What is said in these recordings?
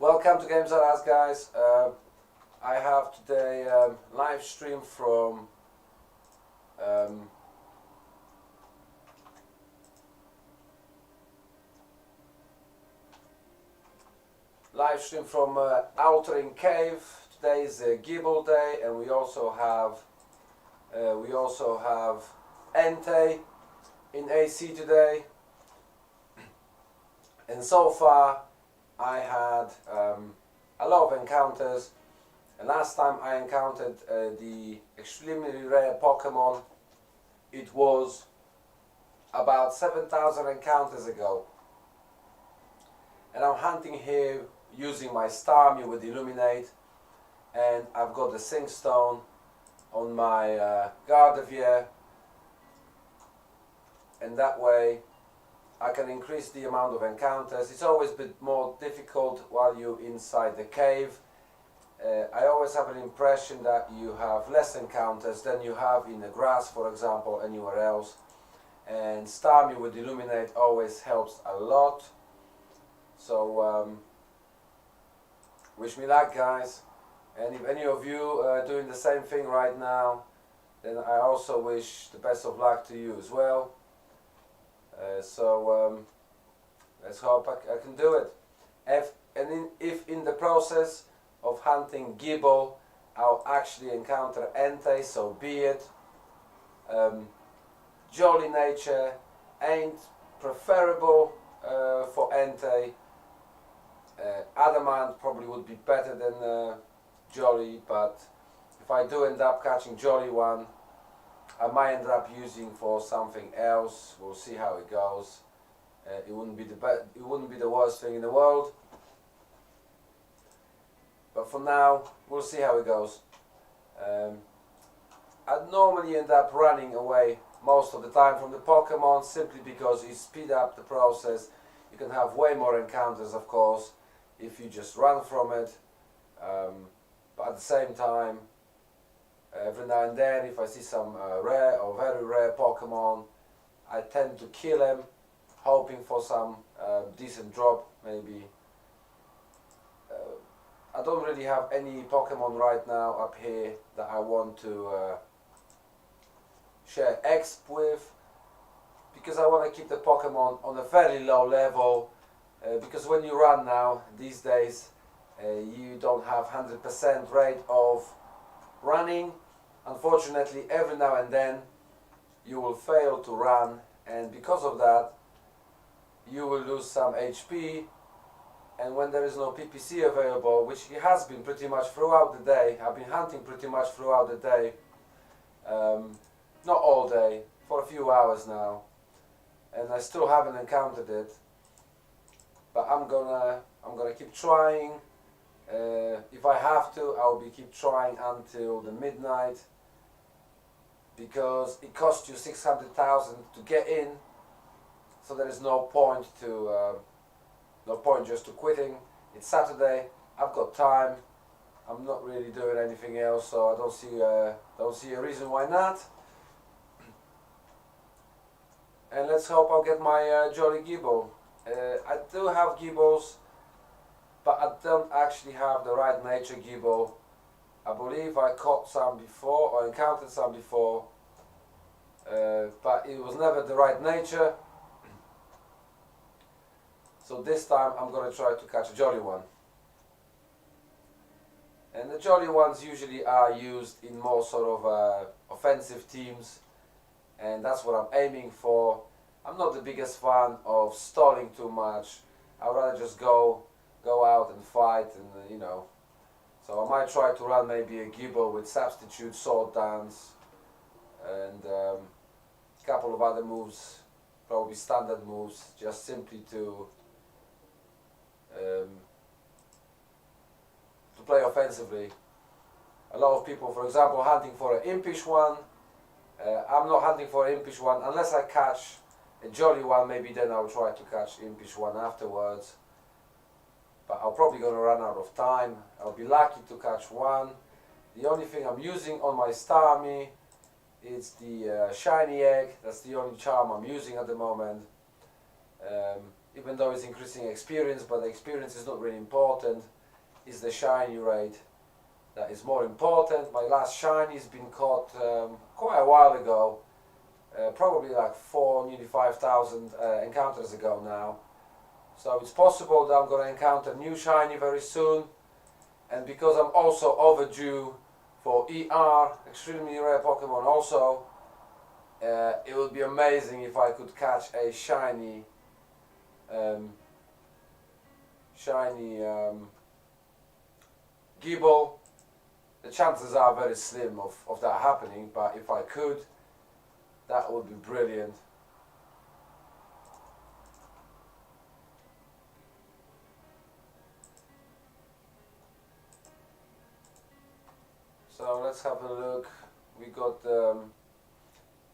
Welcome to Games R Us, guys. I have today live stream from Altering Cave. Today is Gible Day, and we also have Entei in AC today. And so far, I had a lot of encounters. And last time I encountered the extremely rare Pokemon, it was about 7,000 encounters ago. And I'm hunting here using my Starmie with Illuminate, and I've got the Sing Stone on my Gardevoir, and that way I can increase the amount of encounters. It's always a bit more difficult while you're inside the cave. I always have an impression that you have less encounters than you have in the grass, for example, anywhere else. And Starmie with Illuminate always helps a lot. So wish me luck, guys. And if any of you are doing the same thing right now, then I also wish the best of luck to you as well. Let's hope I can do it. If in the process of hunting Gible I'll actually encounter Entei, so be it. Jolly nature ain't preferable for Entei. Adamant probably would be better than Jolly, but if I do end up catching Jolly one, I might end up using for something else. We'll see how it goes. It wouldn't be the worst thing in the world. But for now, we'll see how it goes. I'd normally end up running away most of the time from the Pokemon, simply because it speeds up the process. You can have way more encounters, of course, if you just run from it. But at the same time, every now and then, if I see some rare or very rare Pokemon, I tend to kill them, hoping for some decent drop, maybe. I don't really have any Pokemon right now up here that I want to share exp with, because I want to keep the Pokemon on a very low level, because when you run now, these days, you don't have 100% rate of running. Unfortunately, every now and then you will fail to run, and because of that you will lose some HP. And when there is no PPC available, which it has been pretty much throughout the day, I've been hunting pretty much throughout the day, not all day, for a few hours now, and I still haven't encountered it. But I'm gonna keep trying. If I have to, I'll keep trying until the midnight, because it costs you 600,000 to get in, so there is no point just to quitting. It's Saturday, I've got time, I'm not really doing anything else, so I don't see a reason why not. And let's hope I'll get my Jolly Gible. I do have Gibles, but I don't actually have the right nature Gible. I believe I caught some before, or encountered some before, but it was never the right nature. So this time I'm going to try to catch a Jolly one. And the Jolly ones usually are used in more sort of offensive teams, and that's what I'm aiming for. I'm not the biggest fan of stalling too much. I'd rather just go out and fight, and you know. So I might try to run maybe a Gible with substitute Sword Dance and a couple of other moves, probably standard moves, just simply to play offensively. A lot of people, for example, hunting for an Impish one. I'm not hunting for an Impish one unless I catch a Jolly one. Maybe then I'll try to catch Impish one afterwards. But I'm probably going to run out of time. I'll be lucky to catch one. The only thing I'm using on my Starmie is the shiny egg. That's the only charm I'm using at the moment. Even though it's increasing experience, but the experience is not really important. is the shiny rate that is more important. My last shiny has been caught quite a while ago, probably like 4, nearly 5,000 encounters ago now. So it's possible that I'm going to encounter new shiny very soon, and because I'm also overdue for ER, extremely rare Pokemon also, it would be amazing if I could catch a shiny Gible. The chances are very slim of that happening, but if I could, that would be brilliant. So let's have a look. We got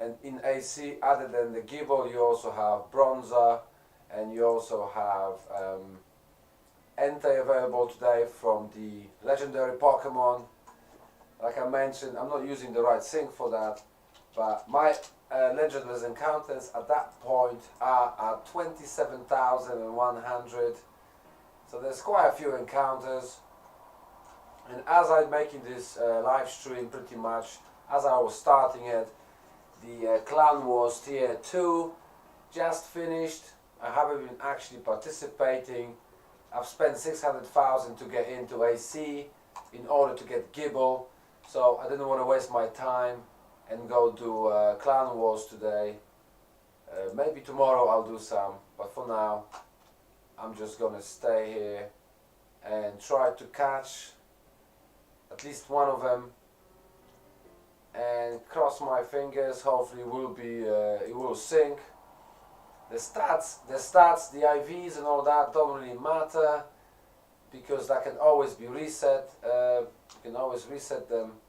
and in AC, other than the Gible, you also have Bronzer, and you also have Entei available today from the legendary Pokemon. Like I mentioned, I'm not using the right sync for that, but my legendary encounters at that point are at 27,100. So there's quite a few encounters. And as I'm making this live stream, pretty much as I was starting it, the Clan Wars Tier 2 just finished. I haven't been actually participating. I've spent 600,000 to get into AC in order to get Gible, so I didn't want to waste my time and go do Clan Wars today. Maybe tomorrow I'll do some, but for now I'm just gonna stay here and try to catch at least one of them, and cross my fingers. Hopefully it will sync. The stats, the IVs and all that don't really matter, because that can always be reset. You can always reset them,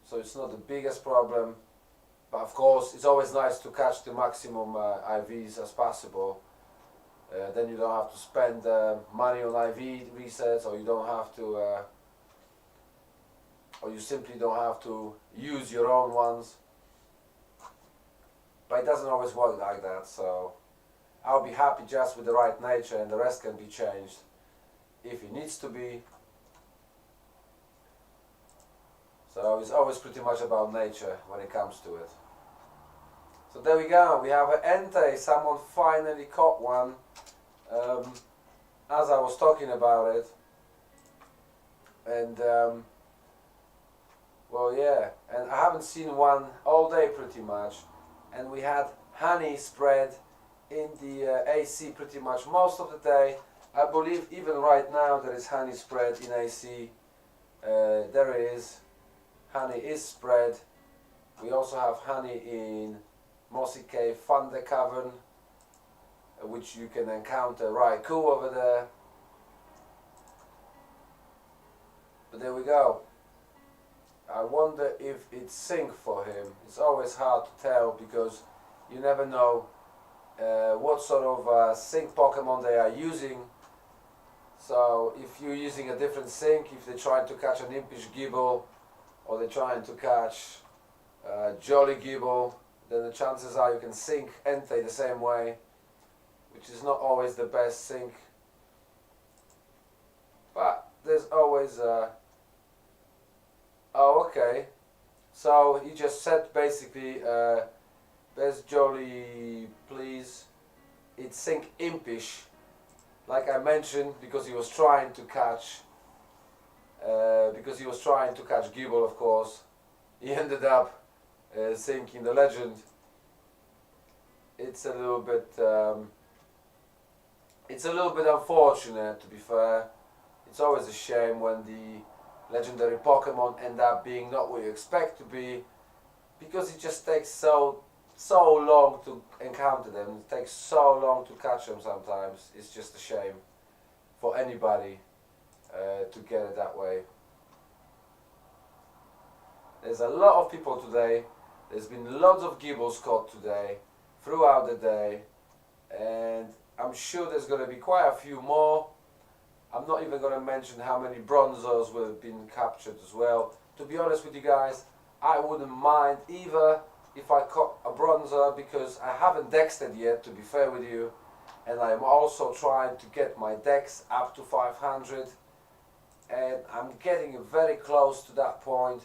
so it's not the biggest problem. But of course, it's always nice to catch the maximum IVs as possible. Then you don't have to spend money on IV resets, or you don't have to, or you simply don't have to use your own ones. But it doesn't always work like that, so I'll be happy just with the right nature, and the rest can be changed if it needs to be. So it's always pretty much about nature when it comes to it. So there we go, we have an Entei. Someone finally caught one as I was talking about it. And well, yeah, and I haven't seen one all day pretty much. And we had honey spread in the AC pretty much most of the day. I believe even right now there is honey spread in AC. There it is. Honey is spread. We also have honey in Mossy Cave Thunder Cavern, which you can encounter Raikou over there. But there we go. I wonder if it's sync for him. It's always hard to tell, because you never know what sort of sync Pokemon they are using. So if you're using a different sync, if they're trying to catch an Impish Gible, or they're trying to catch Jolly Gible, then the chances are you can sync Entei the same way, which is not always the best sync. But there's always oh, okay. So he just said basically, there's Jolly, please. It's sync Impish, like I mentioned, because he was trying to catch, Gible, of course. He ended up syncing the legend. It's a little bit, unfortunate, to be fair. It's always a shame when the legendary Pokemon end up being not what you expect to be, because it just takes so long to encounter them. It takes so long to catch them sometimes. It's just a shame for anybody to get it that way. There's a lot of people today. There's been lots of Gibles caught today, throughout the day, and I'm sure there's going to be quite a few more. I'm not even going to mention how many Bronzers will have been captured as well. To be honest with you guys, I wouldn't mind either if I caught a Bronzer, because I haven't dexed it yet, to be fair with you, and I'm also trying to get my dex up to 500. I'm getting very close to that point.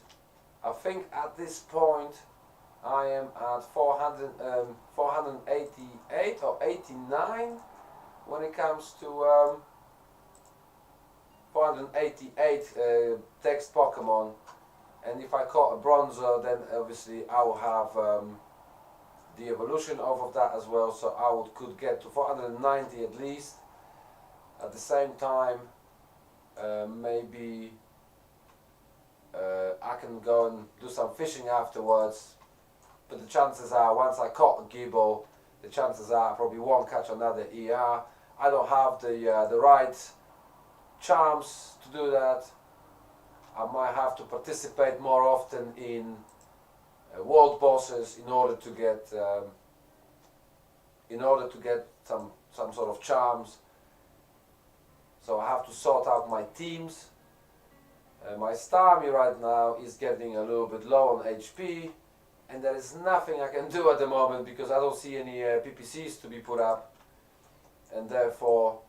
I think at this point I am at 488 or 89 when it comes to 488 text Pokemon, and if I caught a Bronzer, then obviously I will have the evolution of that as well, so I could get to 490 at least. At the same time, maybe I can go and do some fishing afterwards, but the chances are, once I caught a Gible, the chances are I probably won't catch another ER. I don't have the right charms to do that. I might have to participate more often in world bosses in order to get some sort of charms. So I have to sort out my teams. My Starmie right now is getting a little bit low on HP, and there is nothing I can do at the moment because I don't see any PPCs to be put up, and therefore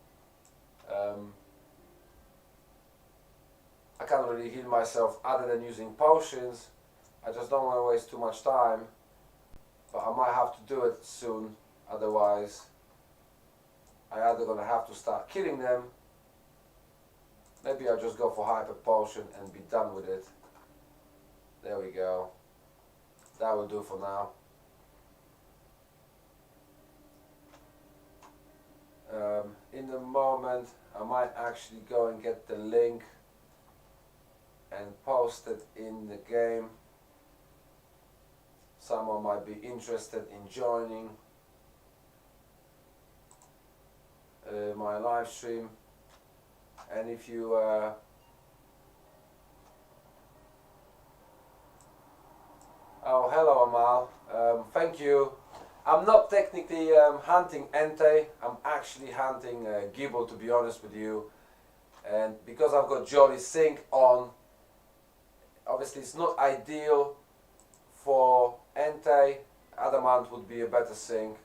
I can't really heal myself other than using potions. I just don't want to waste too much time, but I might have to do it soon, otherwise I either gonna have to start killing them. Maybe I'll just go for Hyper Potion and be done with it. There we go. That will do for now. In the moment, I might actually go and get the link and post it in the game. Someone might be interested in joining my live stream. And if you oh, hello Amal, thank you. I'm not technically hunting Entei, I'm actually hunting Gible, to be honest with you. And because I've got Jolly Sync on, obviously it's not ideal for Entei. Adamant would be a better sync.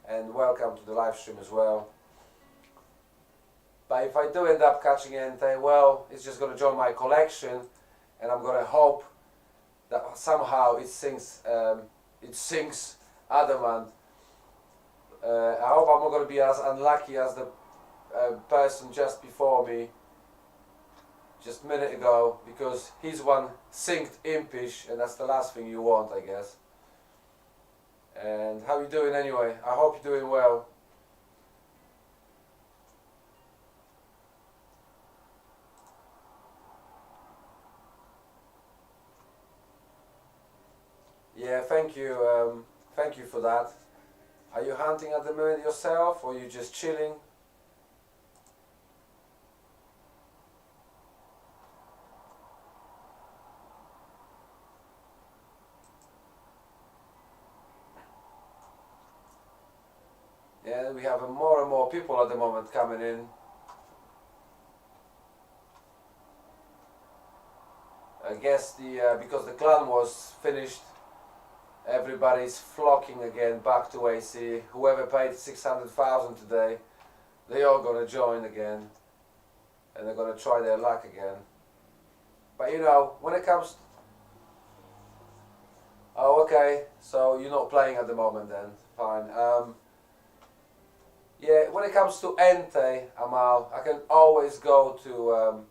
And welcome to the live stream as well. But if I do end up catching Entei, well, it's just going to join my collection, and I'm going to hope that somehow it syncs Adamant. I hope I'm not going to be as unlucky as the person just before me, just a minute ago, because he's one synced Impish, and that's the last thing you want, I guess. And how you doing anyway? I hope you're doing well. Yeah, thank you for that. Are you hunting at the moment yourself, or are you just chilling? Yeah, we have more and more people at the moment coming in. I guess because the clan was finished, everybody's flocking again back to AC. Whoever paid 600,000 today, they all gonna join again, and they're gonna try their luck again. But you know, when it comes, oh okay, so you're not playing at the moment then, fine. Yeah, when it comes to Entei, Amal, I can always go to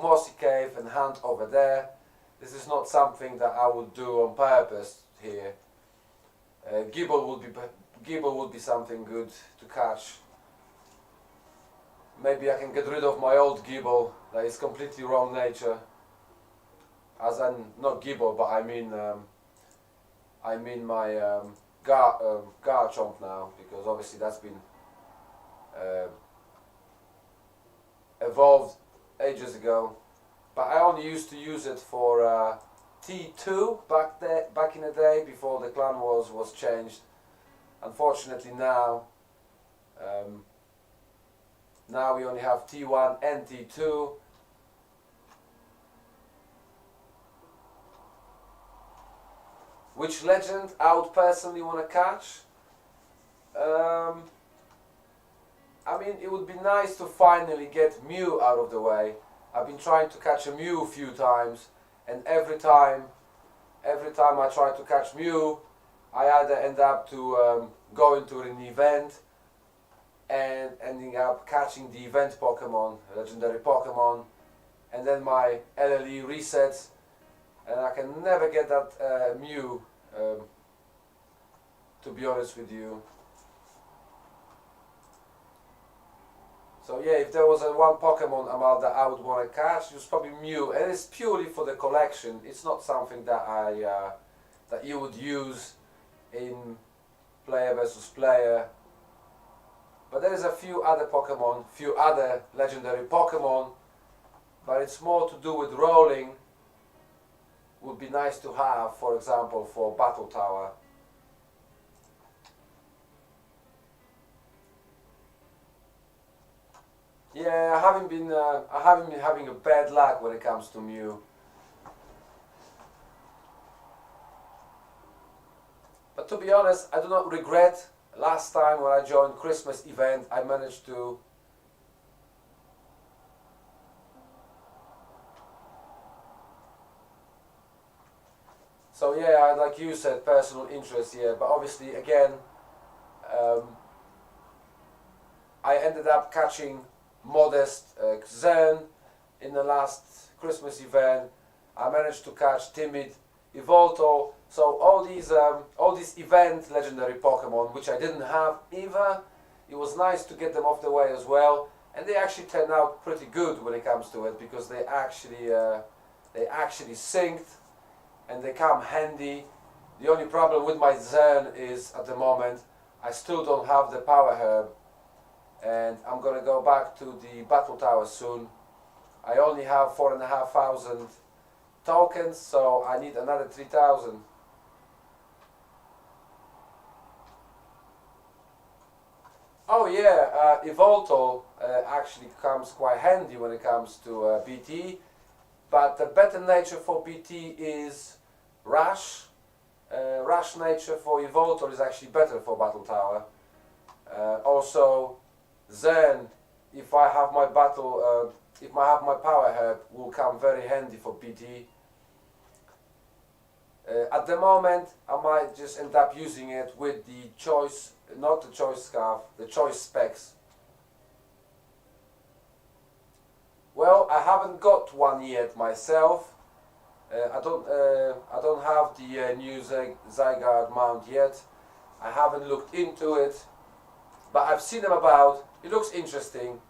Mossy Cave and hunt over there. This is not something that I would do on purpose here. Gible would be something good to catch. Maybe I can get rid of my old Gible that is completely wrong nature. As in, not Gible, but I mean my Garchomp now, because obviously that's been evolved ages ago. But I only used to use it for T2 back in the day, before the Clan Wars was changed. Unfortunately now we only have T1 and T2. Which legend I would personally want to catch? I mean, it would be nice to finally get Mew out of the way. I've been trying to catch a Mew a few times, and every time I try to catch Mew, I either end up to going to an event and ending up catching the event Pokemon, legendary Pokemon, and then my LLE resets, and I can never get that Mew, to be honest with you. So yeah, if there was one Pokemon amount that I would want to catch, it's probably Mew, and it's purely for the collection. It's not something that that you would use in player versus player. But there is a few other Pokemon, few other legendary Pokemon, but it's more to do with rolling. Would be nice to have, for example, for Battle Tower. Yeah, I haven't been having a bad luck when it comes to Mew. But to be honest, I do not regret. Last time when I joined Christmas event, I managed to so yeah, like you said, personal interest here, but obviously again, I ended up catching Modest Xen in the last Christmas event. I managed to catch Timid Evolto. So all these event legendary Pokemon, which I didn't have either, it was nice to get them off the way as well, and they actually turned out pretty good when it comes to it, because they actually synced and they come handy. The only problem with my Xen is at the moment I still don't have the Power Herb, and I'm gonna go back to the Battle Tower soon. I only have 4,500 tokens, so I need another 3,000. Oh yeah, Evolto actually comes quite handy when it comes to BT, but the better nature for BT is Rush. Rush nature for Evolto is actually better for Battle Tower. Also, Zen, if I have my Power Herb, will come very handy for BT. At the moment, I might just end up using it with the choice, not the choice scarf, the choice specs. Well, I haven't got one yet myself. I don't have the new Zygarde mount yet. I haven't looked into it, but I've seen them about. It looks interesting.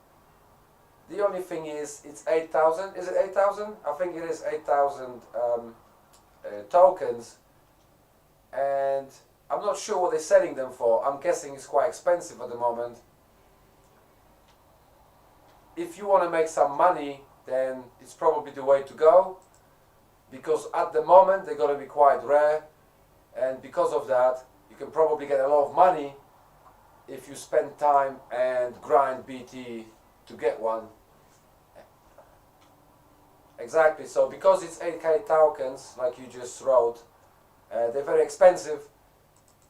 The only thing is, it's 8,000. Is it 8,000? I think it is 8,000 tokens, and I'm not sure what they're selling them for. I'm guessing it's quite expensive at the moment. If you want to make some money, then it's probably the way to go, because at the moment they're going to be quite rare, and because of that you can probably get a lot of money if you spend time and grind BT to get one. Exactly, so because it's 8k tokens, like you just wrote, they're very expensive,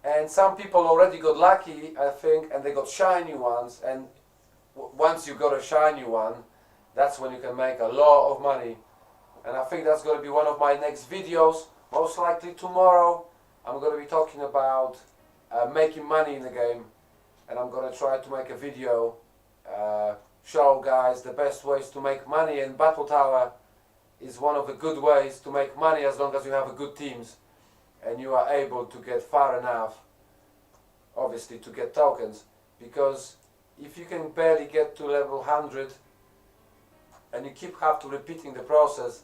and some people already got lucky, I think, and they got shiny ones, and once you got a shiny one, that's when you can make a lot of money. And I think that's going to be one of my next videos. Most likely tomorrow I'm going to be talking about making money in the game, and I'm going to try to make a video show guys the best ways to make money, and Battle Tower is one of the good ways to make money, as long as you have a good teams and you are able to get far enough, obviously, to get tokens. Because if you can barely get to level 100 and you have to repeating the process,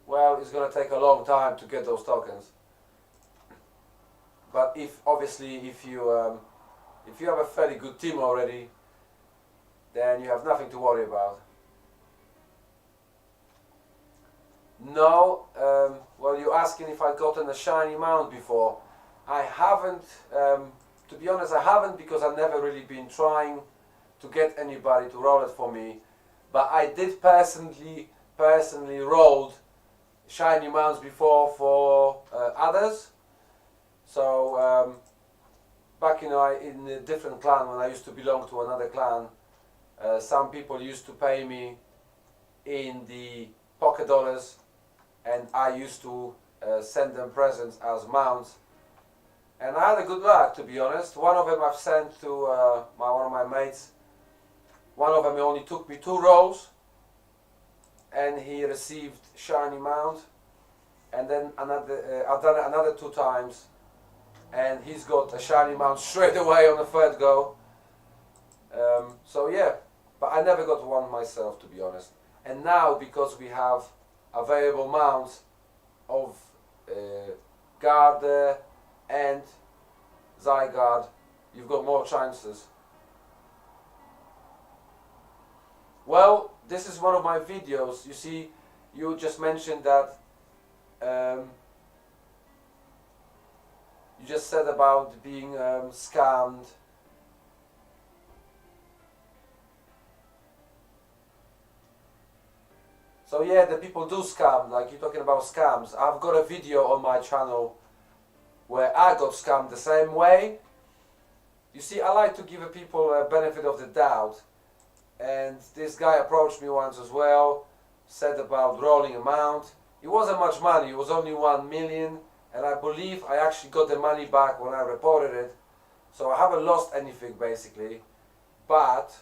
well, it's going to take a long time to get those tokens. But if you have a fairly good team already, then you have nothing to worry about. No, well, you're asking if I've gotten a shiny mount before. I haven't, to be honest, I haven't, because I've never really been trying to get anybody to roll it for me. But I did personally rolled shiny mounts before for others. So back in a different clan, when I used to belong to another clan, some people used to pay me in the pocket dollars, and I used to send them presents as mounts. And I had a good luck, to be honest. One of them I've sent to one of my mates. One of them only took me 2 rolls, and he received shiny mount. And then another, I've done it another 2 times, and he's got a shiny mount straight away on the 3rd go. So yeah, but I never got one myself, to be honest. And now, because we have available mounts of Garde and Zygarde, you've got more chances. Well, this is one of my videos. You see, you just mentioned that you just said about being scammed. So yeah, the people do scam, like you're talking about scams. I've got a video on my channel where I got scammed the same way. You see, I like to give people a benefit of the doubt. And this guy approached me once as well, said about rolling amount. It wasn't much money, it was only 1 million. And I believe I actually got the money back when I reported it. So I haven't lost anything basically. But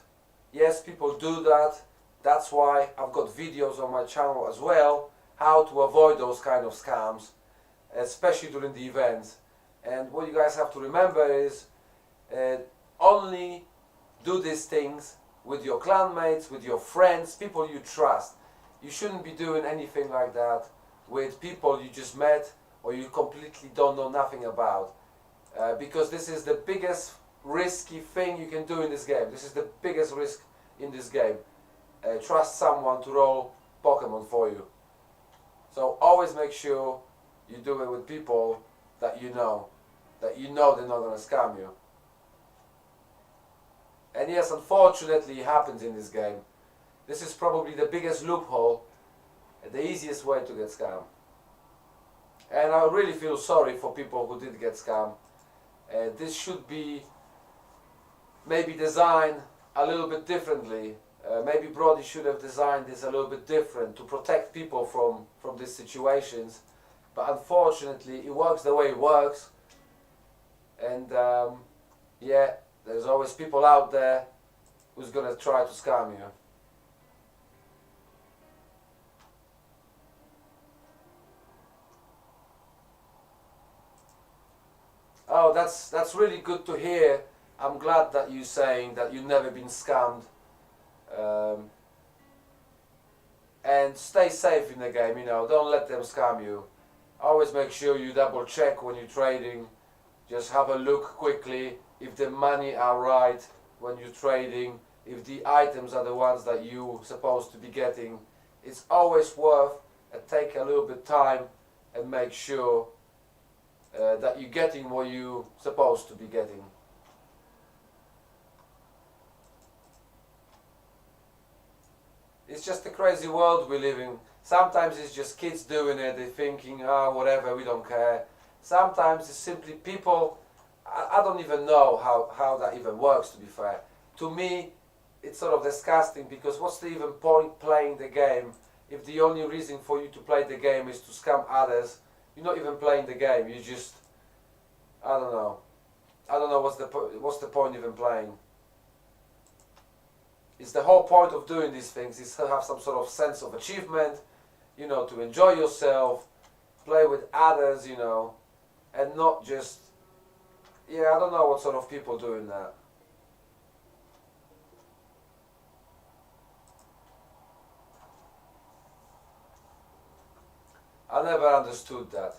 yes, people do that. That's why I've got videos on my channel as well, how to avoid those kind of scams, especially during the events. And what you guys have to remember is only do these things with your clanmates, with your friends, people you trust. You shouldn't be doing anything like that with people you just met or you completely don't know nothing about. Because this is the biggest risky thing you can do in this game. This is the biggest risk in this game. Trust someone to roll Pokemon for you. So always make sure you do it with people that you know they're not going to scam you. And yes, unfortunately it happens in this game. This is probably the biggest loophole and the easiest way to get scammed. And I really feel sorry for people who did get scammed. This should be maybe designed a little bit differently. Maybe Brody should have designed this a little bit different to protect people from these situations. But unfortunately, it works the way it works. And yeah, there's always people out there who's going to try to scam you. Oh, that's really good to hear. I'm glad that you're saying that you've never been scammed. And stay safe in the game, you know, don't let them scam you. Always make sure you double check when you're trading. Just have a look quickly if the money are right when you're trading, if the items are the ones that you're supposed to be getting. It's always worth take a little bit time and make sure that you're getting what you're supposed to be getting. It's just a crazy world we live in. Sometimes it's just kids doing it, they're thinking, oh, whatever, we don't care. Sometimes it's simply people, I don't even know how that even works, to be fair. To me, it's sort of disgusting, because what's the even point playing the game if the only reason for you to play the game is to scam others? You're not even playing the game, you just, I don't know. I don't know what's the point even playing. It's the whole point of doing these things is to have some sort of sense of achievement, you know, to enjoy yourself, play with others, you know, and not just, yeah, I don't know what sort of people doing that. I never understood that.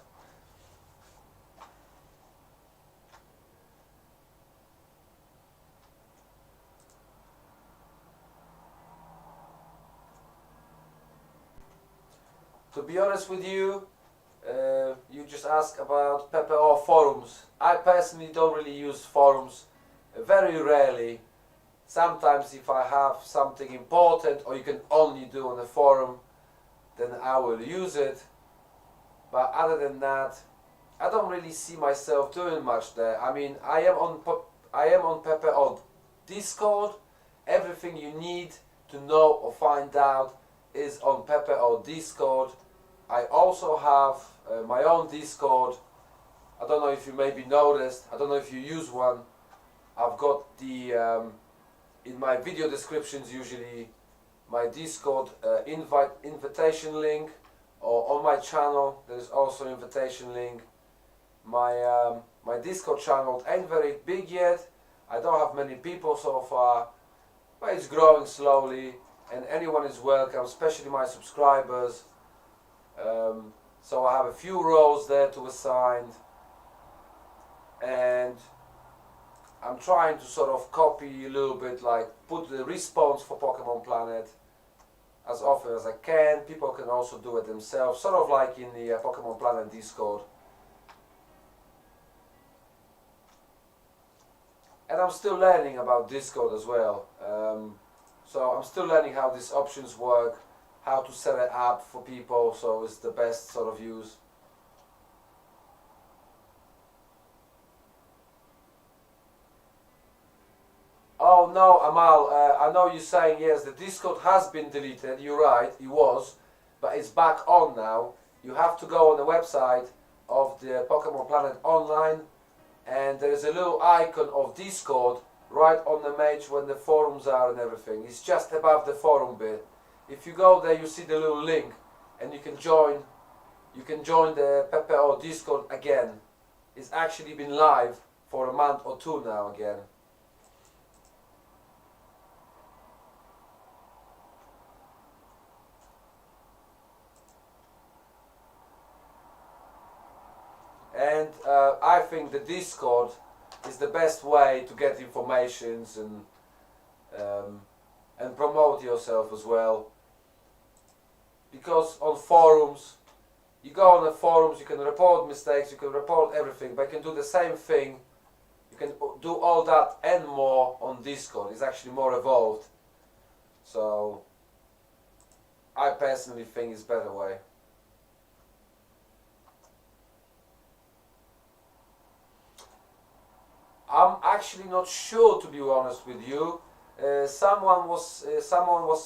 To be honest with you, you just asked about PPO forums. I personally don't really use forums, very rarely. Sometimes if I have something important or you can only do on a forum, then I will use it. But other than that, I don't really see myself doing much there. I mean, I am on PPO Discord. Everything you need to know or find out is on Pepe or Discord. I also have my own Discord. I don't know if you maybe noticed, I don't know if you use one. I've got the, in my video descriptions usually, my Discord invitation link, or on my channel there's also invitation link. My Discord channel ain't very big yet. I don't have many people so far, but it's growing slowly, and anyone is welcome, especially my subscribers. So I have a few roles there to assign, and I'm trying to sort of copy a little bit, like put the respawns for Pokemon Planet as often as I can. People can also do it themselves, sort of like in the Pokemon Planet Discord. And I'm still learning about Discord as well. So I'm still learning how these options work, how to set it up for people so it's the best sort of use. Oh no, Amal, I know you're saying yes, the Discord has been deleted. You're right, it was, but it's back on now. You have to go on the website of the Pokemon Planet Online, and there is a little icon of Discord right on the page when the forums are and everything. It's just above the forum bit. If you go there, you see the little link, and you can join. You can join the Pepe or Discord again. It's actually been live for a month or two now again. And I think the Discord is the best way to get informations and promote yourself as well. Because on forums, you go on the forums, you can report mistakes, you can report everything, but you can do the same thing. You can do all that and more on Discord. It's actually more evolved. So I personally think it's a better way. I'm actually not sure, to be honest with you. Someone was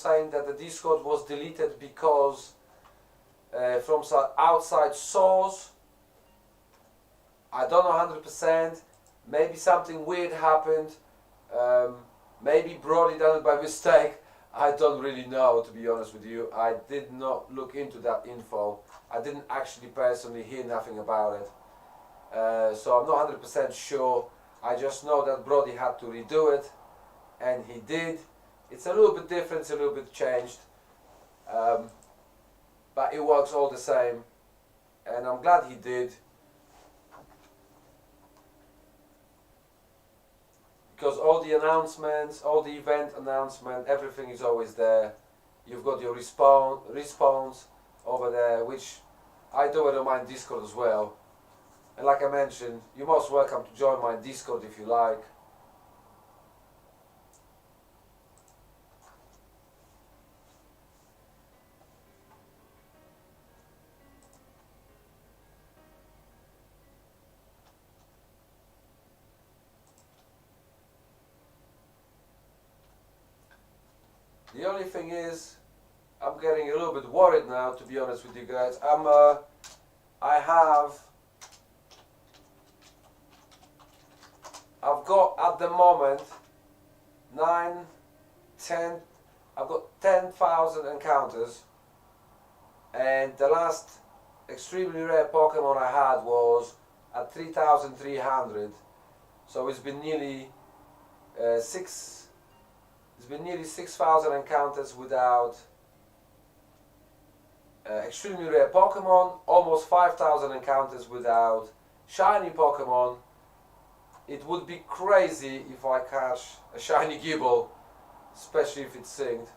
saying that the Discord was deleted because from some outside source. I don't know 100%. Maybe something weird happened. Maybe Brody done it by mistake. I don't really know, to be honest with you. I did not look into that info. I didn't actually personally hear nothing about it. So I'm not 100% sure. I just know that Brody had to redo it, and he did. It's a little bit different, it's a little bit changed, but it works all the same, and I'm glad he did, because all the announcements, all the event announcement, everything is always there. You've got your respawns over there, which I do it on my Discord as well. And like I mentioned, you're most welcome to join my Discord if you like. The only thing is, I'm getting a little bit worried now, to be honest with you guys. I've got at the moment 10, I've got 10,000 encounters, and the last extremely rare Pokemon I had was at 3,300. So it's been nearly 6,000 encounters without extremely rare Pokemon, almost 5,000 encounters without shiny Pokemon. It would be crazy if I catch a shiny Gible, especially if it's synced.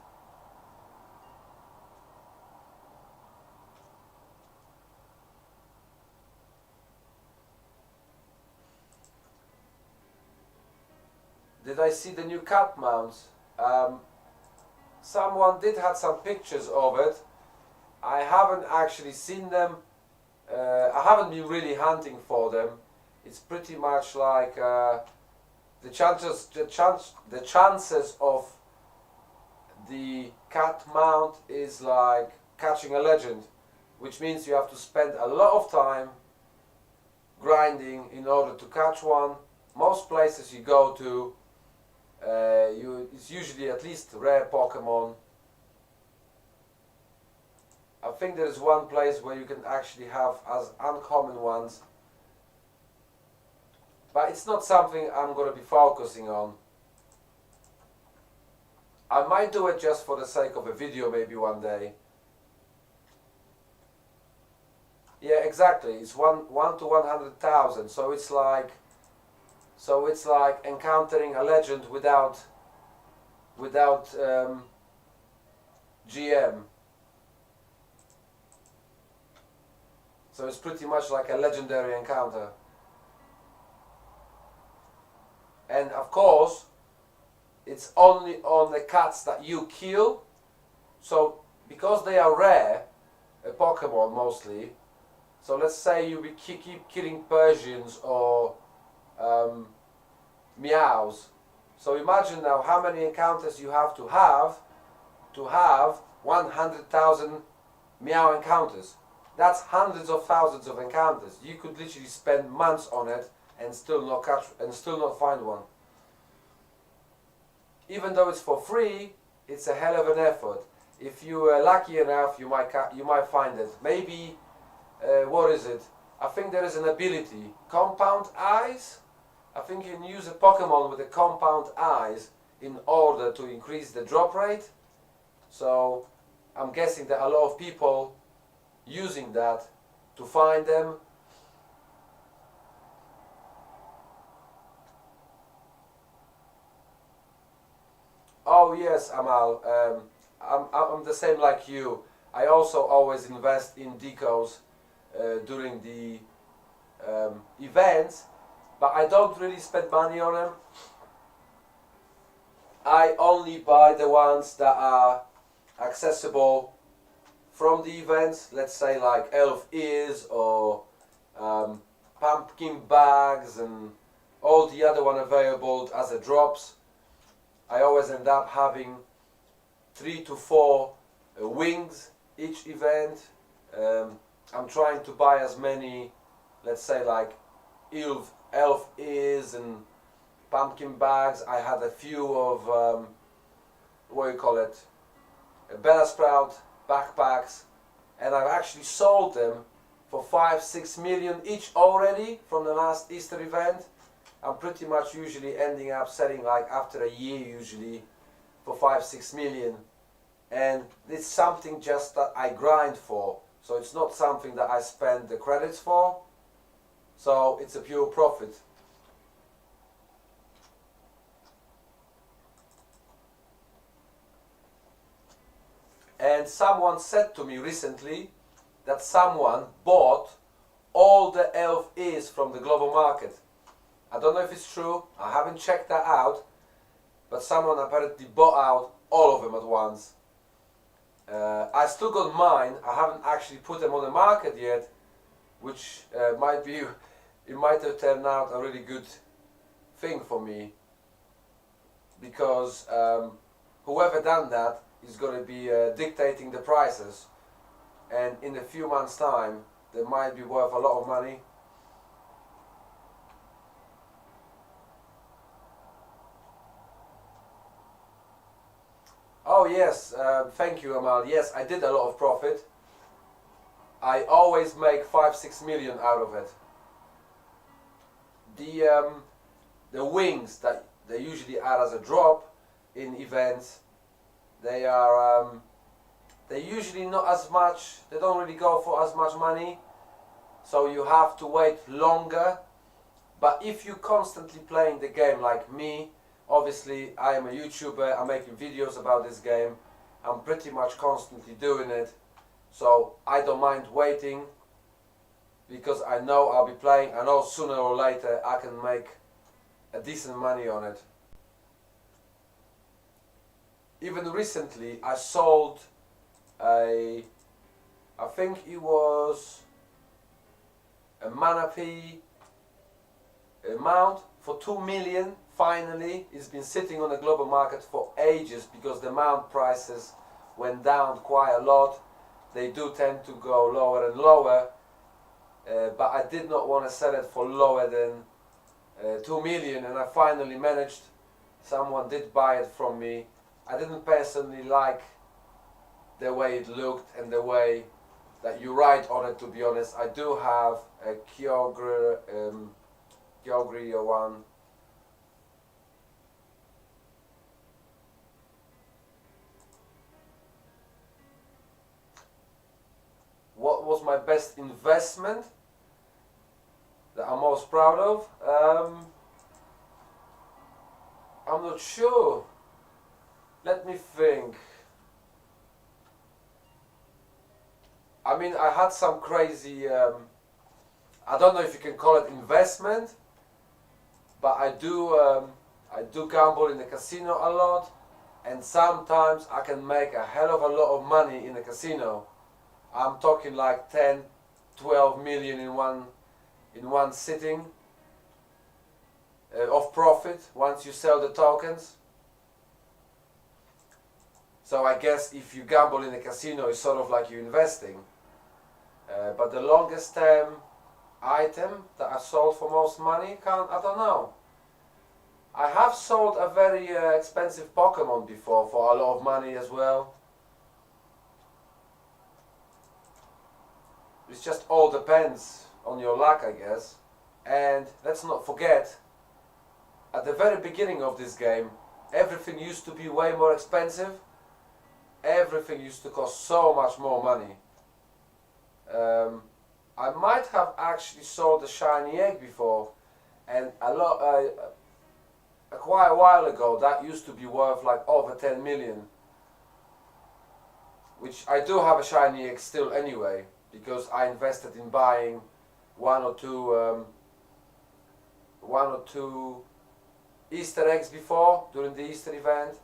Did I see the new cat mounts? Someone did have some pictures of it. I haven't actually seen them. I haven't been really hunting for them. It's pretty much like the chances of the cat mount is like catching a legend, which means you have to spend a lot of time grinding in order to catch one. Most places you go to, it's usually at least rare Pokemon. I think there is one place where you can actually have as uncommon ones, but it's not something I'm going to be focusing on. I might do it just for the sake of a video maybe one day. Yeah, exactly. It's 1 to 100,000. So it's like encountering a legend without GM. So it's pretty much like a legendary encounter. And of course, it's only on the cats that you kill. So because they are rare, Pokemon mostly. So let's say you keep killing Persians or meows. So imagine now how many encounters you have to have 100,000 meow encounters. That's hundreds of thousands of encounters. You could literally spend months on it and still not catch and still not find one. Even though it's for free, it's a hell of an effort. If you are lucky enough, you might find it. Maybe what is it? I think there is an ability, compound eyes. I think you can use a Pokemon with a compound eyes in order to increase the drop rate. So I'm guessing that a lot of people using that to find them. Oh yes, Amal, I'm the same like you. I also always invest in decos during the events, but I don't really spend money on them. I only buy the ones that are accessible from the events, let's say like elf ears or pumpkin bags and all the other one available as a drops. I always end up having 3 to 4 wings each event. I'm trying to buy as many, let's say like elf ears and pumpkin bags. I had a few of what do you call it, Bella Sprout backpacks, and I've actually sold them for 5-6 million each already from the last Easter event. I'm pretty much usually ending up selling like after a year usually for 5-6 million, and it's something just that I grind for, so it's not something that I spend the credits for, so it's a pure profit. And someone said to me recently that someone bought all the elf ears from the global market. I don't know if it's true, I haven't checked that out, but someone apparently bought out all of them at once. I still got mine. I haven't actually put them on the market yet, which it might have turned out a really good thing for me, because whoever done that is going to be dictating the prices, and in a few months time they might be worth a lot of money. Oh yes, thank you Amal. Yes, I did a lot of profit. I always make 5-6 million out of it. The wings that they usually add as a drop in events, they are they're usually not as much, they don't really go for as much money, so you have to wait longer. But if you constantly playing the game like me, obviously I am a YouTuber, I'm making videos about this game, I'm pretty much constantly doing it, so I don't mind waiting, because I know I'll be playing, I know sooner or later I can make a decent money on it. Even recently I sold I think it was a Manapee mount for 2 million finally, it's been sitting on the global market for ages because the mount prices went down quite a lot. They do tend to go lower and lower, but I did not want to sell it for lower than 2 million, and I finally managed. Someone did buy it from me. I didn't personally like the way it looked and the way that you write on it, to be honest. I do have a Kyogre one. What was my best investment that I'm most proud of? I'm not sure. Let me think. I mean, I had some crazy, I don't know if you can call it investment, but I do gamble in the casino a lot, and sometimes I can make a hell of a lot of money in the casino. I'm talking like 10, 12 million in one sitting of profit once you sell the tokens. So I guess if you gamble in a casino, it's sort of like you're investing. But the longest term item that I sold for most money, I don't know. I have sold a very expensive Pokemon before for a lot of money as well. It just all depends on your luck, I guess. And let's not forget, at the very beginning of this game, everything used to be way more expensive. Everything used to cost so much more money. I might have actually sold a shiny egg before, and quite a while ago that used to be worth like over 10 million. Which I do have a shiny egg still anyway, because I invested in buying one or two Easter eggs before during the Easter event.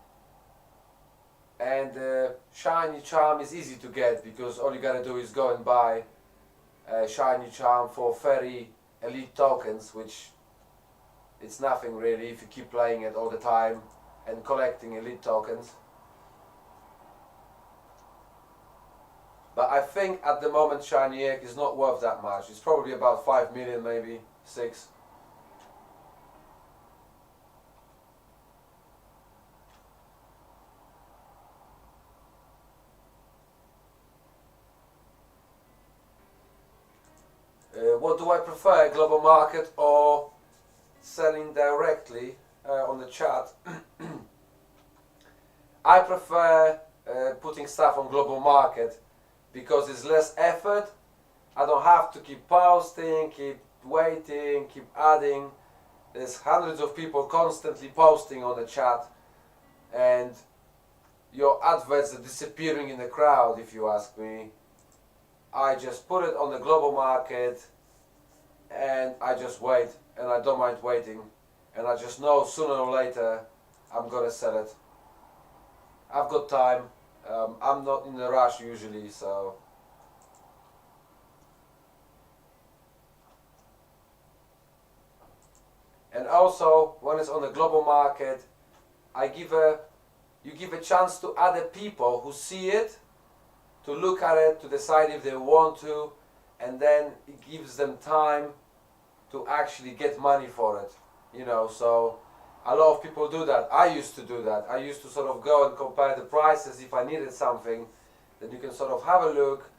And shiny charm is easy to get because all you gotta do is go and buy a shiny charm for 30 elite tokens, which it's nothing really if you keep playing it all the time and collecting elite tokens. But I think at the moment shiny egg is not worth that much. It's probably about 5 million, maybe 6. What do I prefer, global market or selling directly on the chat? I prefer putting stuff on global market because it's less effort. I don't have to keep posting, keep waiting, keep adding. There's hundreds of people constantly posting on the chat, and your adverts are disappearing in the crowd, if you ask me. I just put it on the global market and I just wait, and I don't mind waiting, and I just know sooner or later I'm gonna sell it. I've got time. I'm not in a rush usually, so. And also, when it's on the global market, you give a chance to other people who see it, to look at it, to decide if they want to, and then it gives them time to actually get money for it, you know. So a lot of people do that. I used to do that. I used to sort of go and compare the prices if I needed something. Then you can sort of have a look,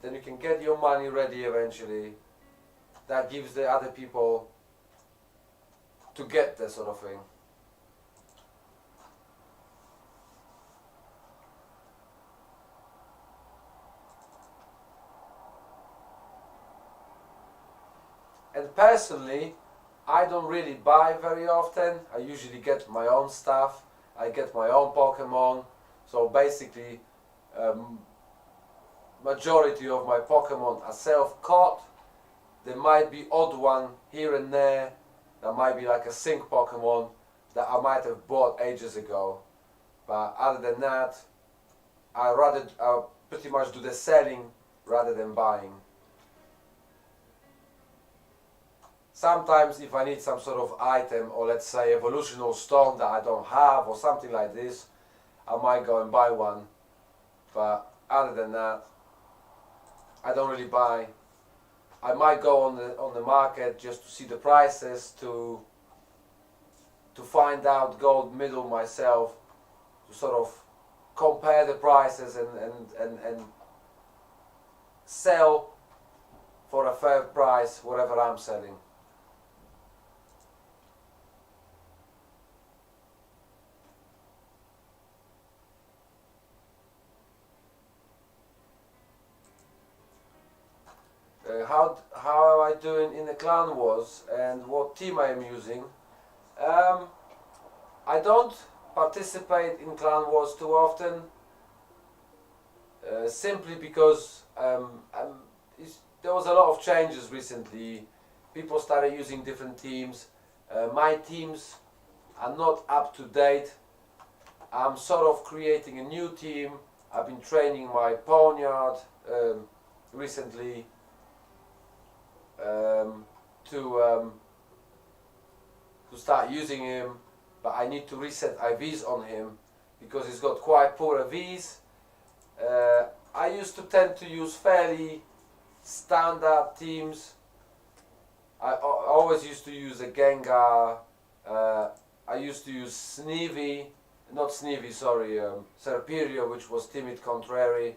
then you can get your money ready eventually. That gives the other people to get that sort of thing. And personally, I don't really buy very often. I usually get my own stuff. I get my own Pokemon. So basically, majority of my Pokemon are self-caught. There might be odd one here and there. That might be like a sync Pokemon that I might have bought ages ago. But other than that, I pretty much do the selling rather than buying. sometimes if I need some sort of item, or let's say evolutional stone that I don't have or something like this, I might go and buy one. But other than that, I don't really buy. I might go on the market just to see the prices, to find out gold middle myself, to sort of compare the prices and sell for a fair price whatever I'm selling. How am I doing in the clan wars and what team I am using? I don't participate in clan wars too often, simply because there was a lot of changes recently. People started using different teams. My teams are not up to date. I'm sort of creating a new team. I've been training my ponyard recently to start using him, but I need to reset IVs on him because he's got quite poor IVs. I used to tend to use fairly standard teams. I always used to use a Gengar. I used to use Serperior, which was timid contrary.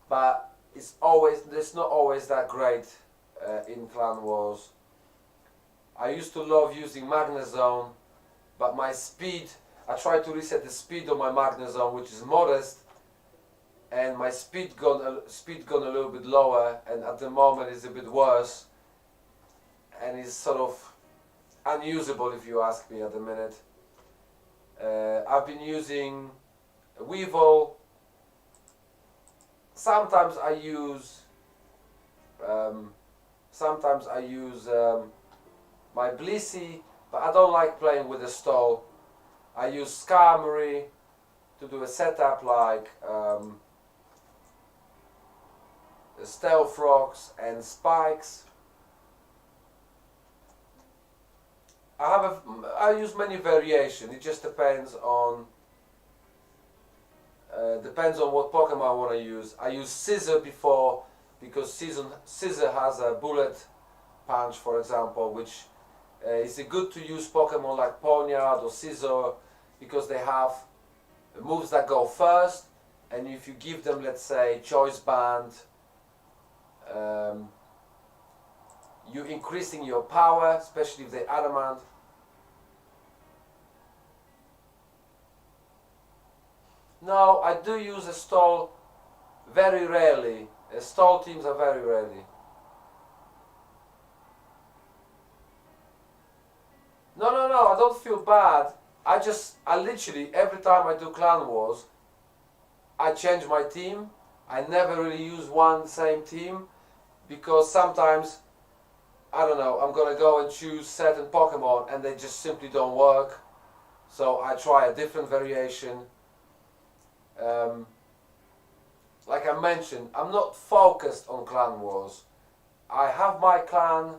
But it's not always that great in clan wars. I used to love using Magnezone, but my speed, I tried to reset the speed of my Magnezone, which is modest, and my speed gone a little bit lower, and at the moment it's a bit worse, and it's sort of unusable if you ask me at the minute. I've been using Weevil. Sometimes I use my Blissey, but I don't like playing with the stall. I use Skarmory to do a setup like Stealth Rocks and Spikes. I use many variations. It just depends on what Pokemon I want to use. I used Scissor before because Scissor has a bullet punch, for example, which is good to use Pokemon like Ponyard or Scissor because they have moves that go first, and if you give them, let's say, Choice Band, you're increasing your power, especially if they're adamant. No, I do use a stall very rarely. Stall teams are very rarely. No, I don't feel bad. I literally, every time I do clan wars, I change my team. I never really use one same team because sometimes, I don't know, I'm gonna go and choose certain Pokemon and they just simply don't work. So I try a different variation. Like I mentioned, I'm not focused on clan wars. I have my clan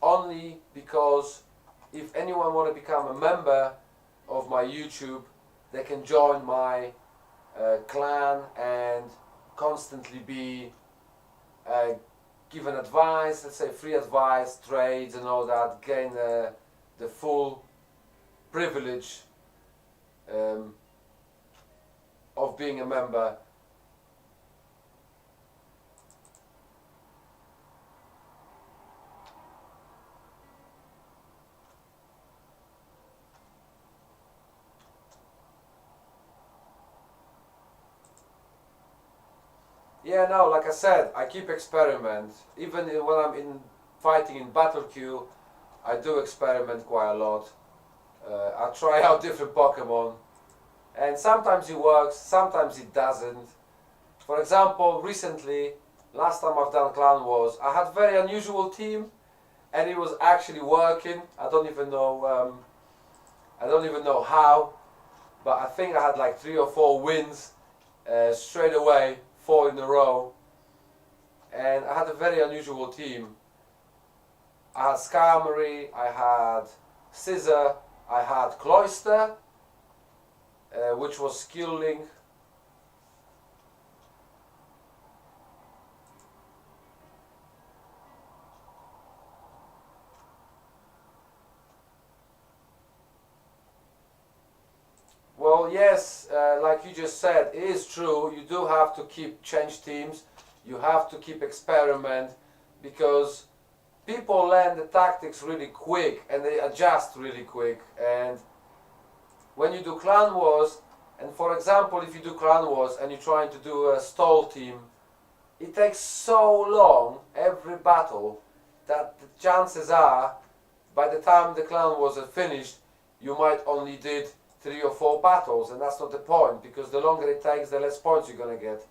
only because if anyone want to become a member of my YouTube, they can join my clan and constantly be given advice, let's say free advice, trades and all that, gain the full privilege of being a member. Yeah, no, like I said, I keep experiment. Even when I'm fighting in battle queue, I do experiment quite a lot. I try out different Pokemon, and sometimes it works, sometimes it doesn't. For example, recently, last time I've done Clan Wars, I had a very unusual team, and it was actually working. I don't even know how, but I think I had like 3 or 4 wins straight away. 4 in a row, and I had a very unusual team. I had Skarmory, I had Scissor, I had Cloyster, which was skill link. Well, yes, like you just said, it is true. You do have to change teams. You have to keep experiment, because people learn the tactics really quick and they adjust really quick. And when you do clan wars, and for example, if you do clan wars and you're trying to do a stall team, it takes so long every battle that the chances are, by the time the clan wars are finished, you might only did 3 or 4 battles, and that's not the point, because the longer it takes, the less points you're gonna get.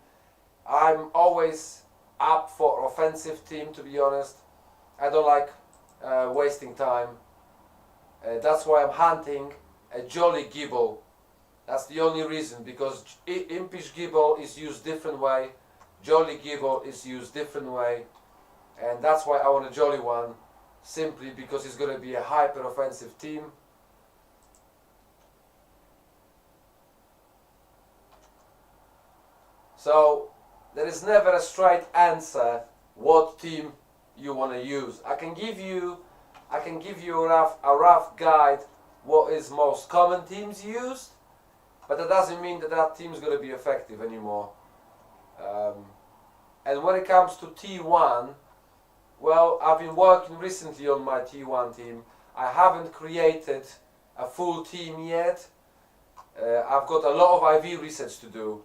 I'm always up for offensive team, to be honest. I don't like wasting time. That's why I'm hunting a World-Gible. That's the only reason, because Impish Gible is used different way, World-Gible is used different way, and that's why I want a Jolly one, simply because it's going to be a hyper offensive team. So there is never a straight answer what team you want to use. I can give you a rough guide what is most common teams used, but that doesn't mean that that team is going to be effective anymore. And when it comes to T1, well, I've been working recently on my T1 team. I haven't created a full team yet. I've got a lot of IV resets to do.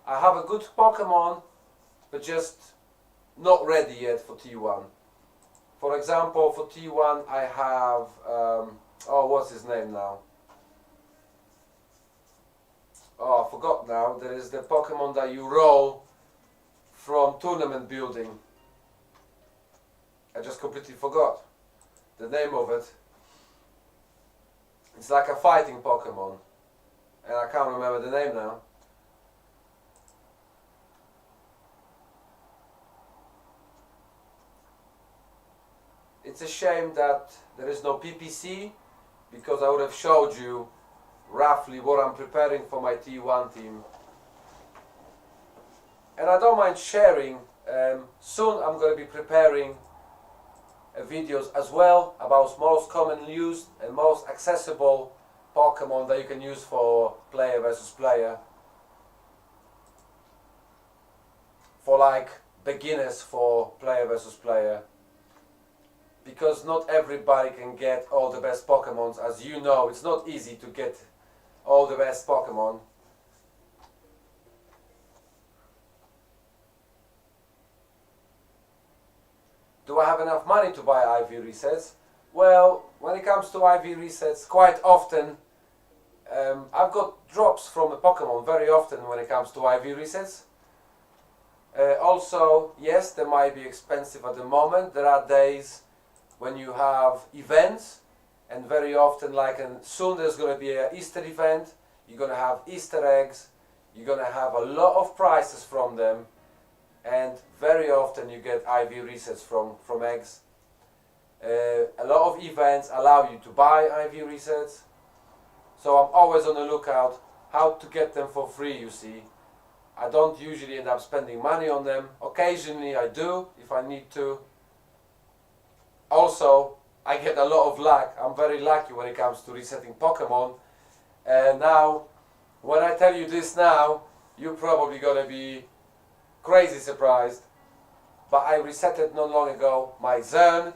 I have a good Pokemon, but just not ready yet for T1. For example, for T1 I have, oh, what's his name now? Oh, I forgot now. There is the Pokemon that you roll from tournament building. I just completely forgot the name of it. It's like a fighting Pokemon, and I can't remember the name now. It's a shame that there is no PPC, because I would have showed you roughly what I'm preparing for my T1 team. And I don't mind sharing. Soon I'm going to be preparing videos as well about most commonly used and most accessible Pokemon that you can use for player versus player. For like beginners for player versus player. Because not everybody can get all the best Pokemons. As you know, it's not easy to get all the best Pokemon. Do I have enough money to buy IV resets? Well, when it comes to IV resets, quite often I've got drops from a Pokemon very often when it comes to IV resets. Also, yes, they might be expensive at the moment. There are days when you have events, and very often, soon there's going to be an Easter event, you're going to have Easter eggs, you're going to have a lot of prizes from them, and very often you get IV resets from eggs. A lot of events allow you to buy IV resets, so I'm always on the lookout how to get them for free, you see. I don't usually end up spending money on them. Occasionally I do, if I need to. Also, I get a lot of luck. I'm very lucky when it comes to resetting Pokemon. And now, when I tell you this now, you're probably gonna be crazy surprised. But I resetted not long ago my Zern,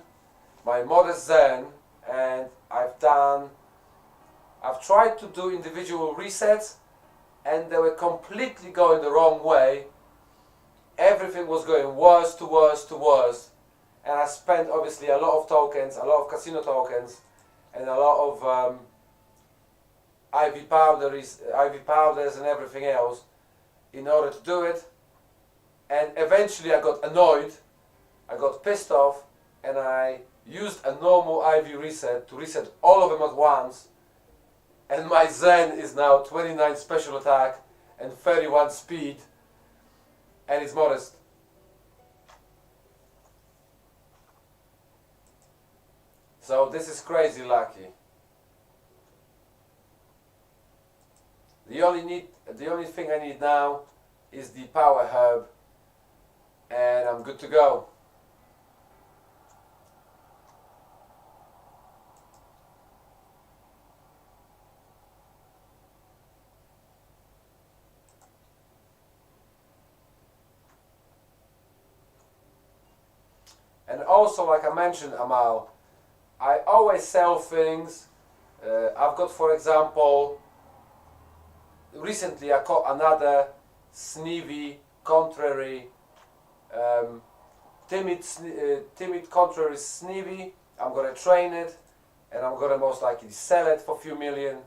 my modest Zern, and I've tried to do individual resets, and they were completely going the wrong way. Everything was going worse to worse to worse. And I spent obviously a lot of tokens, a lot of casino tokens, and a lot of IV powders and everything else in order to do it. And eventually I got annoyed, I got pissed off, and I used a normal IV reset to reset all of them at once. And my Zen is now 29 special attack and 31 speed, and it's modest. So this is crazy lucky. The only thing I need now is the power herb, and I'm good to go. And also, like I mentioned, Amal, I always sell things. I've got, for example, recently I caught another sneevy, contrary, timid, contrary sneevy. I'm gonna train it, and I'm gonna most likely sell it for a few million.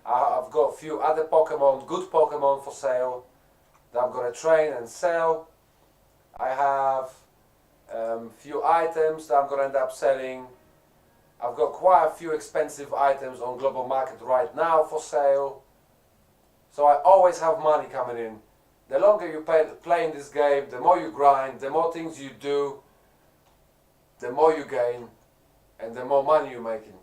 I've got a few other Pokemon, good Pokemon for sale, that I'm gonna train and sell. I have few items that I'm gonna end up selling. I've got quite a few expensive items on global market right now for sale. So I always have money coming in. The longer you play in this game, the more you grind, the more things you do, the more you gain, and the more money you're making.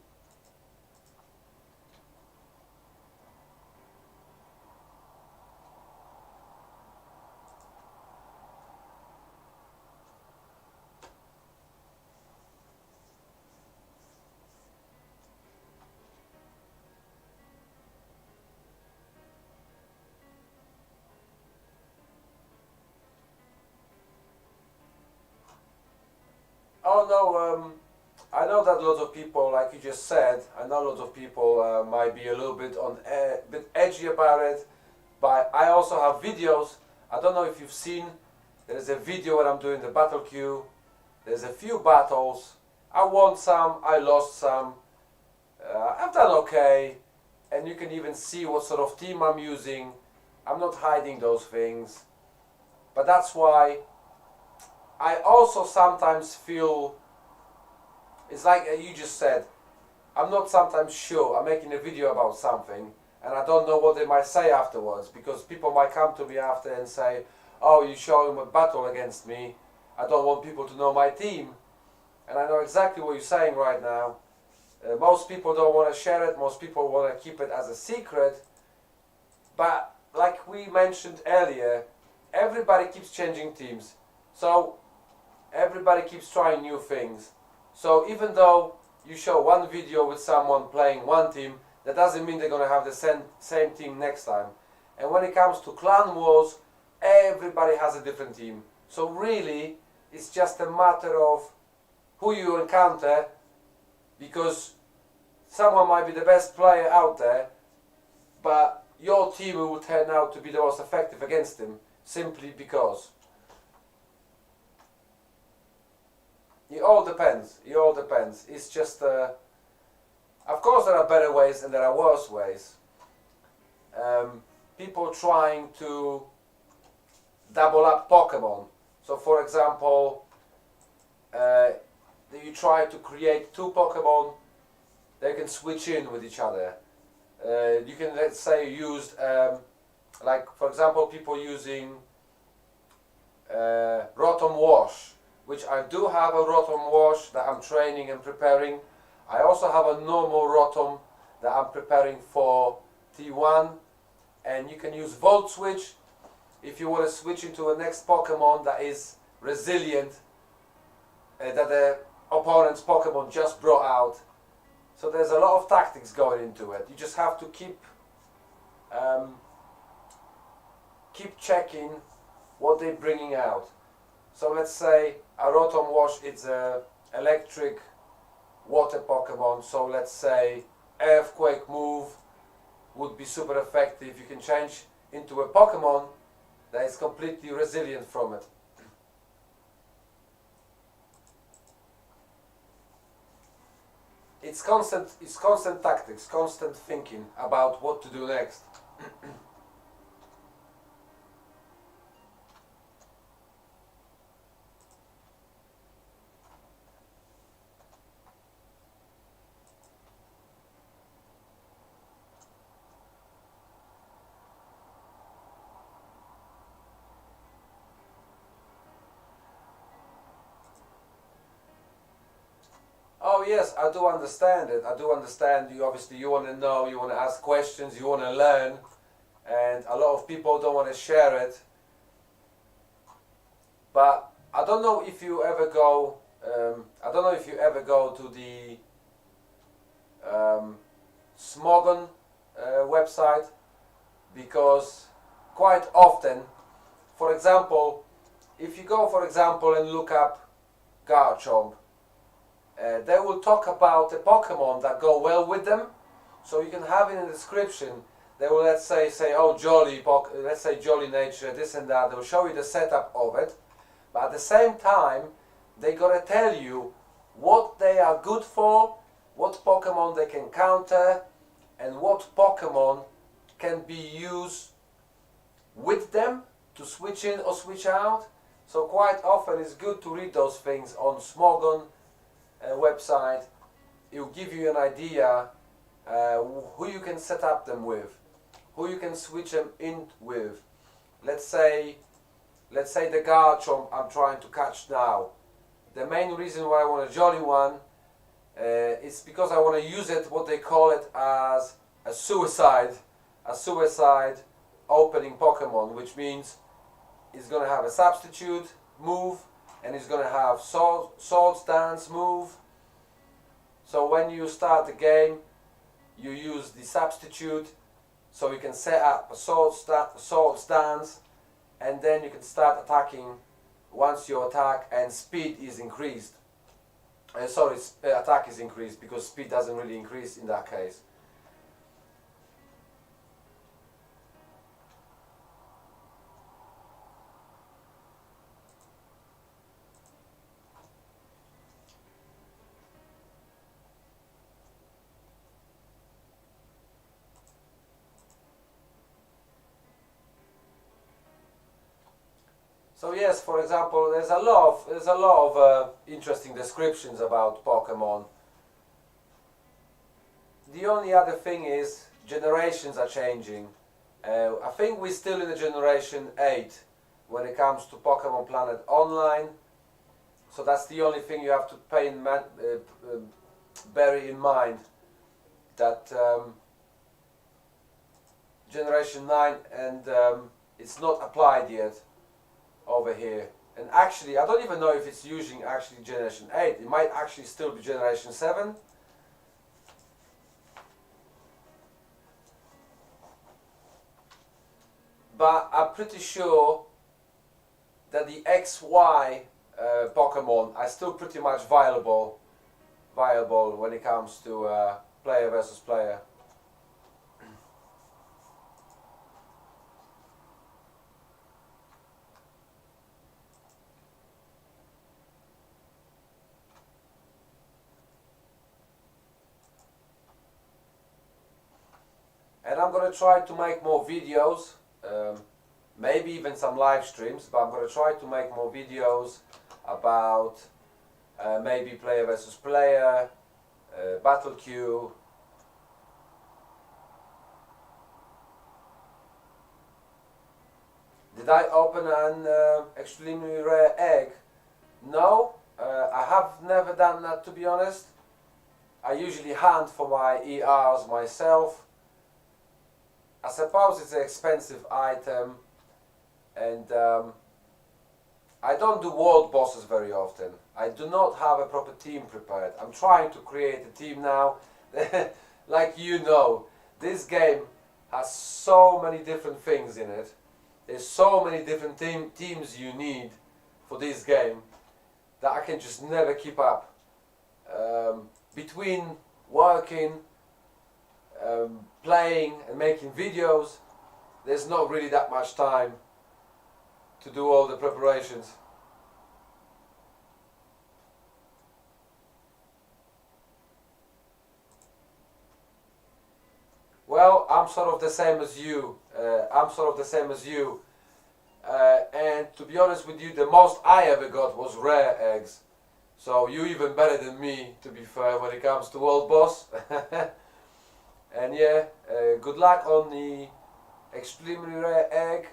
Oh no, I know that lots of people, like you just said, I know lots of people might be a little bit bit edgy about it, but I also have videos. I don't know if you've seen, there's a video where I'm doing the battle queue. There's a few battles. I won some, I lost some. I've done okay, and you can even see what sort of team I'm using. I'm not hiding those things, but that's why I also sometimes feel, it's like you just said, I'm not sometimes sure. I'm making a video about something and I don't know what they might say afterwards, because people might come to me after and say, oh, you showing a battle against me, I don't want people to know my team. And I know exactly what you're saying right now. Most people don't want to share it, most people want to keep it as a secret, but like we mentioned earlier, everybody keeps changing teams. So everybody keeps trying new things. So even though you show one video with someone playing one team, that doesn't mean they're going to have the same team next time. And when it comes to clan wars, everybody has a different team. So really, it's just a matter of who you encounter, because someone might be the best player out there, but your team will turn out to be the most effective against him, simply because. It all depends. It all depends. It's just, of course, there are better ways and there are worse ways. People trying to double up Pokemon. So, for example, you try to create two Pokemon, they can switch in with each other. You can, let's say, use, like, for example, people using Rotom Wash, which I do have a Rotom Wash that I'm training and preparing. I also have a normal Rotom that I'm preparing for T1, and you can use Volt Switch if you want to switch into a next Pokemon that is resilient, that the opponent's Pokemon just brought out. So there's a lot of tactics going into it. You just have to keep checking what they're bringing out. So let's say a Rotom Wash, it's a electric water Pokemon, so let's say Earthquake move would be super effective. You can change into a Pokemon that is completely resilient from it. It's constant tactics, constant thinking about what to do next. Oh So yes, I do understand it. I do understand you. Obviously, you want to know, you want to ask questions, you want to learn, and a lot of people don't want to share it. But I don't know if you ever go. I don't know if you ever go to the Smogon website, because quite often, for example, if you go, for example, and look up Garchomp, they will talk about the Pokemon that go well with them. So you can have in the description, they will let's say oh Jolly, let's say Jolly Nature, this and that. They will show you the setup of it, but at the same time, they gotta tell you what they are good for, what Pokemon they can counter, and what Pokemon can be used with them to switch in or switch out. So quite often it's good to read those things on Smogon website. It will give you an idea who you can set up them with, who you can switch them in with. Let's say the Garchomp I'm trying to catch now. The main reason why I want a Jolly one is because I want to use it, what they call it, as a suicide opening Pokemon, which means it's going to have a substitute move and it's going to have sword stance move. So when you start the game, you use the substitute, so you can set up a sword stance, and then you can start attacking once your attack and speed is increased. Attack is increased, because speed doesn't really increase in that case. So yes, for example, there's a lot of interesting descriptions about Pokemon. The only other thing is generations are changing. I think we're still in the generation 8 when it comes to Pokemon Planet Online. So that's the only thing you have to bear in mind, that generation 9 and it's not applied yet over here. And actually, I don't even know if it's using actually generation 8. It might actually still be generation 7. But I'm pretty sure that the XY Pokemon are still pretty much viable when it comes to player versus player. And I'm going to try to make more videos, maybe even some live streams, but I'm going to try to make more videos about maybe player versus player, battle queue. Did I open an extremely rare egg? No, I have never done that, to be honest. I usually hunt for my ERs myself. I suppose it's an expensive item, and I don't do world bosses very often. I do not have a proper team prepared. I'm trying to create a team now. Like you know, this game has so many different things in it. There's so many different teams you need for this game that I can just never keep up. Between working, playing and making videos, there's not really that much time to do all the preparations. Well, I'm sort of the same as you. And to be honest with you, the most I ever got was rare eggs. So you're even better than me, to be fair, when it comes to World Boss. And yeah, good luck on the extremely rare egg.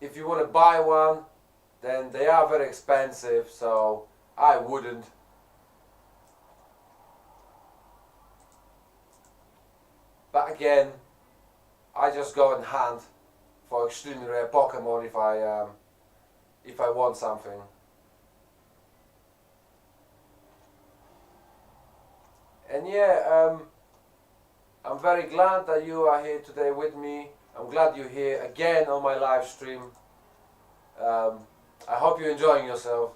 If you want to buy one, then they are very expensive, so I wouldn't. But again, I just go and hunt for extremely rare Pokemon if I want something. And yeah, I'm very glad that you are here today with me. I'm glad you're here again on my live stream. I hope you're enjoying yourself.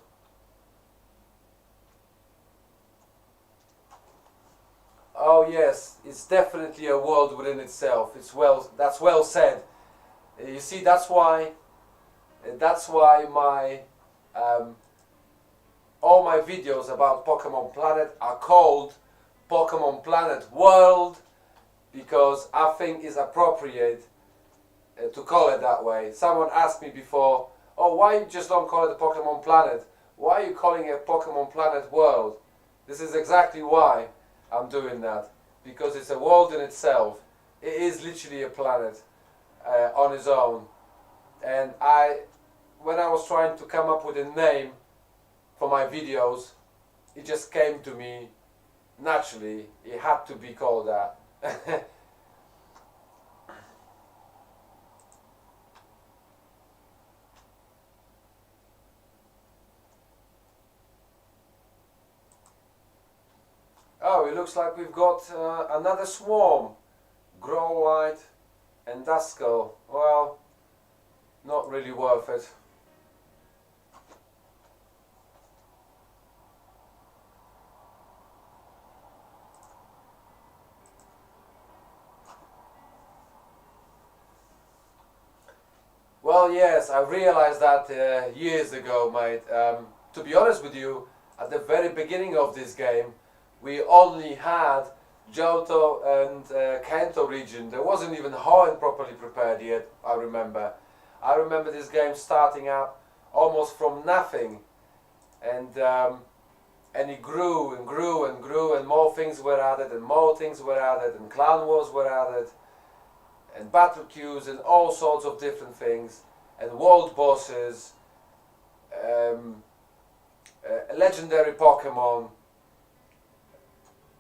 Oh yes, it's definitely a world within itself. That's well said. You see, that's why my all my videos about Pokemon Planet are called Pokemon Planet World, because I think it's appropriate to call it that way. Someone asked me before, oh, why you just don't call it a Pokemon Planet? Why are you calling it Pokemon Planet World? This is exactly why I'm doing that, because it's a world in itself. It is literally a planet on its own. And when I was trying to come up with a name for my videos, it just came to me naturally. It had to be called that. Oh, it looks like we've got another swarm. Growlite and Duskull. Well, not really worth it. Well, yes, I realized that years ago, mate. To be honest with you, at the very beginning of this game, we only had Johto and Kanto region. There wasn't even Hoenn properly prepared yet, I remember. I remember this game starting up almost from nothing, and it grew and grew and grew, and more things were added, and more things were added, and clan wars were added, and battle queues, and all sorts of different things, and world bosses, legendary Pokemon.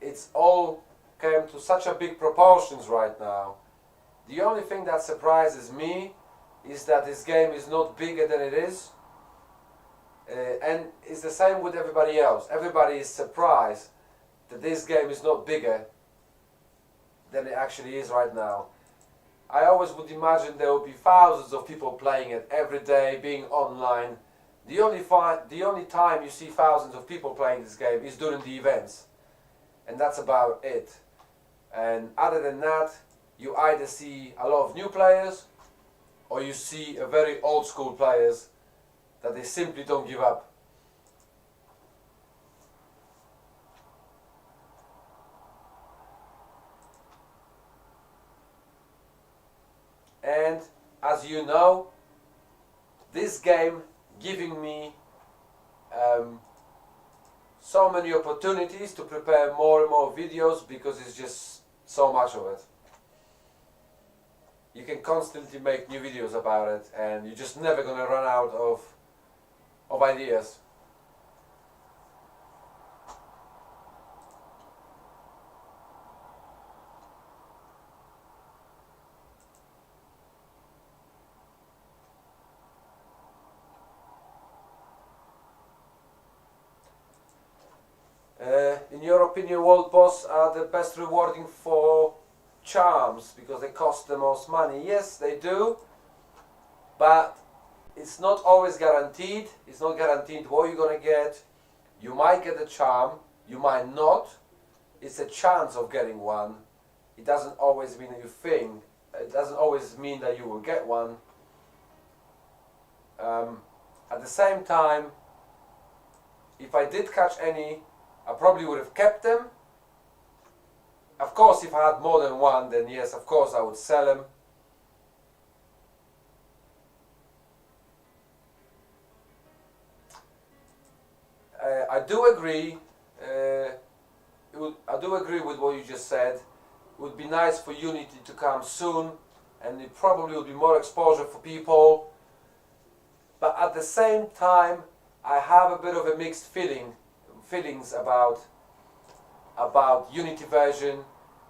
It's all came to such a big proportions right now. The only thing that surprises me is that this game is not bigger than it is, and it's the same with everybody else. Everybody is surprised that this game is not bigger than it actually is right now. I always would imagine there would be thousands of people playing it every day, being online. The only time you see thousands of people playing this game is during the events, and that's about it. And other than that, you either see a lot of new players, or you see a very old school players that they simply don't give up. And as you know, this game giving me so many opportunities to prepare more and more videos, because it's just so much of it. You can constantly make new videos about it, and you're just never gonna run out of ideas. In your opinion, world boss are the best rewarding for charms because they cost the most money? Yes, they do, but it's not always guaranteed. It's not guaranteed what you're gonna get. You might get a charm, you might not. It's a chance of getting one. It doesn't always mean that you think. It doesn't always mean that you will get one. At the same time, if I did catch any, I probably would have kept them. Of course, if I had more than one, then yes, of course I would sell them. I do agree. I do agree with what you just said. It would be nice for Unity to come soon, and it probably would be more exposure for people. But at the same time, I have a bit of a mixed feelings about Unity version,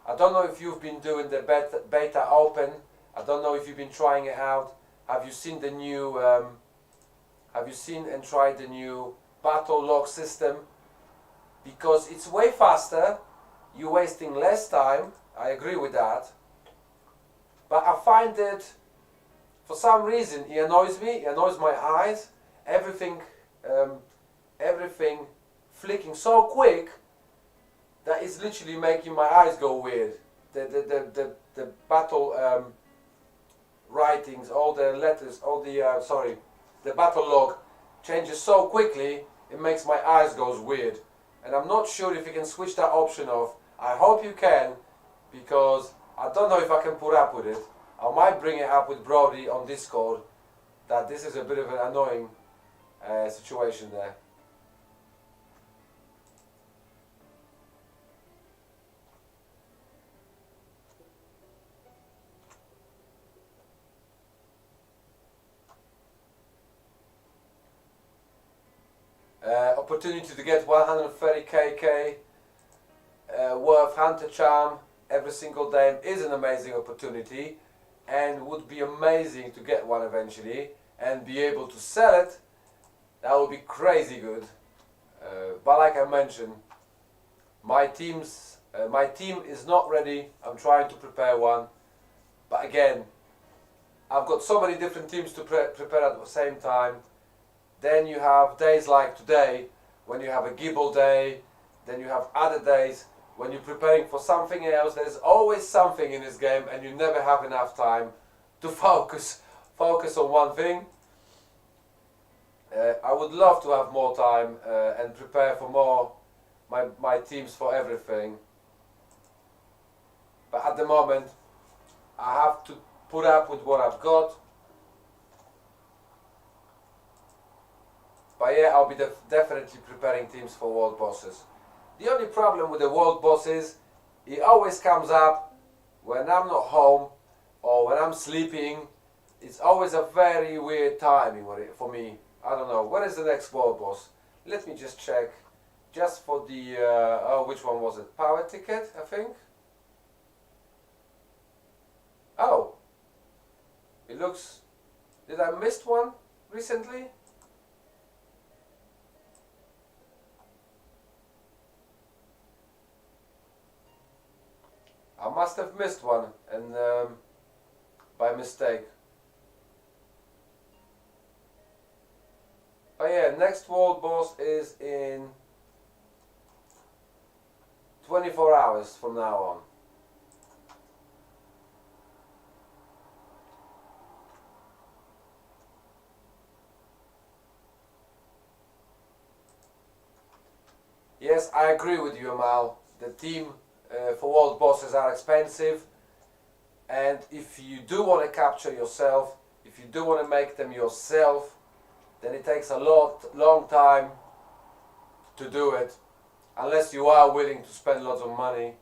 I don't know if you've been doing the beta open. I don't know if you've been trying it out. Have you seen the new? Have you seen and tried the new battle log system? Because it's way faster. You're wasting less time. I agree with that. But I find it, for some reason, it annoys me. It annoys my eyes. Everything flicking so quick that it's literally making my eyes go weird. The battle writings, all the letters, all the the battle log changes so quickly, it makes my eyes goes weird. And I'm not sure if you can switch that option off. I hope you can, because I don't know if I can put up with it. I might bring it up with Brody on Discord, that this is a bit of an annoying situation there. Opportunity to get 130 KK worth Hunter Charm every single day is an amazing opportunity, and would be amazing to get one eventually and be able to sell it. That would be crazy good. But like I mentioned, my team is not ready. I'm trying to prepare one, but again, I've got so many different teams to prepare at the same time. Then you have days like today, when you have a Gibble day. Then you have other days when you're preparing for something else. There's always something in this game, and you never have enough time to focus on one thing. I would love to have more time and prepare for more my teams for everything. But at the moment, I have to put up with what I've got. But yeah, I'll be definitely preparing teams for world bosses. The only problem with the world bosses, it always comes up when I'm not home or when I'm sleeping. It's always a very weird timing for me. I don't know. When is the next world boss? Let me just check. Just for the, which one was it? Power ticket, I think. Oh. It looks... Did I miss one recently? I must have missed one, and by mistake. Oh yeah, next world boss is in 24 hours from now on. Yes, I agree with you, Amal. The team for world bosses are expensive, and if you do want to capture yourself, if you do want to make them yourself, then it takes a long time to do it, unless you are willing to spend lots of money.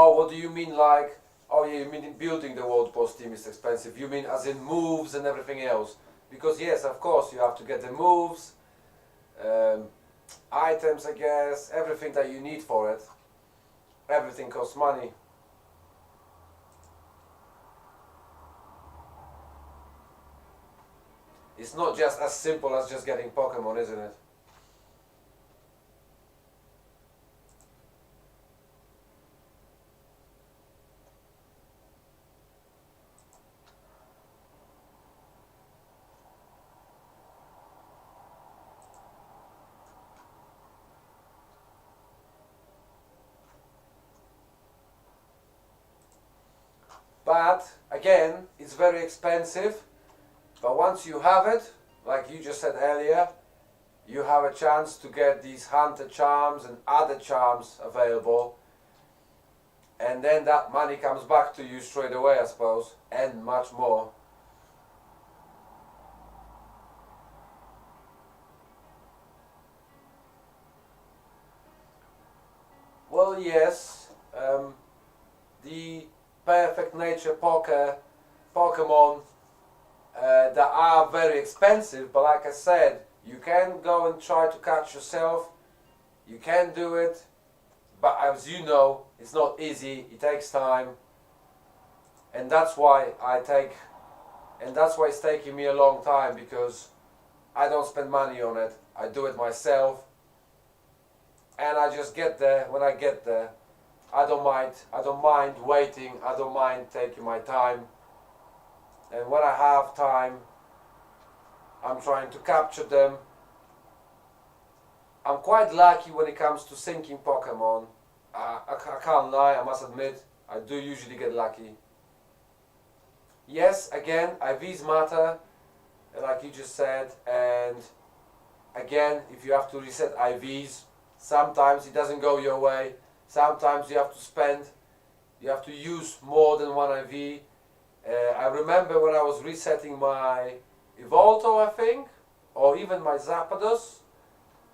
Oh, what do you mean, like, oh yeah, you mean building the world boss team is expensive. You mean as in moves and everything else? Because yes, of course, you have to get the moves, items, I guess, everything that you need for it. Everything costs money. It's not just as simple as just getting Pokemon, isn't it? But again, it's very expensive. But once you have it, like you just said earlier, you have a chance to get these hunter charms and other charms available. And then that money comes back to you straight away, I suppose, and much more. well, yes, the perfect nature Pokemon that are very expensive, but like I said, you can go and try to catch yourself. You can do it, but as you know, it's not easy. It takes time, and that's why it's taking me a long time, because I don't spend money on it. I do it myself, and I just get there. When I get there, I don't mind waiting. I don't mind taking my time. And when I have time, I'm trying to capture them. I'm quite lucky when it comes to syncing Pokemon. I can't lie, I must admit, I do usually get lucky. Yes, again, IVs matter, like you just said, and again, if you have to reset IVs, sometimes it doesn't go your way. Sometimes you have to use more than one IV. I remember when I was resetting my Evolto, I think, or even my Zapdos,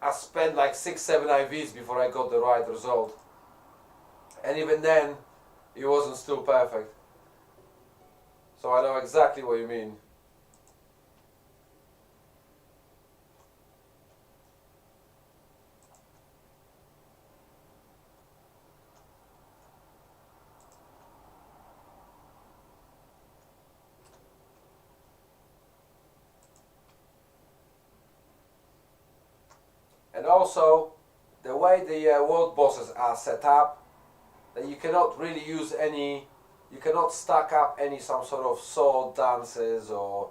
I spent like 6-7 IVs before I got the right result. And even then, it wasn't still perfect. So I know exactly what you mean. And also, the way the world bosses are set up, that you cannot really use any, you cannot stack up any some sort of sword dances or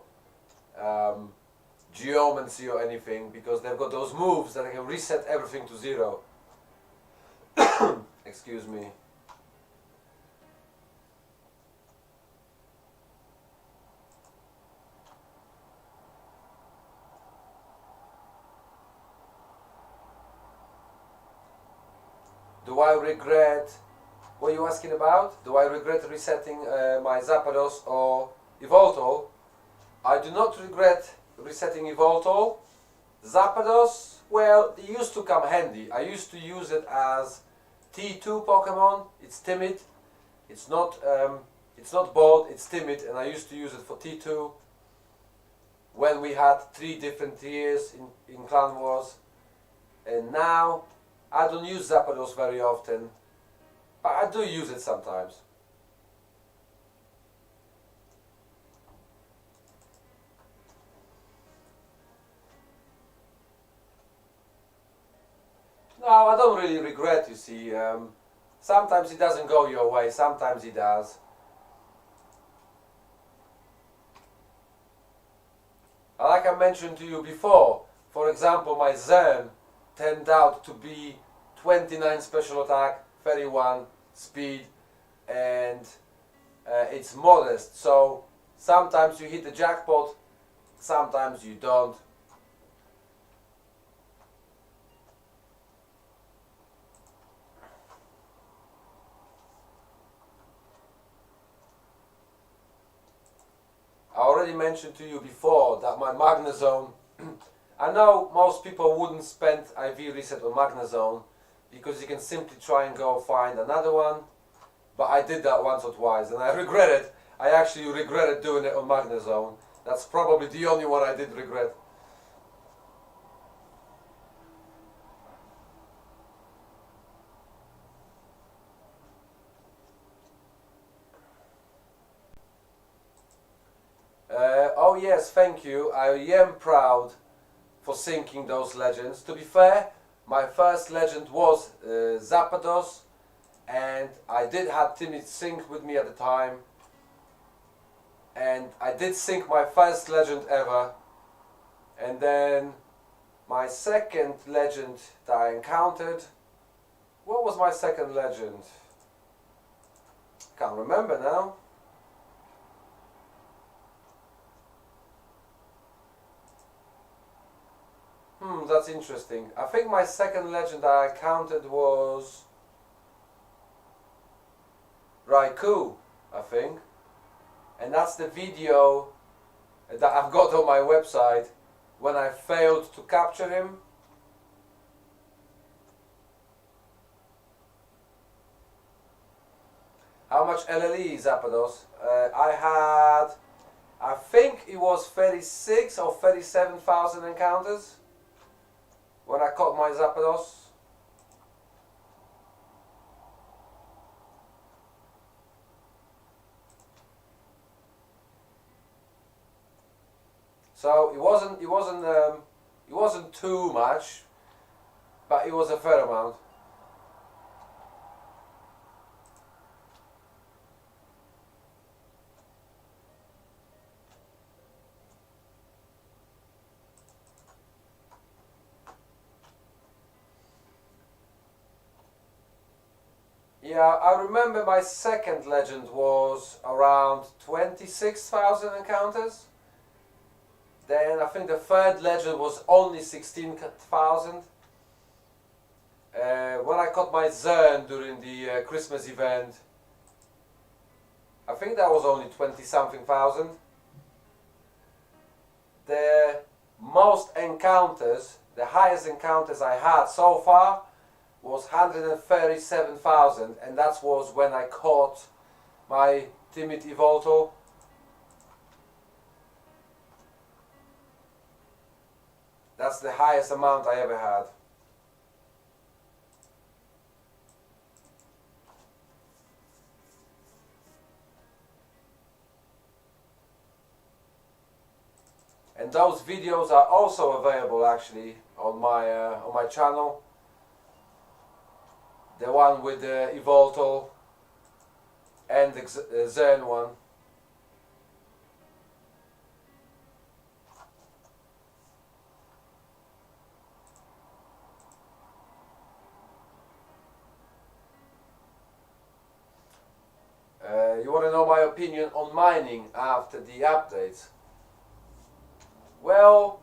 geomancy or anything, because they've got those moves that can reset everything to 0. Excuse me. Do I regret, what are you asking about? Do I regret resetting my Zapdos or Evolto? I do not regret resetting Evolto. Zapdos, well, they used to come handy. I used to use it as T2 Pokemon. It's timid. It's not bold, it's timid, and I used to use it for T2 when we had 3 different tiers in Clan Wars. And now I don't use Zapdos very often, but I do use it sometimes. No, I don't really regret, you see. Sometimes it doesn't go your way, sometimes it does. Like I mentioned to you before, for example, my Zen turned out to be 29 special attack, 31 speed, and it's modest. So sometimes you hit the jackpot, sometimes you don't. I already mentioned to you before that my Magnezone, I know most people wouldn't spend IV reset on Magnezone because you can simply try and go find another one, but I did that once or twice and I regret it. I actually regretted doing it on Magnezone. That's probably the only one I did regret. Oh yes, thank you. I am proud for syncing those legends. To be fair, my first legend was Zapdos, and I did have Timmy sync with me at the time, and I did sync my first legend ever. And then my second legend that I encountered, what was my second legend? Can't remember now. That's interesting. I think my second legend that I counted was Raikou, I think. And that's the video that I've got on my website when I failed to capture him. how much LLE is Zapdos. I had, I think it was 36 or 37,000 encounters when I caught my Zapdos. So it wasn't too much, but it was a fair amount. Yeah, I remember my second legend was around 26,000 encounters. Then I think the third legend was only 16,000. When I caught my Zern during the Christmas event, I think that was only 20 something thousand. The most encounters, the highest encounters I had so far was 137,000, and that was when I caught my timid Evolto. That's the highest amount I ever had. And those videos are also available actually on my channel. The one with the Evolto and the Zen one. You want to know my opinion on mining after the updates? Well,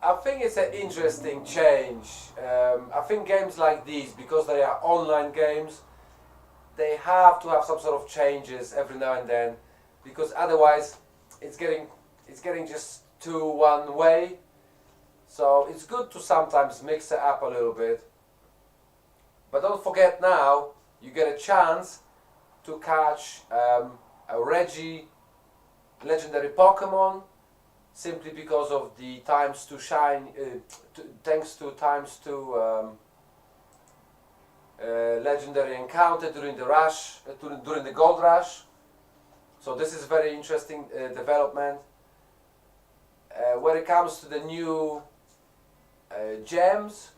I think it's an interesting change. I think games like these, because they are online games, they have to have some sort of changes every now and then, because otherwise it's getting just too one way. So it's good to sometimes mix it up a little bit. But don't forget now, you get a chance to catch a Reggie legendary Pokemon simply because of the times 2 shine, thanks to times 2 legendary encounter during the rush, during the gold rush. So this is very interesting development. When it comes to the new gems,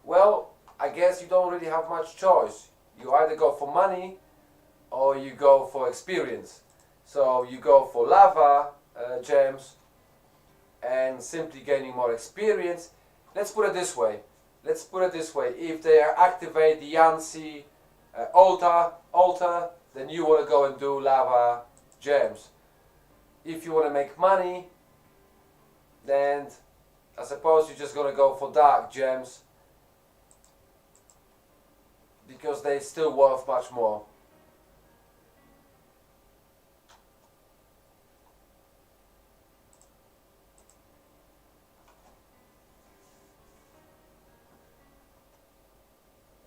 well, I guess you don't really have much choice. You either go for money or you go for experience. So you go for lava gems and simply gaining more experience. Let's put it this way. If they activate the Yancy altar, then you want to go and do lava gems. If you want to make money, then I suppose you're just going to go for dark gems, because they still worth much more.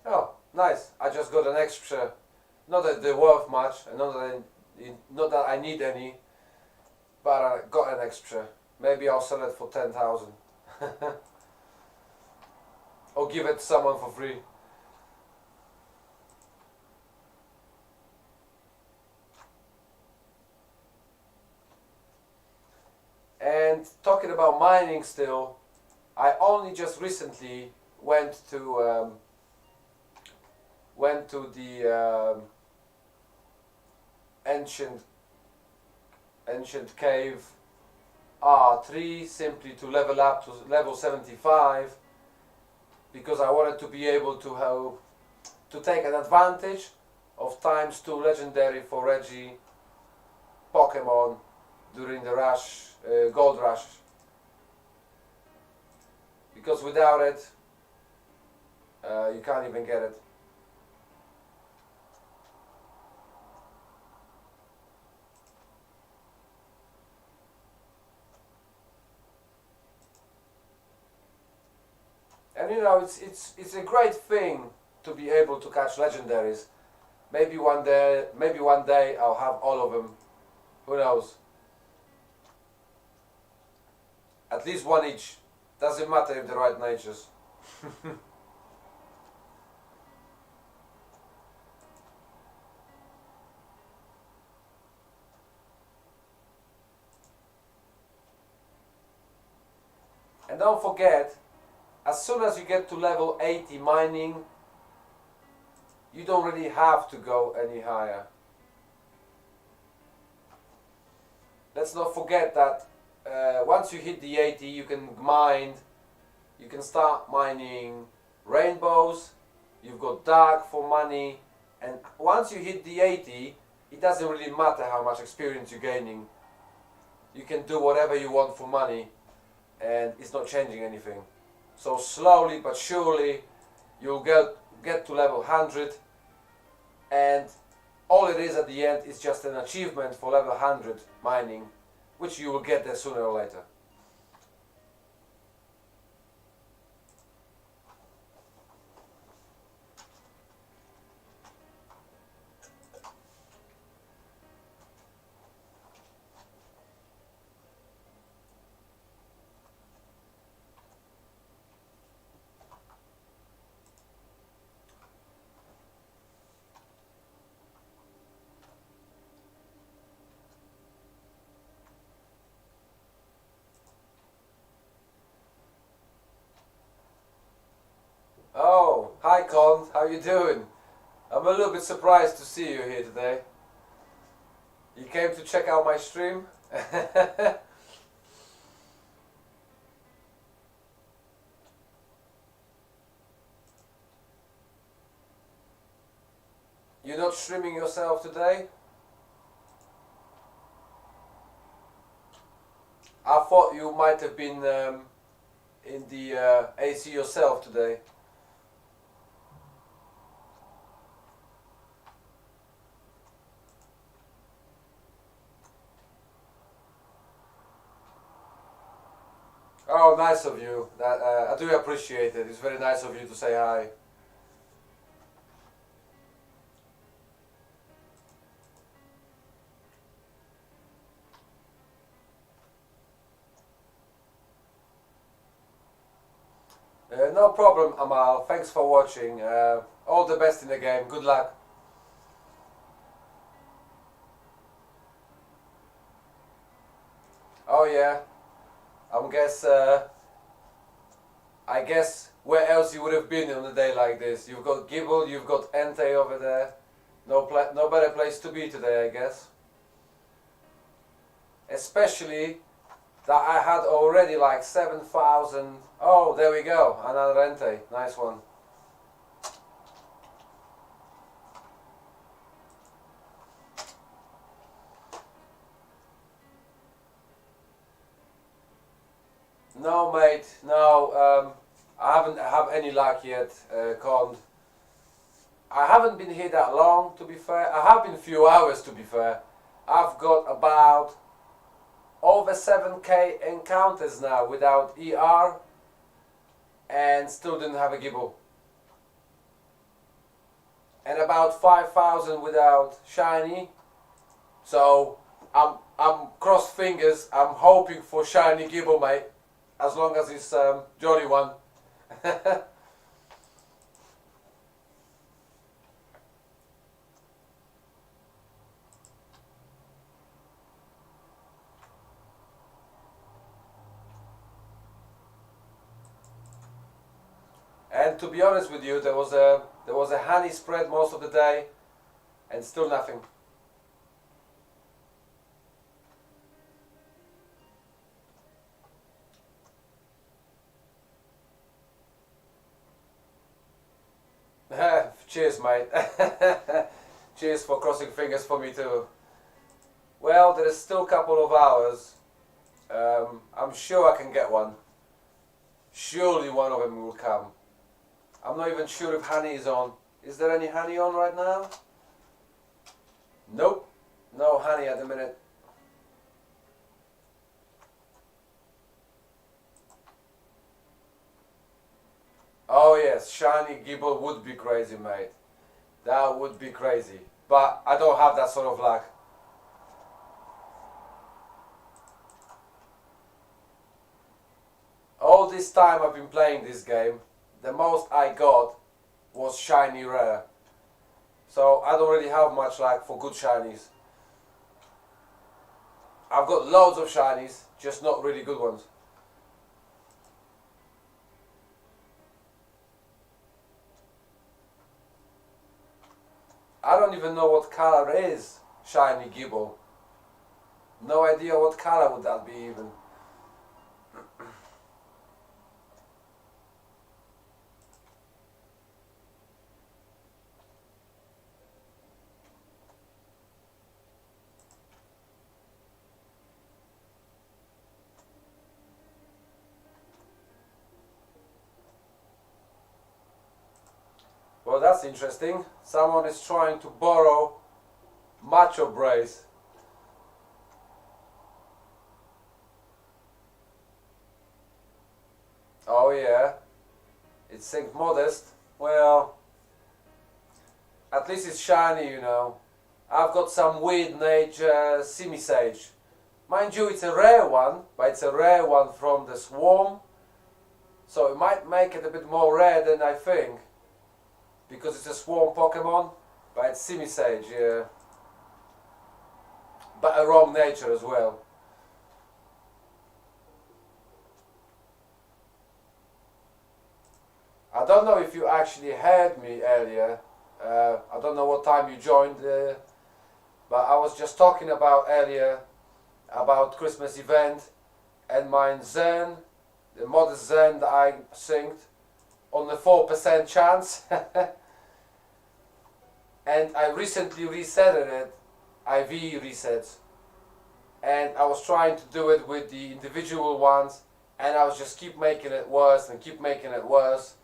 Oh, nice! I just got an extra. Not that they're worth much, and not that I need any, but I got an extra. Maybe I'll sell it for 10,000, or give it to someone for free. And talking about mining still, I only just recently went to the ancient cave R3 simply to level up to level 75, because I wanted to be able to take an advantage of times 2 legendary for Reggie Pokemon during the rush, gold rush, because without it you can't even get it. And you know, it's a great thing to be able to catch legendaries, maybe one day I'll have all of them. Who knows? At least one each. Doesn't matter if they're right natures. And don't forget, as soon as you get to level 80 mining, you don't really have to go any higher. Let's not forget that once you hit the 80, you can start mining rainbows, you've got dark for money, and once you hit the 80, it doesn't really matter how much experience you're gaining. You can do whatever you want for money, and it's not changing anything. So slowly but surely, you'll get to level 100, and all it is at the end is just an achievement for level 100 mining, which you will get there sooner or later. Oh, hi Con, how you doing? I'm a little bit surprised to see you here today. You came to check out my stream? You're not streaming yourself today? I thought you might have been in the AC yourself today. Oh, nice of you. That, I do appreciate it. It's very nice of you to say hi. No problem, Amal. Thanks for watching. All the best in the game. Good luck. Oh yeah. I guess where else you would have been on a day like this? You've got Gibble, you've got Entei over there. No better place to be today, I guess. Especially that I had already like 7,000. Oh, there we go. Another Entei. Nice one. No, mate. No, I haven't have any luck yet, Con. I haven't been here that long, to be fair. I have been a few hours, to be fair. I've got about over 7k encounters now without ER, and still didn't have a Gibble. And about 5,000 without shiny. So I'm cross fingers. I'm hoping for shiny Gibble, mate. As long as it's jolly one. And to be honest with you, there was a honey spread most of the day, and still nothing. Cheers, mate. Cheers for crossing fingers for me too. Well, there is still a couple of hours. I'm sure I can get one. Surely one of them will come. I'm not even sure if honey is on. Is there any honey on right now? Nope. No honey at the minute. Oh yes, shiny Gibble would be crazy, mate. That would be crazy. But I don't have that sort of luck. All this time I've been playing this game, the most I got was shiny rare. So I don't really have much luck for good shinies. I've got loads of shinies, just not really good ones. I don't even know what color is shiny Gible. No idea what color would that be even. Well, that's interesting. Someone is trying to borrow Macho Brace. Oh yeah, it's Saint Modest. Well, at least it's shiny, you know. I've got some weird nature Simisage. Mind you, it's a rare one, but it's a rare one from the Swarm. So it might make it a bit more rare than I think. Because it's a Swarm Pokemon, but it's Simisage, yeah. But a wrong nature as well. I don't know if you actually heard me earlier. I don't know what time you joined, but I was just talking about earlier about Christmas event and my Zen, the modest Zen that I synced on the 4% chance. And I recently resetted it, IV resets, and I was trying to do it with the individual ones, and I was just keep making it worse and keep making it worse,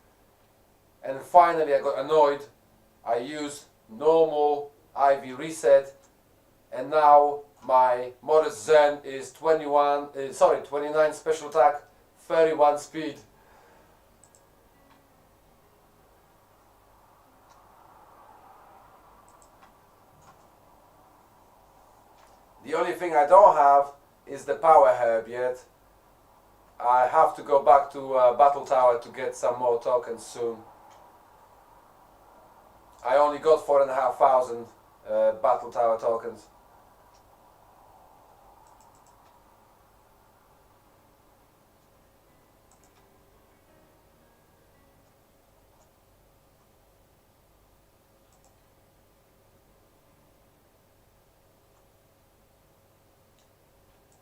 and finally I got annoyed. I used normal IV reset, and now my modest Zen is 29 special attack, 31 speed. The only thing I don't have is the power herb yet. I have to go back to Battle Tower to get some more tokens soon. I only got 4,500 Battle Tower tokens.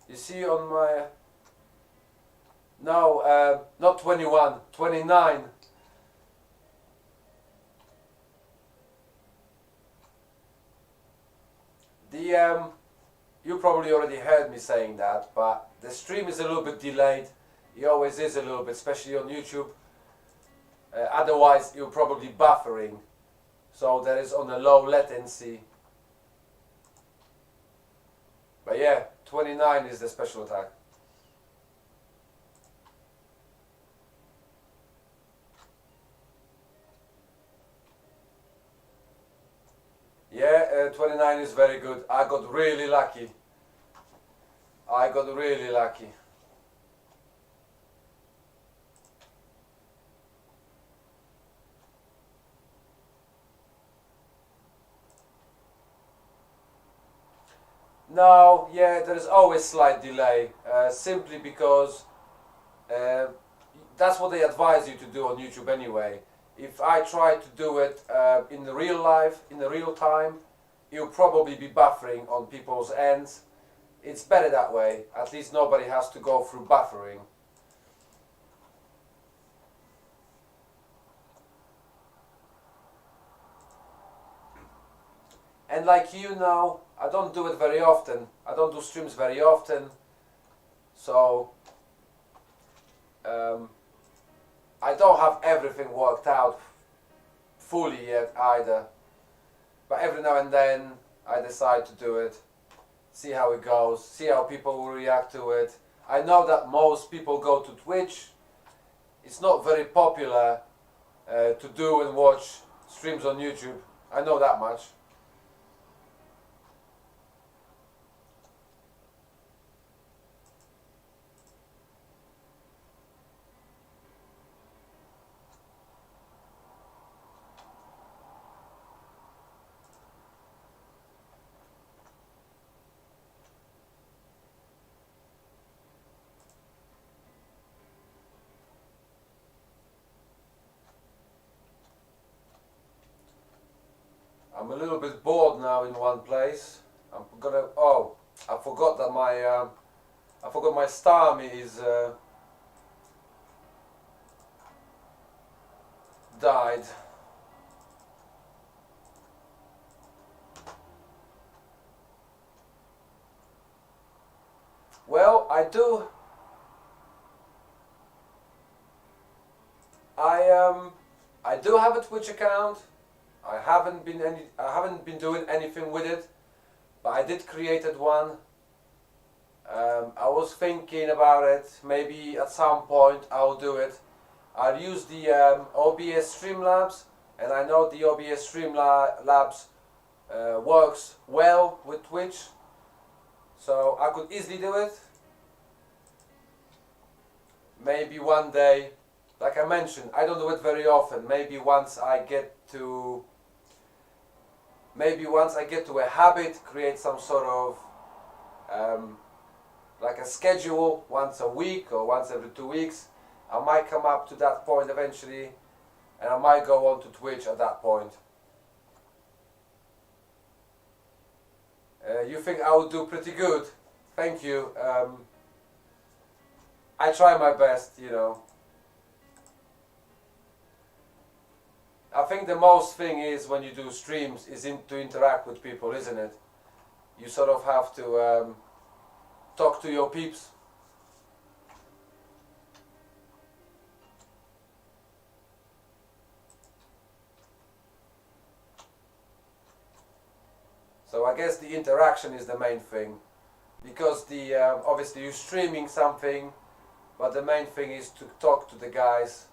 You see on my... No, not 21, 29. You probably already heard me saying that, but the stream is a little bit delayed. It always is a little bit, especially on YouTube. Otherwise, you're probably buffering. So there is on a low latency. But yeah, 29 is the special attack. Yeah, 29 is very good. I got really lucky. I got really lucky. No, yeah, there is always slight delay, simply because that's what they advise you to do on YouTube anyway. If I try to do it in the real life, in the real time, you'll probably be buffering on people's ends. It's better that way. At least nobody has to go through buffering. And like you know, I don't do it very often. I don't do streams very often. So I don't have everything worked out fully yet either. But every now and then I decide to do it. See how it goes. See how people will react to it. I know that most people go to Twitch. It's not very popular to do and watch streams on YouTube. I know that much. I'm a little bit bored now in one place. I'm gonna. Oh, I forgot that my Starmie is died. Well, I do have a Twitch account. I haven't been doing anything with it, but I did created one. I was thinking about it. Maybe at some point I'll do it. I'll use the OBS Streamlabs, and I know the OBS Streamlabs works well with Twitch, so I could easily do it. Maybe one day, like I mentioned, I don't do it very often. Maybe once I get to a habit, create some sort of like a schedule once a week or once every 2 weeks, I might come up to that point eventually, and I might go on to Twitch at that point. You think I would do pretty good? Thank you. I try my best, you know. I think the most thing is when you do streams is to interact with people, isn't it? You sort of have to talk to your peeps. So I guess the interaction is the main thing, because the obviously you're streaming something, but the main thing is to talk to the guys.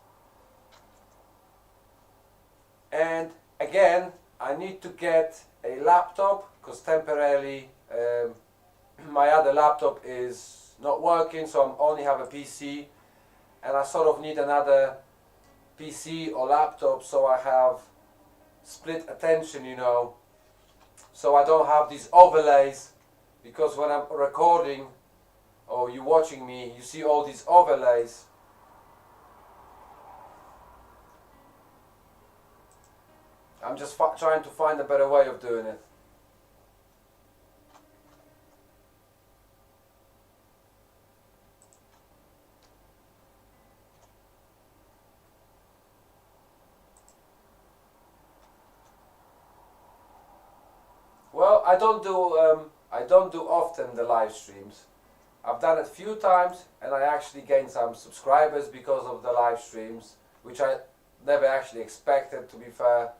And again, I need to get a laptop, because temporarily my other laptop is not working, so I only have a PC, and I sort of need another PC or laptop so I have split attention, you know, so I don't have these overlays, because when I'm recording or you're watching me, you see all these overlays. I'm just trying to find a better way of doing it. Well, I don't do often the live streams. I've done it a few times, and I actually gained some subscribers because of the live streams, which I never actually expected, to be fair,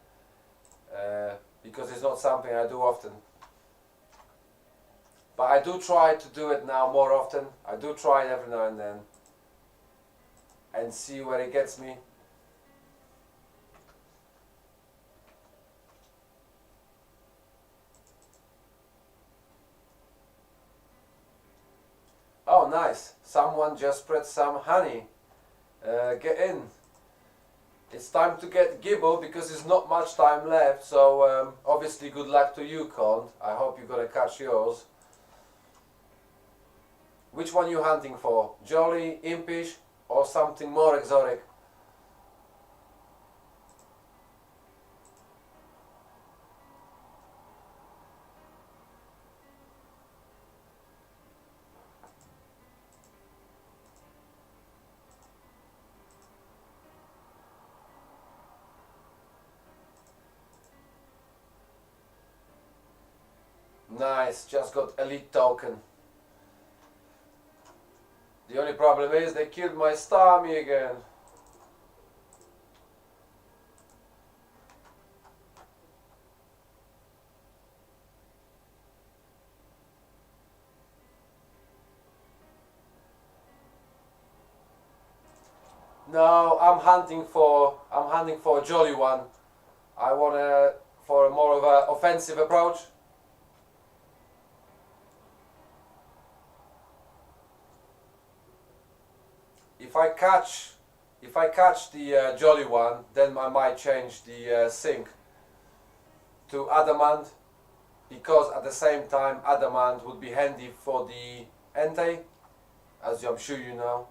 because it's not something I do often. But I do try to do it now more often. I do try it every now and then and see where it gets me. Oh, nice. Someone just spread some honey. Get in. It's time to get Gibble, because there's not much time left. So obviously good luck to you, Con. I hope you're going to catch yours. Which one you hunting for? Jolly, impish, or something more exotic? Nice, just got elite token. The only problem is they killed my Starmie again. No, I'm hunting for a jolly one. I wanna for a more of an offensive approach. If I catch the jolly one, then I might change the zinc to adamant, because at the same time adamant would be handy for the Entei, as I'm sure you know.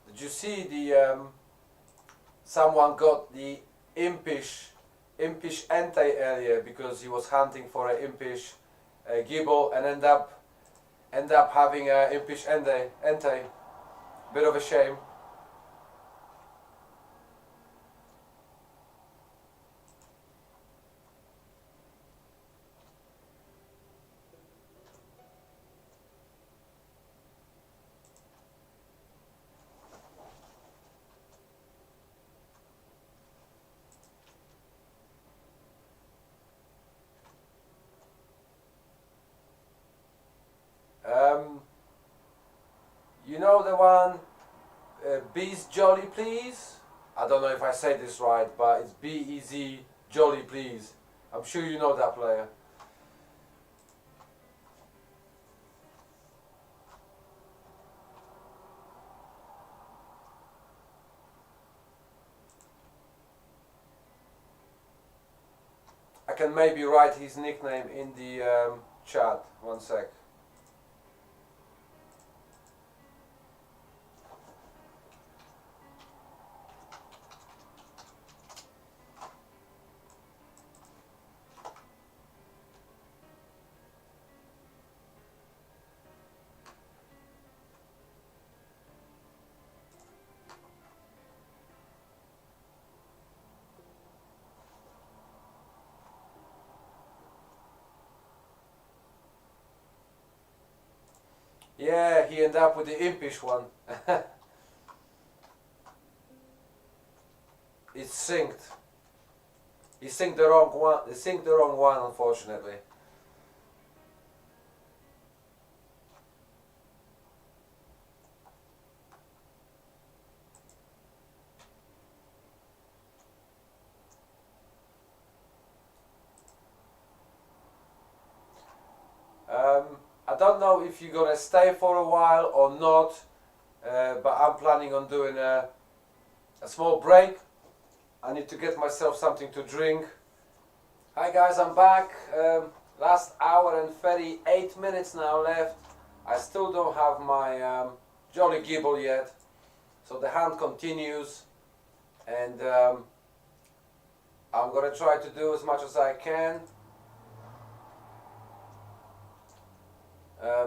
Did you see the someone got the impish Entei earlier because he was hunting for an impish Gibble and end up having an impish Entei. Bit of a shame. You know the one, Beez Jolly Please? I don't know if I say this right, but it's B-E-Z Jolly Please. I'm sure you know that player. I can maybe write his nickname in the chat. One sec. Yeah, he ended up with the impish one. It's synced. He synced the wrong one. He synced the wrong one, unfortunately. I don't know if you're gonna stay for a while or not, but I'm planning on doing a small break. I need to get myself something to drink. Hi guys, I'm back. Last hour and 38 minutes now left. I still don't have my Jolly Gibble yet, so the hunt continues, and I'm gonna try to do as much as I can.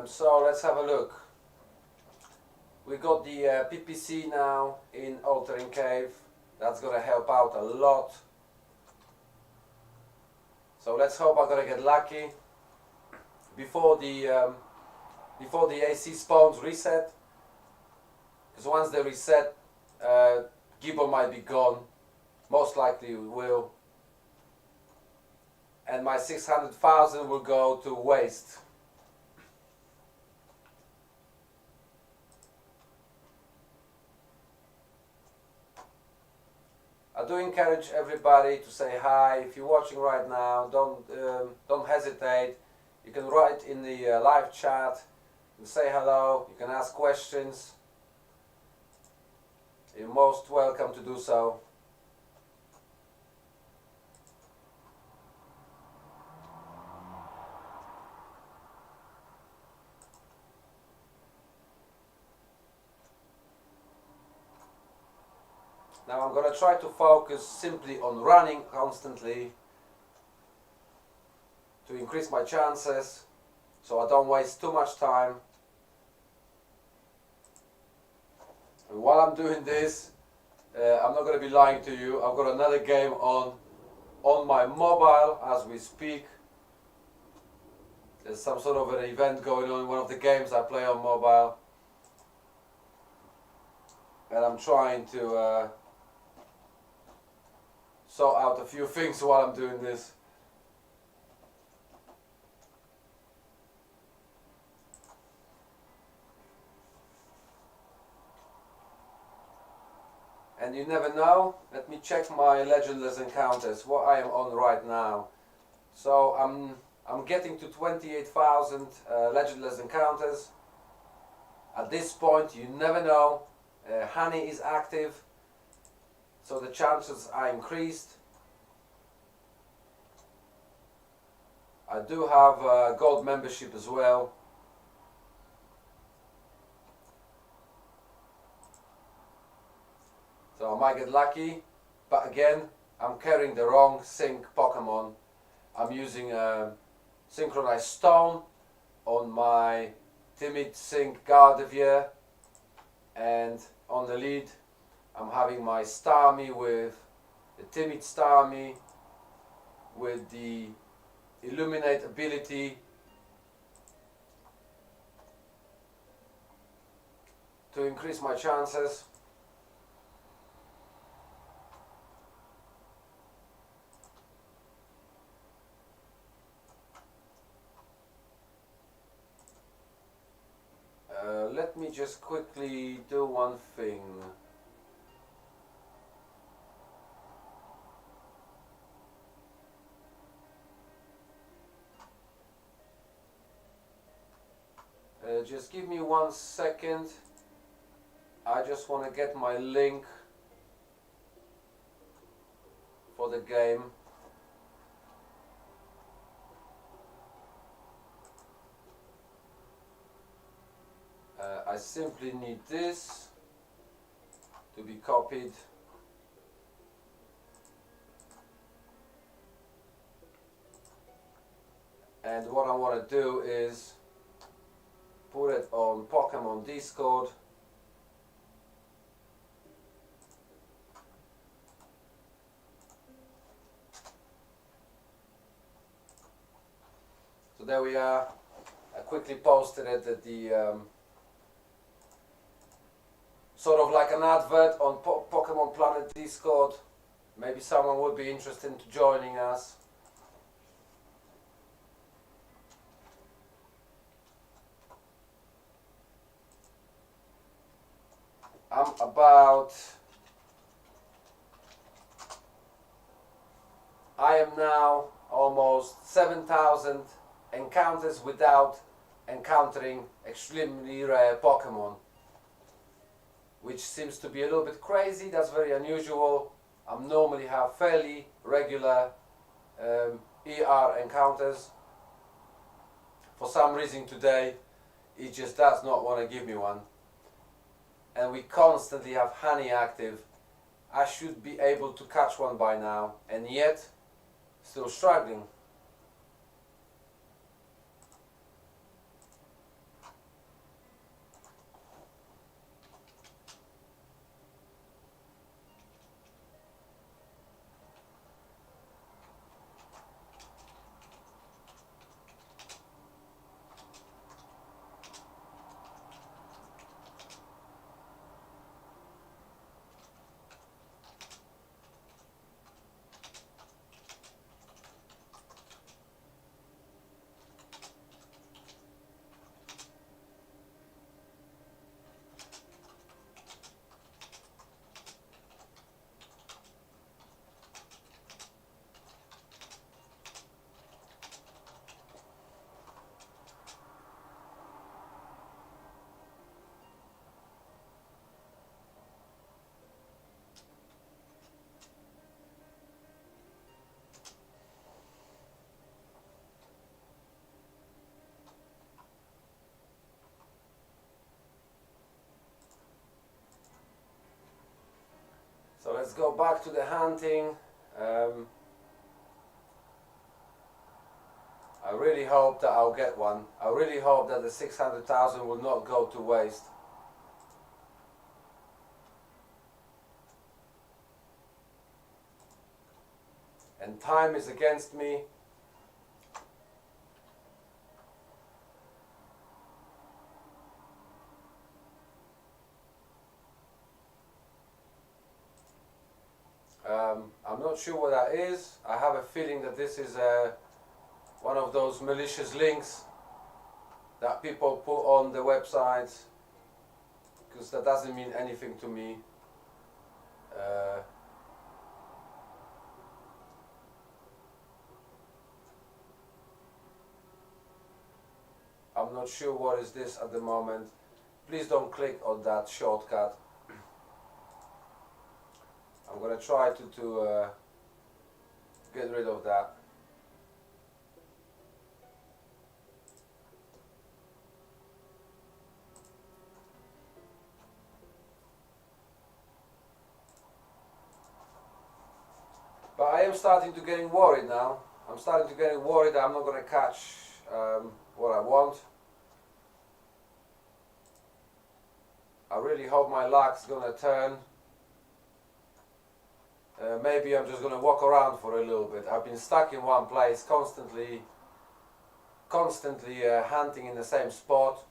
So let's have a look. We got the PPC now in Altering Cave. That's gonna help out a lot. So let's hope I'm gonna get lucky before the AC spawns reset. Because once they reset, Gibble might be gone. Most likely it will, and my 600,000 will go to waste. I do encourage everybody to say hi. If you're watching right now, don't hesitate. You can write in the live chat and say hello. You can ask questions. You're most welcome to do so. Now I'm going to try to focus simply on running constantly to increase my chances, so I don't waste too much time. And while I'm doing this, I'm not going to be lying to you. I've got another game on my mobile as we speak. There's some sort of an event going on in one of the games I play on mobile, and I'm trying to sort out a few things while I'm doing this. And you never know. Let me check my legendless encounters, what I am on right now. So I'm getting to 28,000 legendless encounters. At this point, you never know. Honey is active, so the chances are increased. I do have a gold membership as well. So I might get lucky, but again, I'm carrying the wrong sync Pokemon. I'm using a synchronized stone on my timid sync Gardevoir, and on the lead I'm having my Starmie with the timid Starmie with the Illuminate ability to increase my chances. Let me just quickly do one thing. Just give me 1 second. I just want to get my link for the game. I simply need this to be copied. And what I want to do is put it on Pokemon Discord. So there we are. I quickly posted it at the sort of like an advert on Pokemon Planet Discord. Maybe someone would be interested in joining us. I am now almost 7,000 encounters without encountering extremely rare Pokemon, which seems to be a little bit crazy. That's very unusual. I normally have fairly regular ER encounters. For some reason today it just does not want to give me one, and we constantly have honey active. I should be able to catch one by now, and yet still struggling. So let's go back to the hunting. I really hope that I'll get one. I really hope that the 600,000 will not go to waste. And time is against me. I'm not sure what that is. I have a feeling that this is one of those malicious links that people put on the websites, because that doesn't mean anything to me. I'm not sure what is this at the moment. Please don't click on that shortcut. I'm gonna try to get rid of that. But I am starting to getting worried now. I'm starting to getting worried that I'm not gonna catch what I want. I really hope my luck's gonna turn. Maybe I'm just gonna walk around for a little bit. I've been stuck in one place, constantly hunting in the same spot.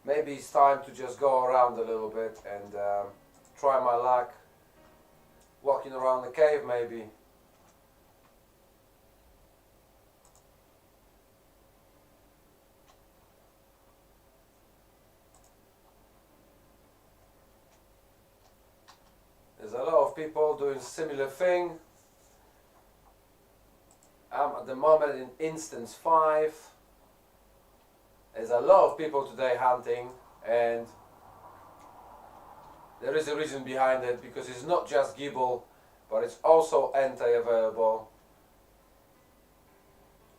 Maybe it's time to just go around a little bit and try my luck walking around the cave maybe. There's a lot of people doing similar thing. I'm at the moment in instance 5. There's a lot of people today hunting, and there is a reason behind it, because it's not just Gible, but it's also Entei available.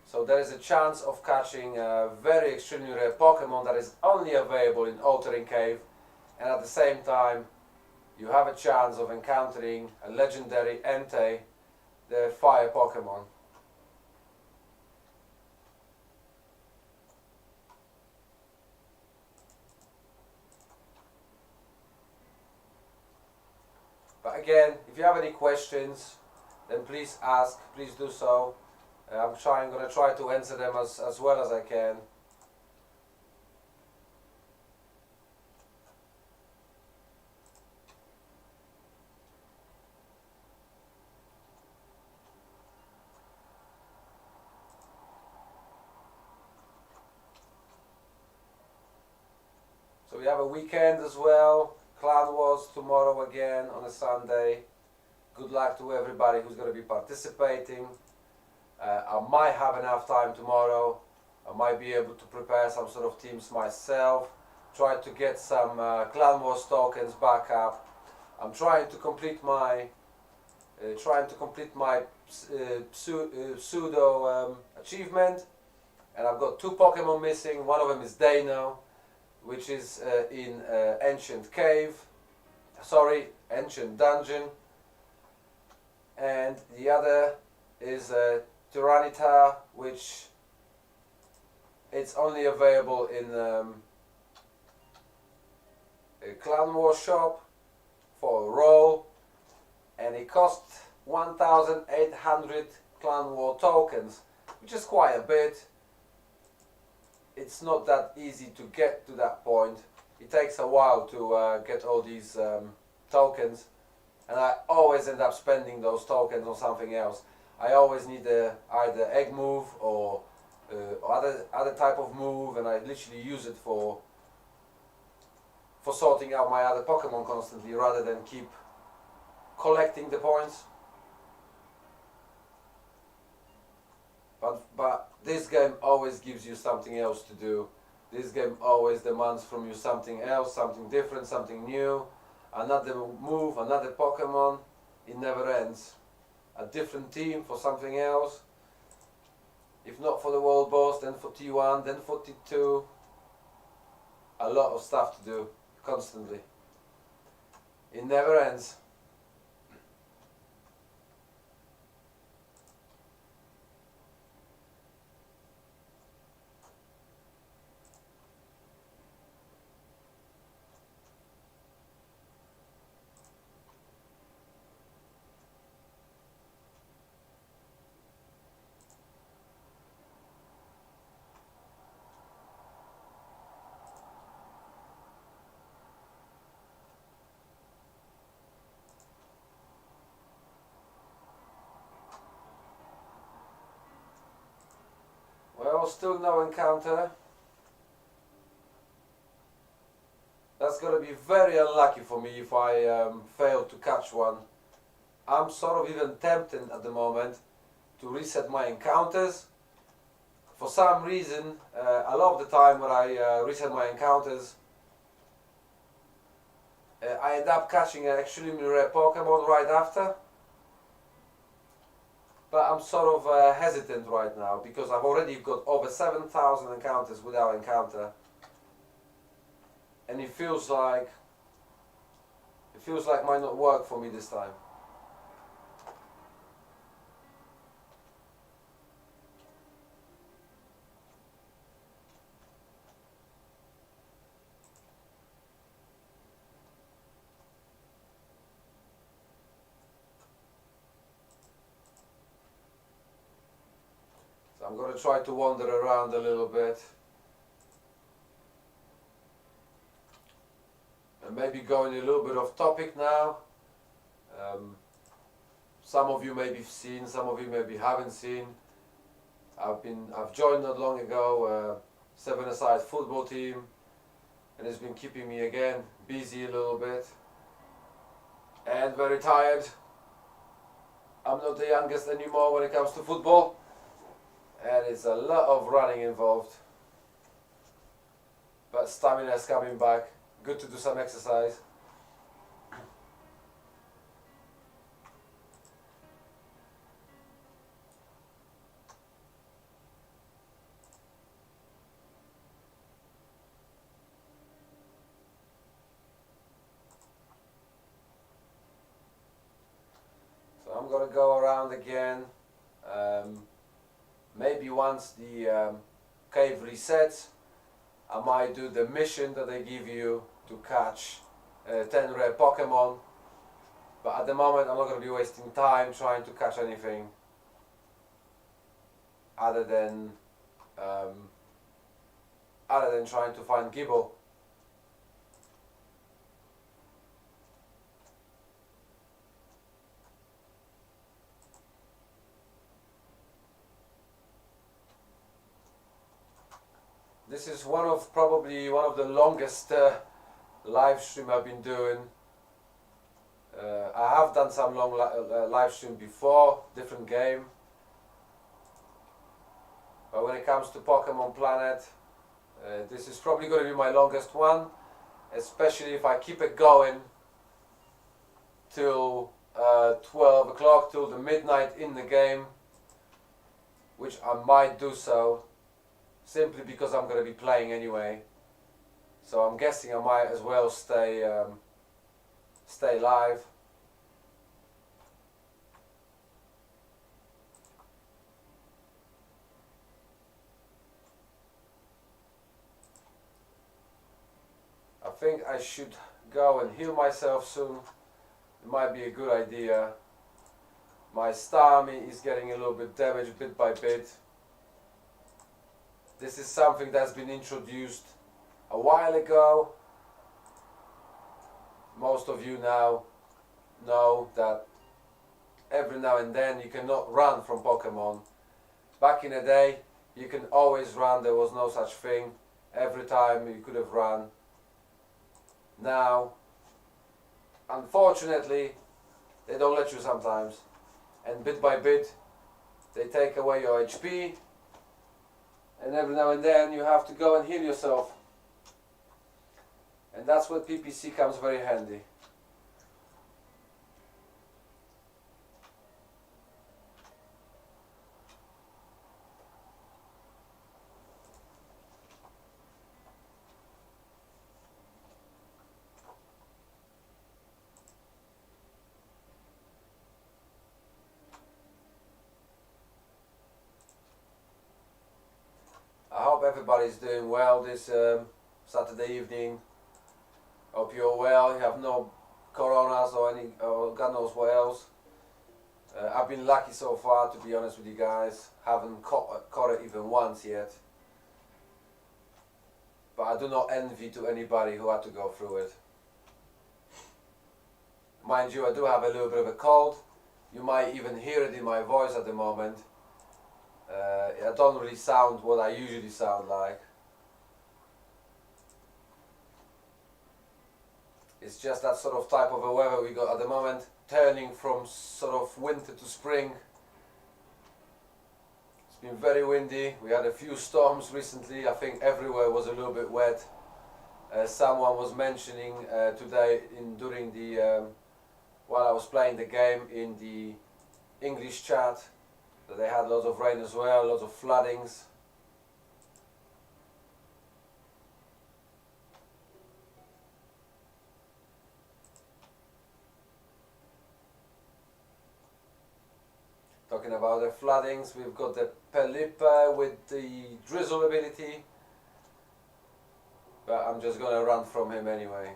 So there is a chance of catching a very extremely rare Pokemon that is only available in Altering Cave, and at the same time you have a chance of encountering a legendary Entei, the fire Pokemon. But again, if you have any questions, then please ask, please do so. I'm going to try to answer them as well as I can. So we have a weekend as well. Clan Wars tomorrow again on a Sunday. Good luck to everybody who's going to be participating. I might have enough time tomorrow. I might be able to prepare some sort of teams myself. Try to get some Clan Wars tokens back up. I'm trying to complete my pseudo achievement, and I've got 2 Pokemon missing. One of them is Dano, which is in Ancient Cave. Sorry, Ancient Dungeon. And the other is Tyranitar, which it's only available in a Clan War shop for a roll, and it costs 1,800 Clan War tokens, which is quite a bit. It's not that easy to get to that point. It takes a while to get all these tokens, and I always end up spending those tokens on something else. I always need either egg move or other type of move, and I literally use it for sorting out my other Pokemon constantly, rather than keep collecting the points. But this game always gives you something else to do. This game always demands from you something else, something different, something new, another move, another Pokemon. It never ends. A different team for something else. If not for the world boss, then for T1, then for T2. A lot of stuff to do, constantly. It never ends. No, still no encounter. That's gonna be very unlucky for me if I fail to catch one. I'm sort of even tempted at the moment to reset my encounters. For some reason, a lot of the time when I reset my encounters, I end up catching an extremely rare Pokemon right after. But I'm sort of hesitant right now because I've already got over 7,000 encounters without encounter, and it feels like it might not work for me this time. So I'm going to try to wander around a little bit. And maybe going a little bit off topic now. Some of you maybe have seen, some of you maybe haven't seen. I've joined not long ago a 7-a-side football team, and it's been keeping me again busy a little bit and very tired. I'm not the youngest anymore when it comes to football, and it's a lot of running involved. But stamina is coming back. Good to do some exercise. So I'm gonna go around again. Maybe once the cave resets, I might do the mission that they give you to catch 10 rare Pokemon, but at the moment I'm not going to be wasting time trying to catch anything other than trying to find Gible. This is probably one of the longest live stream I've been doing. I have done some long live stream before, different game. But when it comes to Pokemon Planet, this is probably going to be my longest one, especially if I keep it going till 12 o'clock, till the midnight in the game, which I might do so, simply because I'm going to be playing anyway. So I'm guessing I might as well stay live. I think I should go and heal myself soon. It might be a good idea. My Starmie is getting a little bit damaged bit by bit. This is something that's been introduced a while ago. Most of you now know that every now and then you cannot run from Pokemon. Back in the day, you can always run. There was no such thing. Every time you could have run. Now, unfortunately, they don't let you sometimes. And bit by bit, they take away your HP. And every now and then you have to go and heal yourself. And that's where PPC comes very handy. I hope everybody's doing well this Saturday evening. Hope you're well, you have no coronas or God knows what else. I've been lucky so far, to be honest with you guys. Haven't caught it even once yet. But I do not envy to anybody who had to go through it. Mind you, I do have a little bit of a cold. You might even hear it in my voice at the moment. I don't really sound what I usually sound like. It's just that sort of type of a weather we got at the moment, turning from sort of winter to spring. It's been very windy. We had a few storms recently. I think everywhere was a little bit wet. Someone was mentioning today during the while I was playing the game in the English chat that they had lots of rain as well, lots of floodings. Talking about the floodings, we've got the Pelipa with the drizzle ability, but I'm just gonna run from him anyway.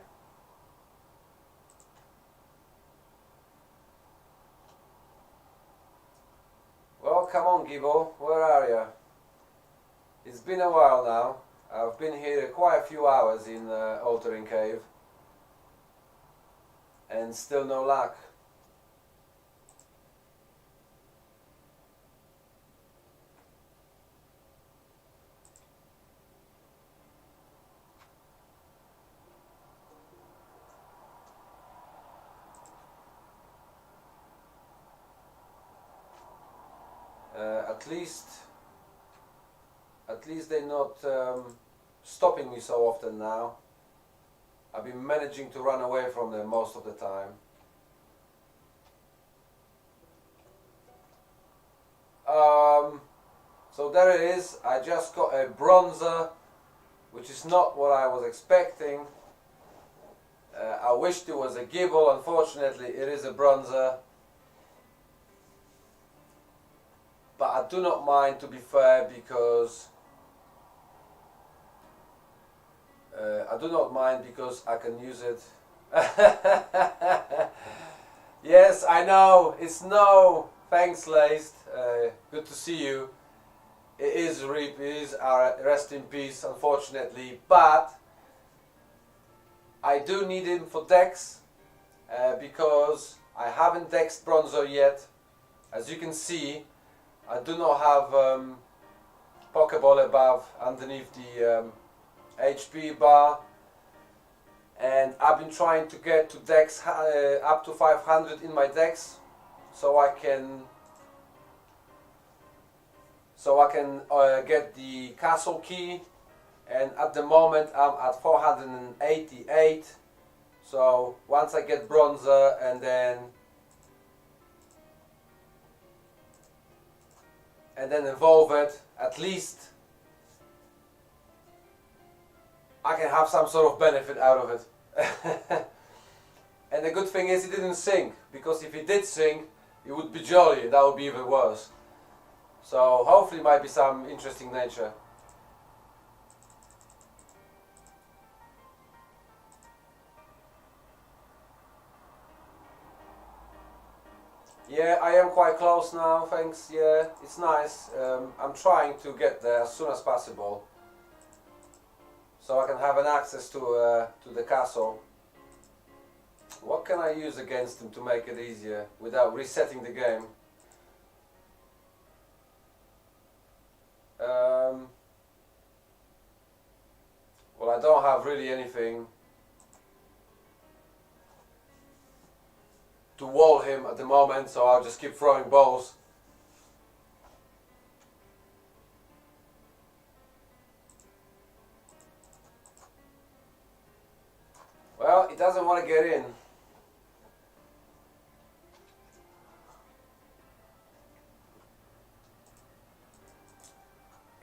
Well, come on, Gible, where are you? It's been a while now. I've been here quite a few hours in Altering Cave, and still no luck. At least they're not stopping me so often now. I've been managing to run away from them most of the time. So there it is. I just got a bronzer, which is not what I was expecting. I wished it was a Gible. Unfortunately, it is a bronzer. But I do not mind, to be fair, because I can use it. Yes, I know, it's no. Thanks, Laced. Good to see you. It is RIP, it is rest in peace, unfortunately. But I do need him for Dex because I haven't Dexed Bronzer yet. As you can see, I do not have Pokeball above underneath the HP bar, and I've been trying to get to Dex up to 500 in my Dex, so I can get the castle key, and at the moment I'm at 488. So once I get Bronzer and then evolve it, at least I can have some sort of benefit out of it. And the good thing is he didn't sink, because if he did sink, it would be jolly, that would be even worse. So hopefully might be some interesting nature. Yeah, I am quite close now, thanks. Yeah, it's nice. I'm trying to get there as soon as possible, so I can have an access to the castle. What can I use against him to make it easier without resetting the game? Well, I don't have really anything to wall him at the moment, so I'll just keep throwing balls. Well, he doesn't want to get in.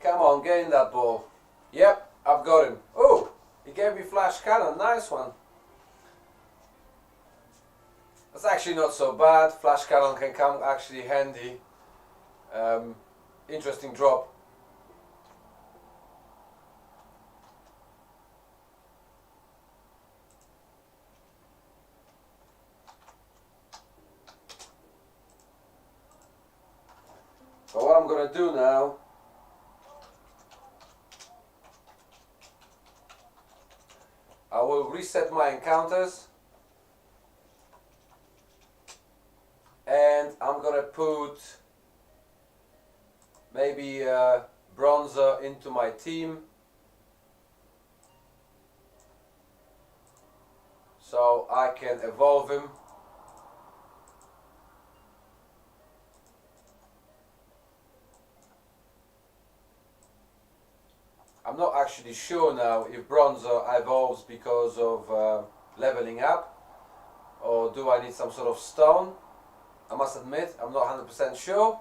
Come on, get in that ball. Yep, I've got him. Oh, he gave me flash cannon, nice one. That's actually not so bad. Flash cannon can come actually handy. Interesting drop. So what I'm gonna do now, I will reset my encounters, and I'm gonna put maybe maybe Bronzer into my team. So I can evolve him. I'm not actually sure now if Bronzer evolves because of leveling up, or do I need some sort of stone? I must admit, I'm not 100% sure.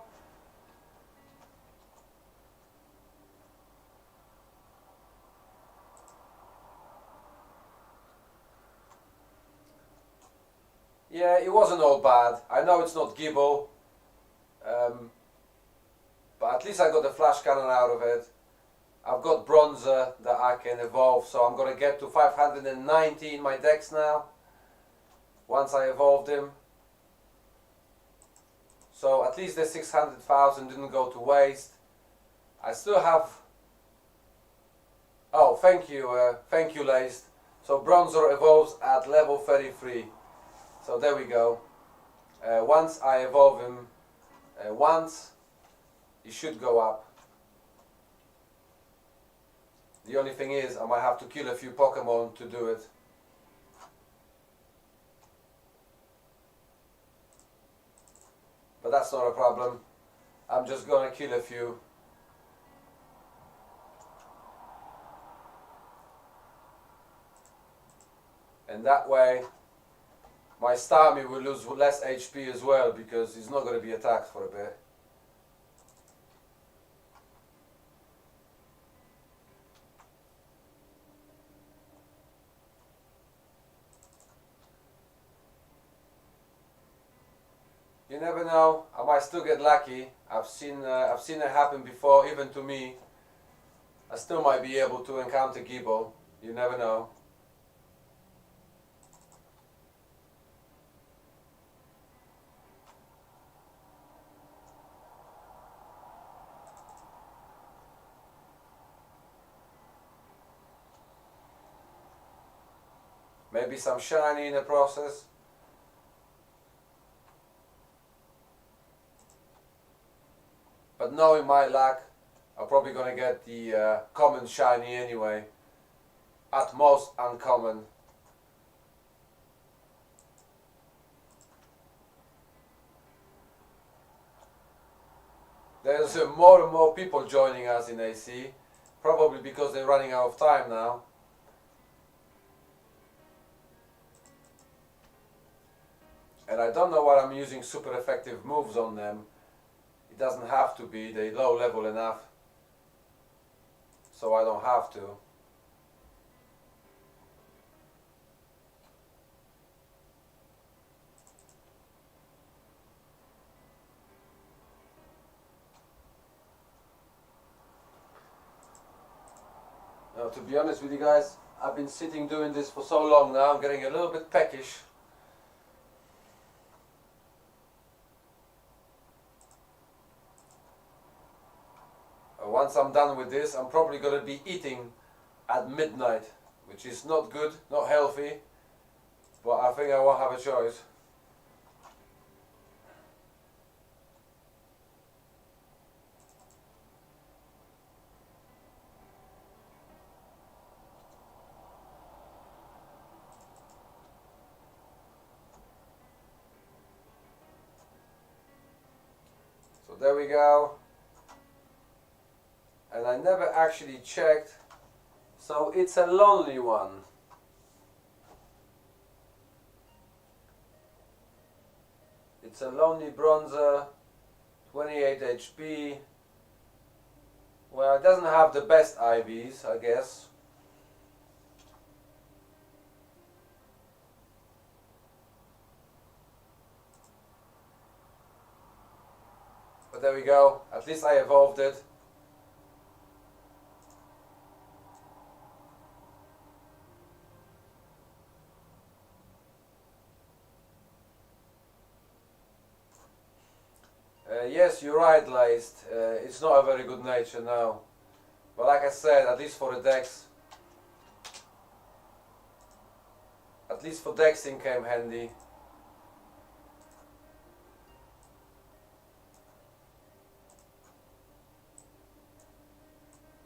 Yeah, it wasn't all bad. I know it's not Gibble, but at least I got the flash cannon out of it. I've got Bronzer that I can evolve, so I'm going to get to 590 in my dex now, once I evolved him. So at least the 600,000 didn't go to waste. I still have... Oh, thank you Laced. So Bronzer evolves at level 33. So there we go. Once I evolve him once, he should go up. The only thing is, I might have to kill a few Pokemon to do it. But that's not a problem. I'm just gonna kill a few. And that way, my Starmie will lose less HP as well, because he's not going to be attacked for a bit. You never know, I might still get lucky. I've seen it happen before, even to me. I still might be able to encounter Gibble. You never know. Maybe some shiny in the process. But knowing my luck, I'm probably going to get the common shiny anyway. At most uncommon. There's more and more people joining us in AC. Probably because they're running out of time now. And I don't know why I'm using super effective moves on them. It doesn't have to be, they're low level enough. So I don't have to. Now, to be honest with you guys, I've been sitting doing this for so long now, I'm getting a little bit peckish. Once I'm done with this, I'm probably going to be eating at midnight, which is not good, not healthy, but I think I won't have a choice. So there we go. And I never actually checked, so it's a lonely one. It's a lonely Bronzer, 28 HP. Well, it doesn't have the best IVs, I guess. But there we go, at least I evolved it. Yes, you're right, Laced. It's not a very good nature now. But like I said, at least for the Dex. At least for Dexing came handy.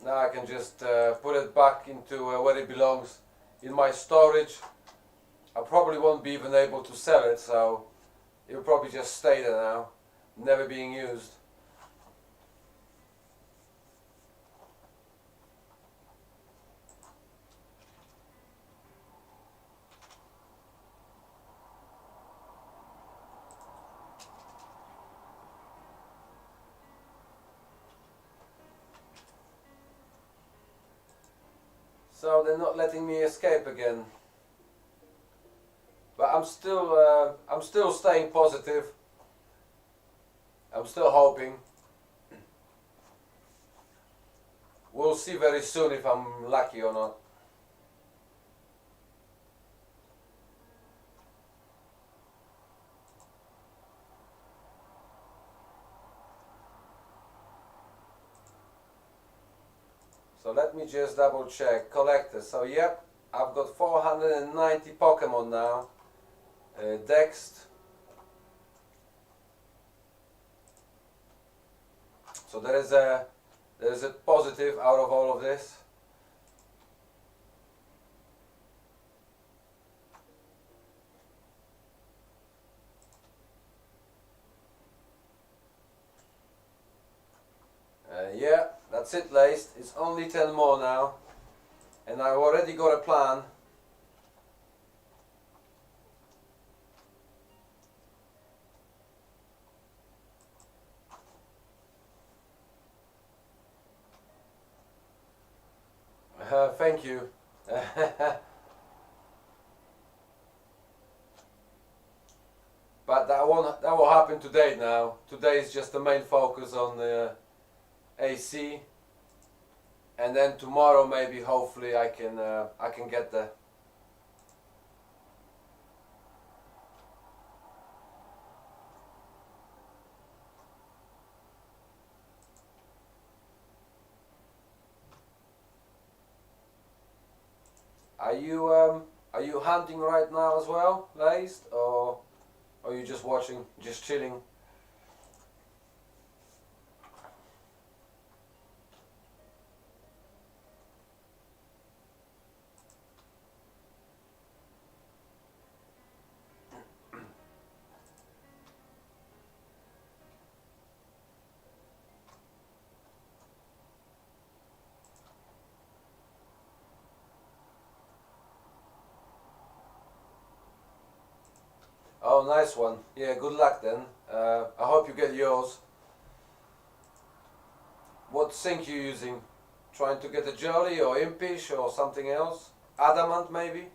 Now I can just put it back into where it belongs, in my storage. I probably won't be even able to sell it, so it'll probably just stay there now, never being used. So they're not letting me escape again. But I'm still staying positive. I'm still hoping. We'll see very soon if I'm lucky or not. So let me just double check. Collectors. So yep, I've got 490 Pokemon now. Dext. So there is a positive out of all of this. Yeah, that's it, Laced. It's only 10 more now, and I've already got a plan. Thank you. But that will happen today now. Today is just the main focus on the AC, and then tomorrow maybe hopefully I can get there. Are you hunting right now as well, Laced, or are you just watching, just chilling? Oh, nice one. Yeah, good luck then. I hope you get yours. What sync you using? Trying to get a Jolly or Impish or something else? Adamant maybe?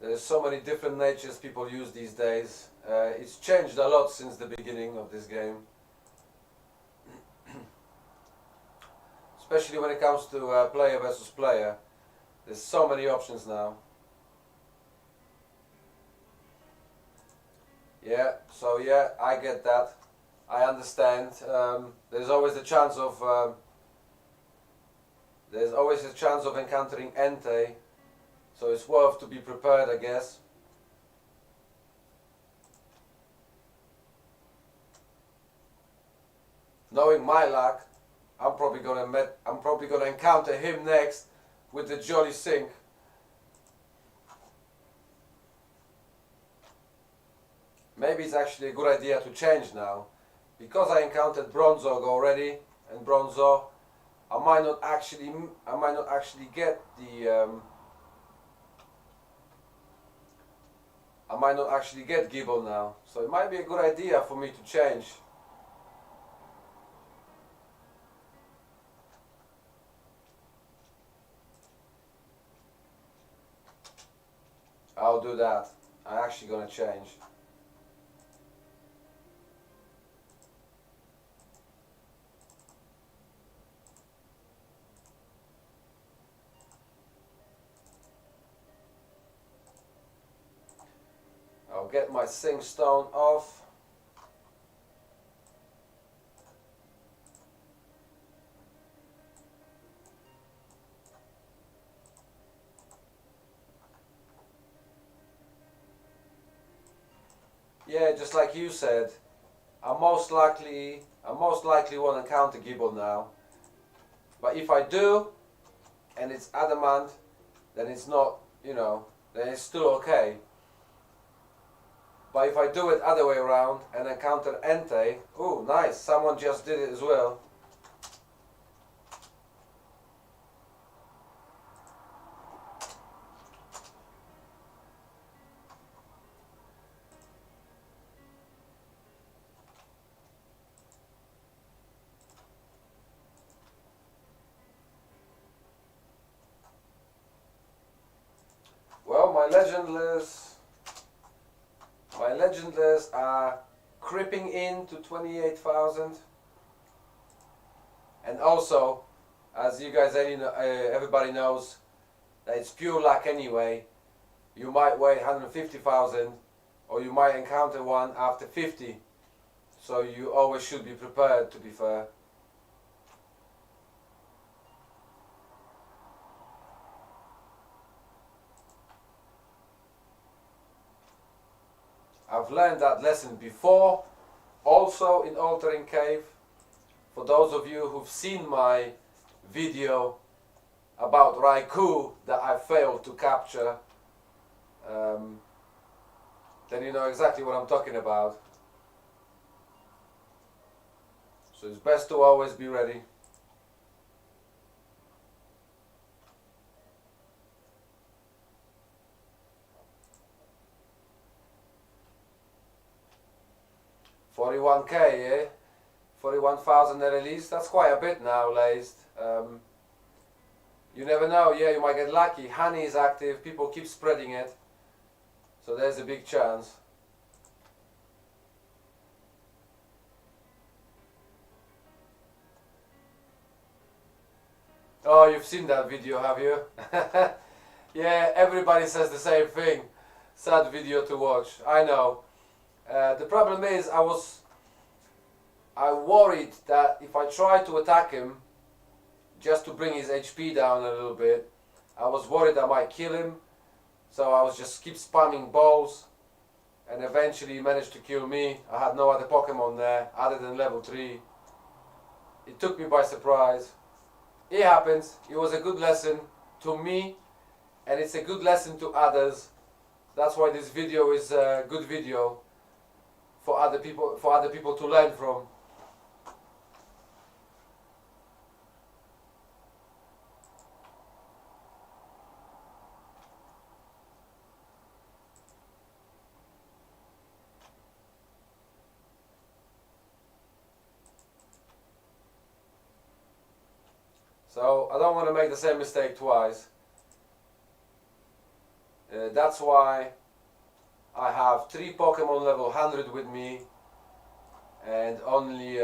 There's so many different natures people use these days. It's changed a lot since the beginning of this game. Especially when it comes to player versus player. There's so many options now. Yeah, so yeah, I get that. I understand. There's always a chance of encountering Entei. So it's worth to be prepared, I guess. Knowing my luck, I'm probably gonna encounter him next with the Jolly Sync. Maybe it's actually a good idea to change now, because I encountered Bronzor already, and Bronzor, I might not actually get the I might not actually get Gible now, so it might be a good idea for me to change. I'll do that. I'm actually gonna change. I'll get my zinc stone off. Yeah, just like you said, I most likely won't encounter Gible now. But if I do, and it's adamant, then it's not, you know, then it's still okay. But if I do it other way around and encounter Entei, ooh, nice, someone just did it as well. Well, my legendless are creeping into 28,000, and also, as you guys everybody knows, that it's pure luck anyway. You might wait 150,000, or you might encounter one after 50. So you always should be prepared, to be fair. I've learned that lesson before, also in Altering Cave. For those of you who've seen my video about Raikou that I failed to capture, then you know exactly what I'm talking about. So it's best to always be ready. $41K, yeah? 41,000 at least. That's quite a bit now, laced. You never know, yeah, you might get lucky. Honey is active, people keep spreading it. So there's a big chance. Oh, you've seen that video, have you? Yeah, everybody says the same thing. Sad video to watch, I know. The problem is, I worried that if I tried to attack him, just to bring his HP down a little bit, I was worried I might kill him. So I was just keep spamming balls, and eventually he managed to kill me. I had no other Pokemon there, other than level 3. It took me by surprise. It happens. It was a good lesson to me, and it's a good lesson to others. That's why this video is a good video for other people to learn from. So I don't want to make the same mistake twice. That's why I have 3 Pokemon level 100 with me, and only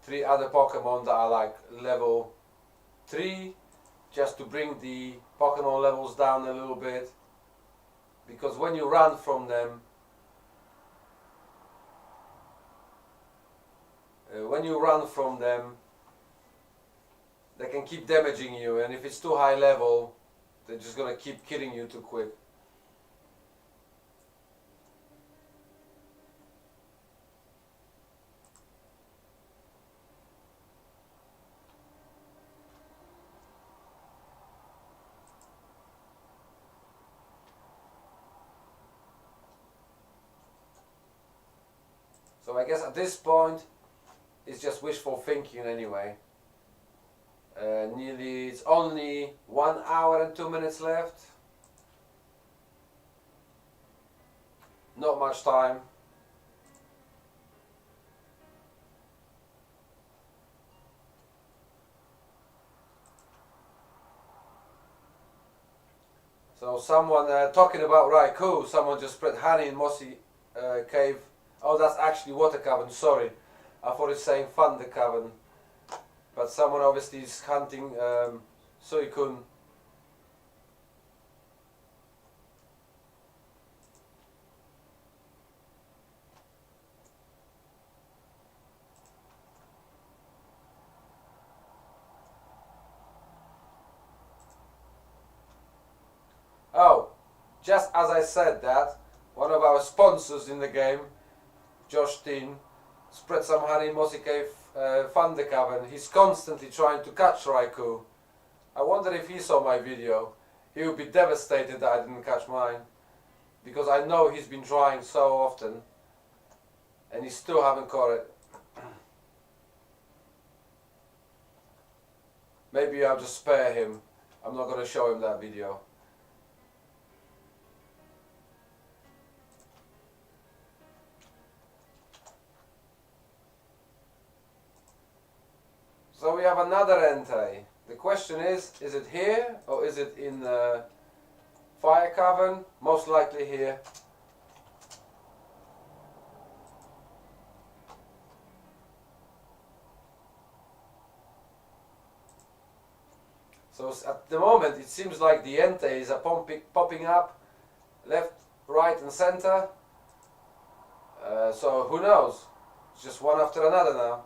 3 other Pokemon that are like level 3, just to bring the Pokemon levels down a little bit. Because when you run from them, they can keep damaging you, and if it's too high level, they're just gonna keep killing you too quick. So I guess at this point, it's just wishful thinking anyway. It's only 1 hour and 2 minutes left. Not much time. So someone talking about Raikou, someone just spread honey in Mossy Cave. Oh, that's actually Water Cavern, sorry. I thought it's saying Thunder Cavern. But someone obviously is hunting Suicune. just as I said that, one of our sponsors in the game, Josh Dean, spread some honey Mosike Thundercave, and he's constantly trying to catch Raikou. I wonder if he saw my video. He would be devastated that I didn't catch mine, because I know he's been trying so often and he still haven't caught it. Maybe I'll just spare him. I'm not going to show him that video. So we have another Entei. The question is it here or is it in the fire cavern? Most likely here. So at the moment it seems like the Enteis are popping up left, right and center. So who knows? It's just one after another now.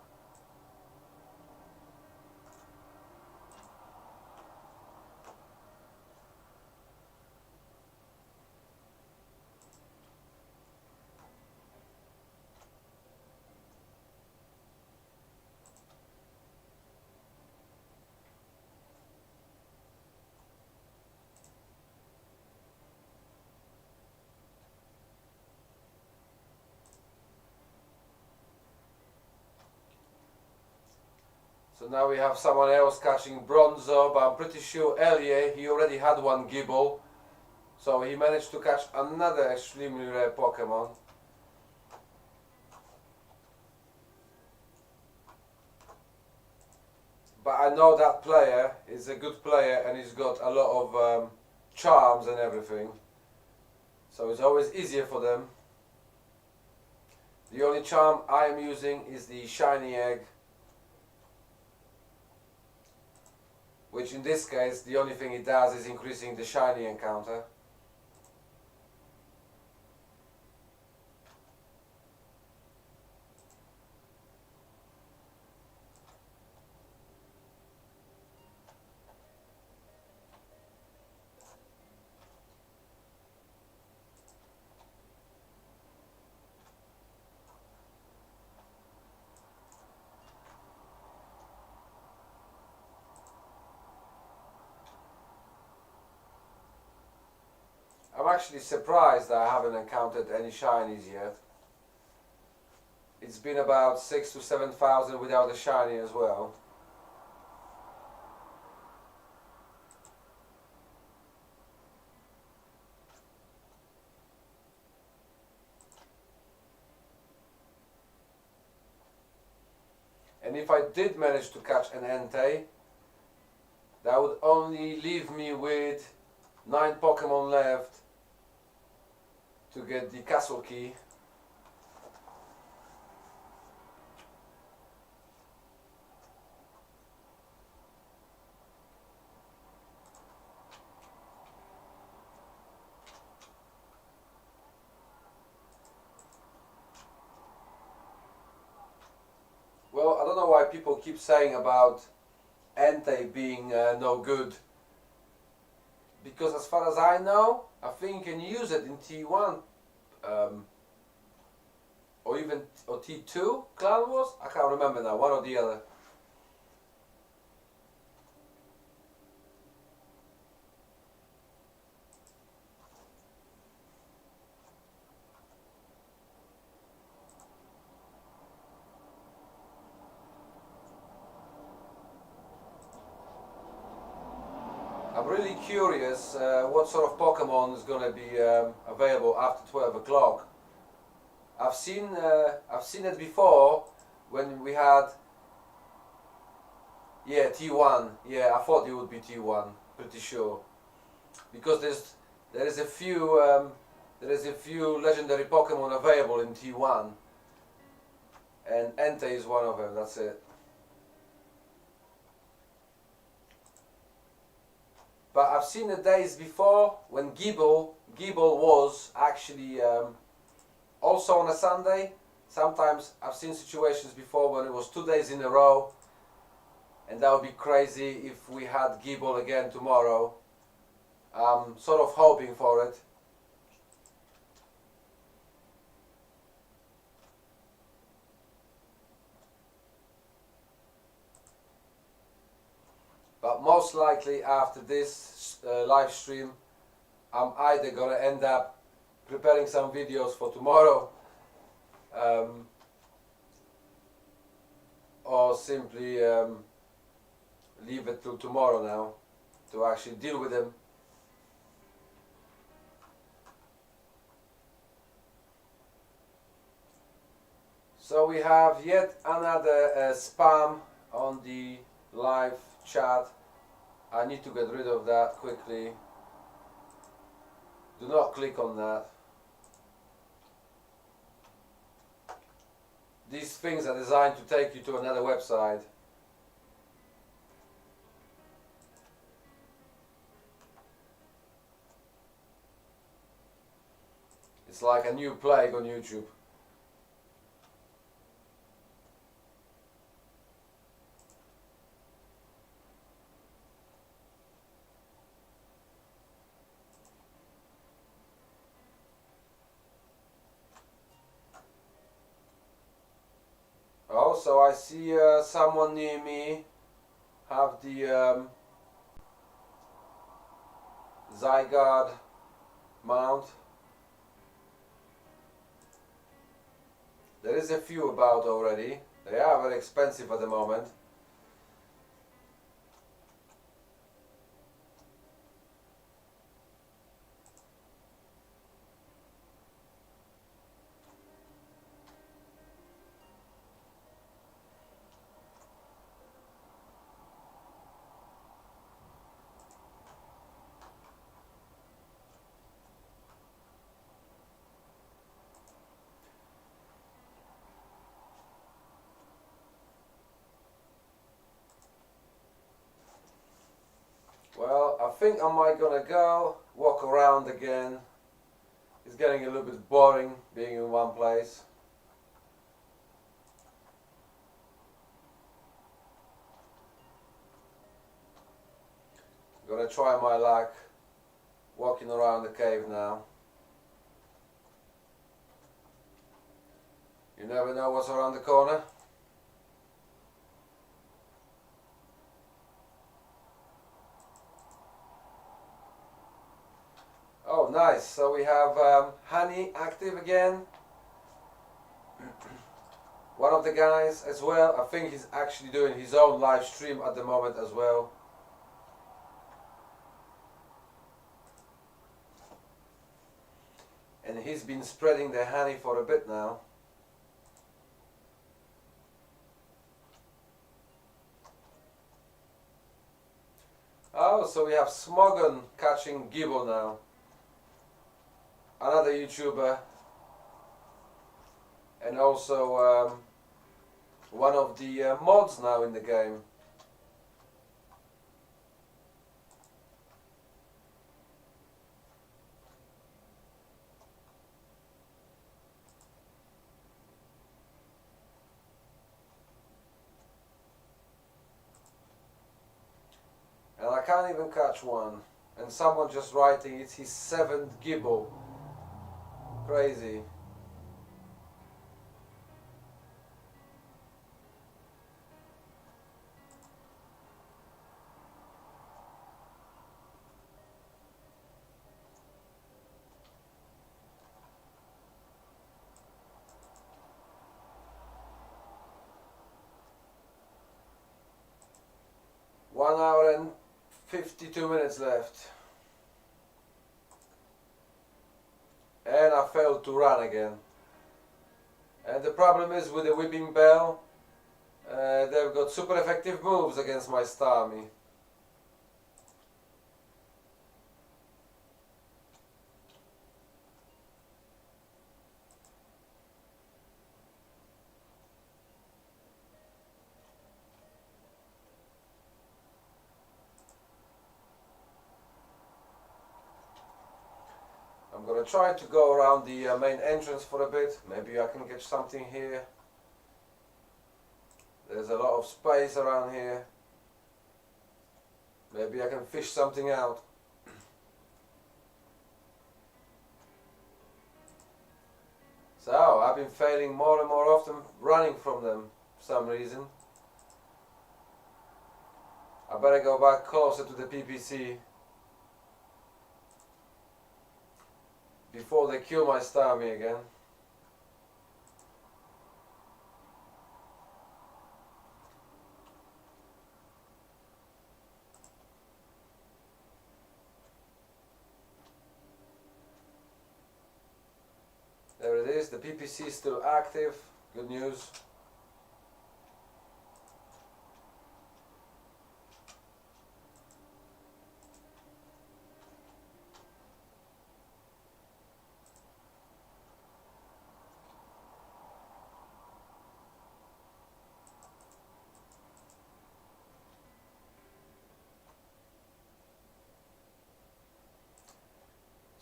So now we have someone else catching Bronzo, but I'm pretty sure Elie, he already had one Gible. So he managed to catch another extremely rare Pokemon. But I know that player is a good player and he's got a lot of charms and everything. So it's always easier for them. The only charm I am using is the shiny egg, which in this case the only thing it does is increasing the shiny encounter. I'm actually surprised that I haven't encountered any shinies yet. It's been about 6,000 to 7,000 without a shiny as well. And if I did manage to catch an Entei, that would only leave me with 9 Pokemon left to get the castle key. Well, I don't know why people keep saying about Entei being no good. Because as far as I know, I think you can use it in T1 or even T2 Clan Wars. I can't remember now, one or the other. I'm really curious what sort of Pokemon is going to be available after 12 o'clock. I've seen it before when we had T1. Yeah, I thought it would be T1, pretty sure, because there is a few legendary Pokemon available in T1, and Entei is one of them. That's it. But I've seen the days before when Gible was actually also on a Sunday. Sometimes I've seen situations before when it was 2 days in a row, and that would be crazy if we had Gible again tomorrow. I'm sort of hoping for it. Well, most likely after this live stream, I'm either gonna end up preparing some videos for tomorrow, or simply leave it till tomorrow now to actually deal with them. So we have yet another spam on the live chat. I need to get rid of that quickly. Do not click on that. These things are designed to take you to another website. It's like a new plague on YouTube. Oh, so I see someone near me have the Zyguard mount. There is a few about already. They are very expensive at the moment. Well, I think I might gonna go walk around again. It's getting a little bit boring being in one place. Gonna try my luck walking around the cave now. You never know what's around the corner. Oh, nice. So we have Honey active again. One of the guys as well. I think he's actually doing his own live stream at the moment as well. And he's been spreading the honey for a bit now. Oh, so we have Smogon catching Gibble now. Another YouTuber. And also one of the mods now in the game. And I can't even catch one. And someone just writing it's his 7th gibble. Crazy. One hour and 52 minutes left. And I failed to run again. And the problem is with the Whipping Bell, they've got super effective moves against my Starmie. I'm gonna try to go around the main entrance for a bit. Maybe I can get something here. There's a lot of space around here. Maybe I can fish something out. So I've been failing more and more often running from them for some reason. I better go back closer to the PPC before they kill my star me again. There it is, the PPC is still active, good news.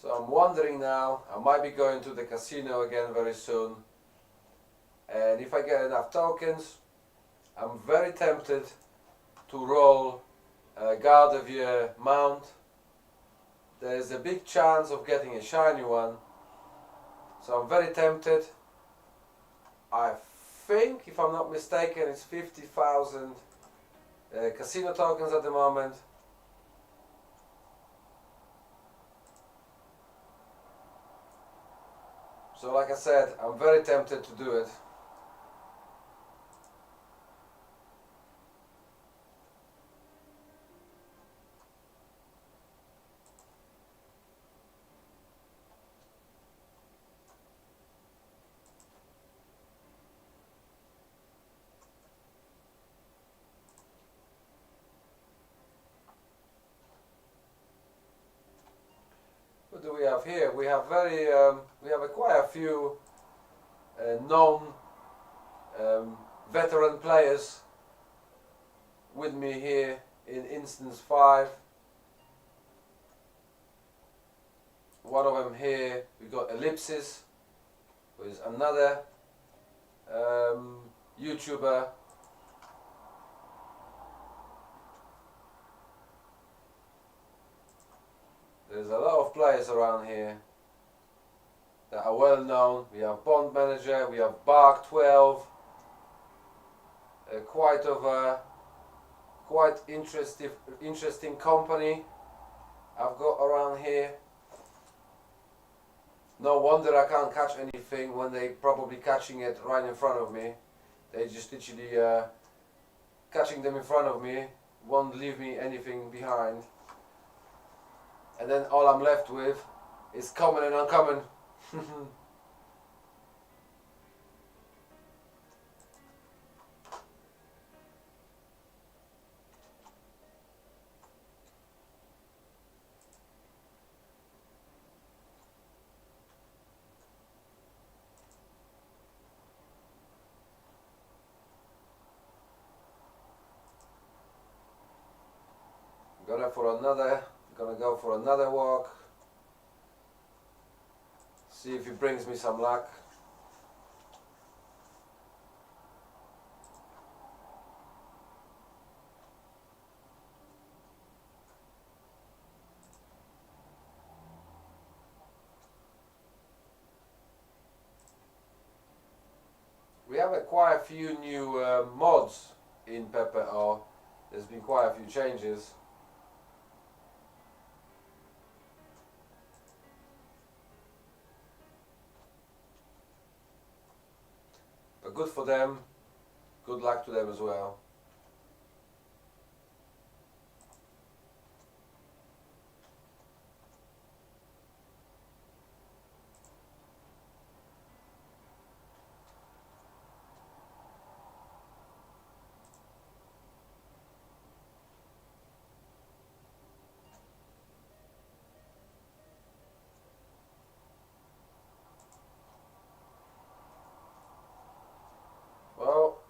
So I'm wondering now, I might be going to the casino again very soon, and if I get enough tokens, I'm very tempted to roll a Gardevier mount. There's a big chance of getting a shiny one, so I'm very tempted. I think, if I'm not mistaken, it's 50,000 casino tokens at the moment. So like I said, I'm very tempted to do it. What do we have here? We have quite a few known veteran players with me here in instance 5. One of them here, we got Ellipsis, who is another YouTuber. There's a lot of players around here that are well known. We have Bond Manager, we have Bark 12, quite interesting company I've got around here. No wonder I can't catch anything when they probably catching it right in front of me. They just literally catching them in front of me, won't leave me anything behind. And then all I'm left with is common and uncommon. Gonna go for another walk. See if it brings me some luck. We have quite a few new mods in Pepper. There's been quite a few changes. But good for them, good luck to them as well.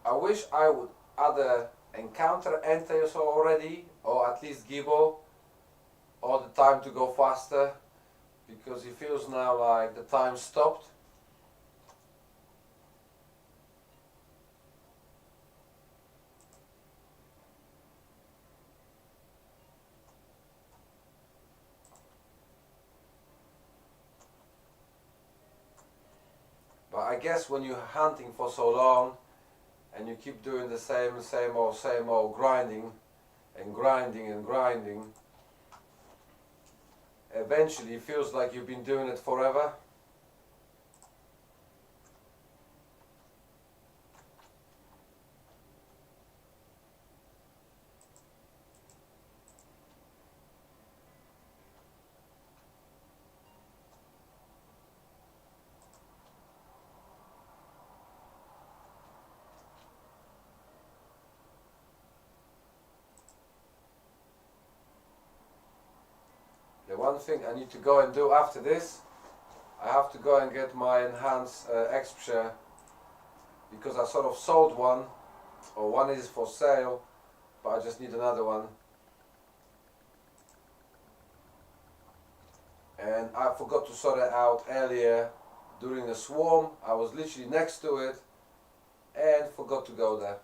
I wish I would either encounter Entei already, or at least Gible, all the time to go faster, because it feels now like the time stopped. But I guess when you're hunting for so long, and you keep doing the same old grinding, and grinding and grinding, eventually it feels like you've been doing it forever. The one thing I need to go and do after this, I have to go and get my enhanced exposure, because I sort of sold one, or one is for sale, but I just need another one. And I forgot to sort it out earlier during the swarm. I was literally next to it and forgot to go there.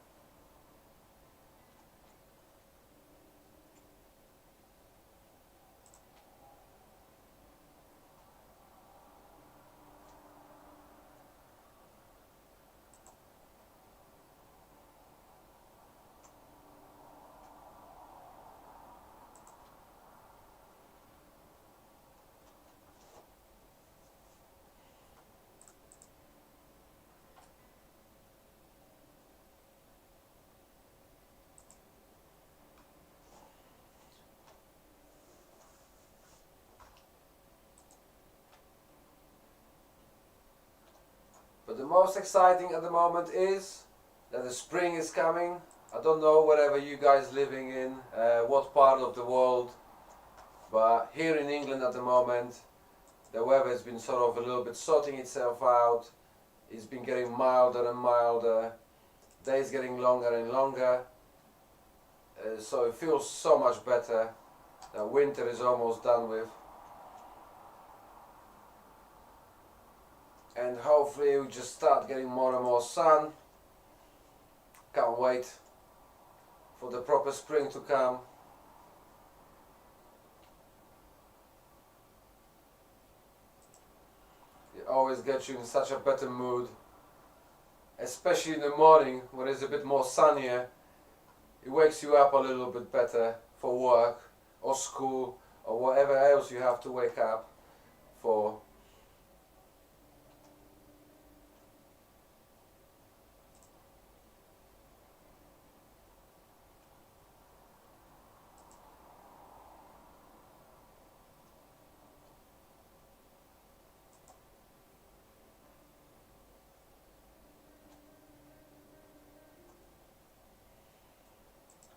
But the most exciting at the moment is that the spring is coming. I don't know wherever you guys living in, what part of the world, but here in England at the moment, the weather has been sort of a little bit sorting itself out. It's been getting milder and milder, days getting longer and longer, so it feels so much better. The winter is almost done with. And hopefully we just start getting more and more sun. Can't wait for the proper spring to come. It always gets you in such a better mood, especially in the morning when it's a bit more sunnier. It wakes you up a little bit better for work or school or whatever else you have to wake up for.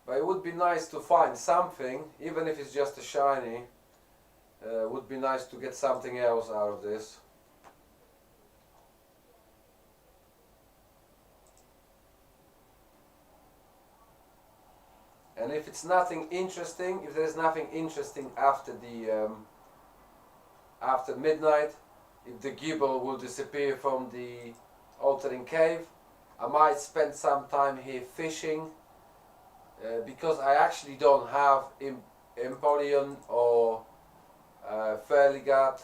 But it would be nice to find something, even if it's just a shiny. Would be nice to get something else out of this. And if it's nothing interesting, if there's nothing interesting after the after midnight, if the Gible will disappear from the altering cave, I might spend some time here fishing. Because I actually don't have Empoleon or Furligat,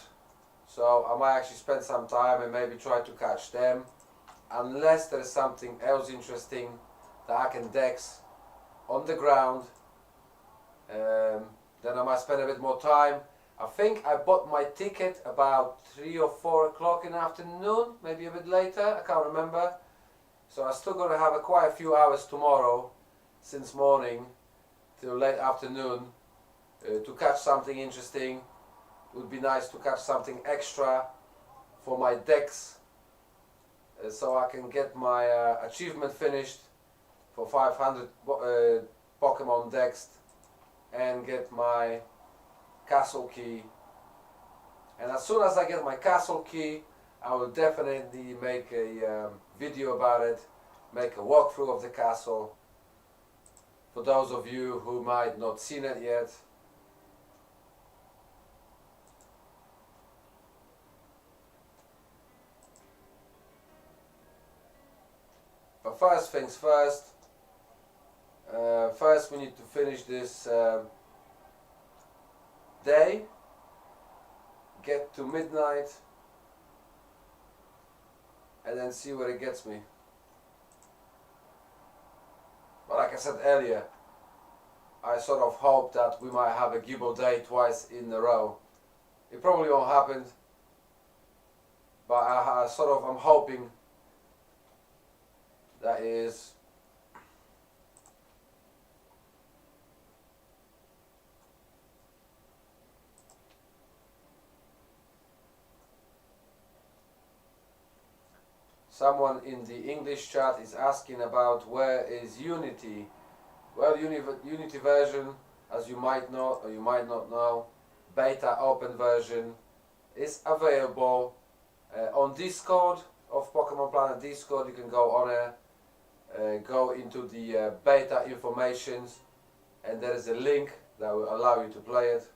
so I might actually spend some time and maybe try to catch them, unless there is something else interesting that I can dex on the ground. Then I might spend a bit more time. I think I bought my ticket about 3 or 4 o'clock in the afternoon, maybe a bit later, I can't remember. So I'm still going to have quite a few hours tomorrow, since morning till late afternoon, to catch something interesting. It would be nice to catch something extra for my decks, so I can get my achievement finished for 500 Pokemon decks and get my castle key. And as soon as I get my castle key, I will definitely make a video about it, make a walkthrough of the castle, for those of you who might not seen it yet. But first things first, first we need to finish this day, get to midnight, and then see where it gets me. But like I said earlier, I sort of hope that we might have a Gible day twice in a row. It probably won't happen, but I'm hoping that is. Someone in the English chat is asking about where is Unity. Well, Unity version, as you might know or you might not know, beta open version is available on Discord of Pokemon Planet Discord. You can go on there, go into the beta informations, and there is a link that will allow you to play it.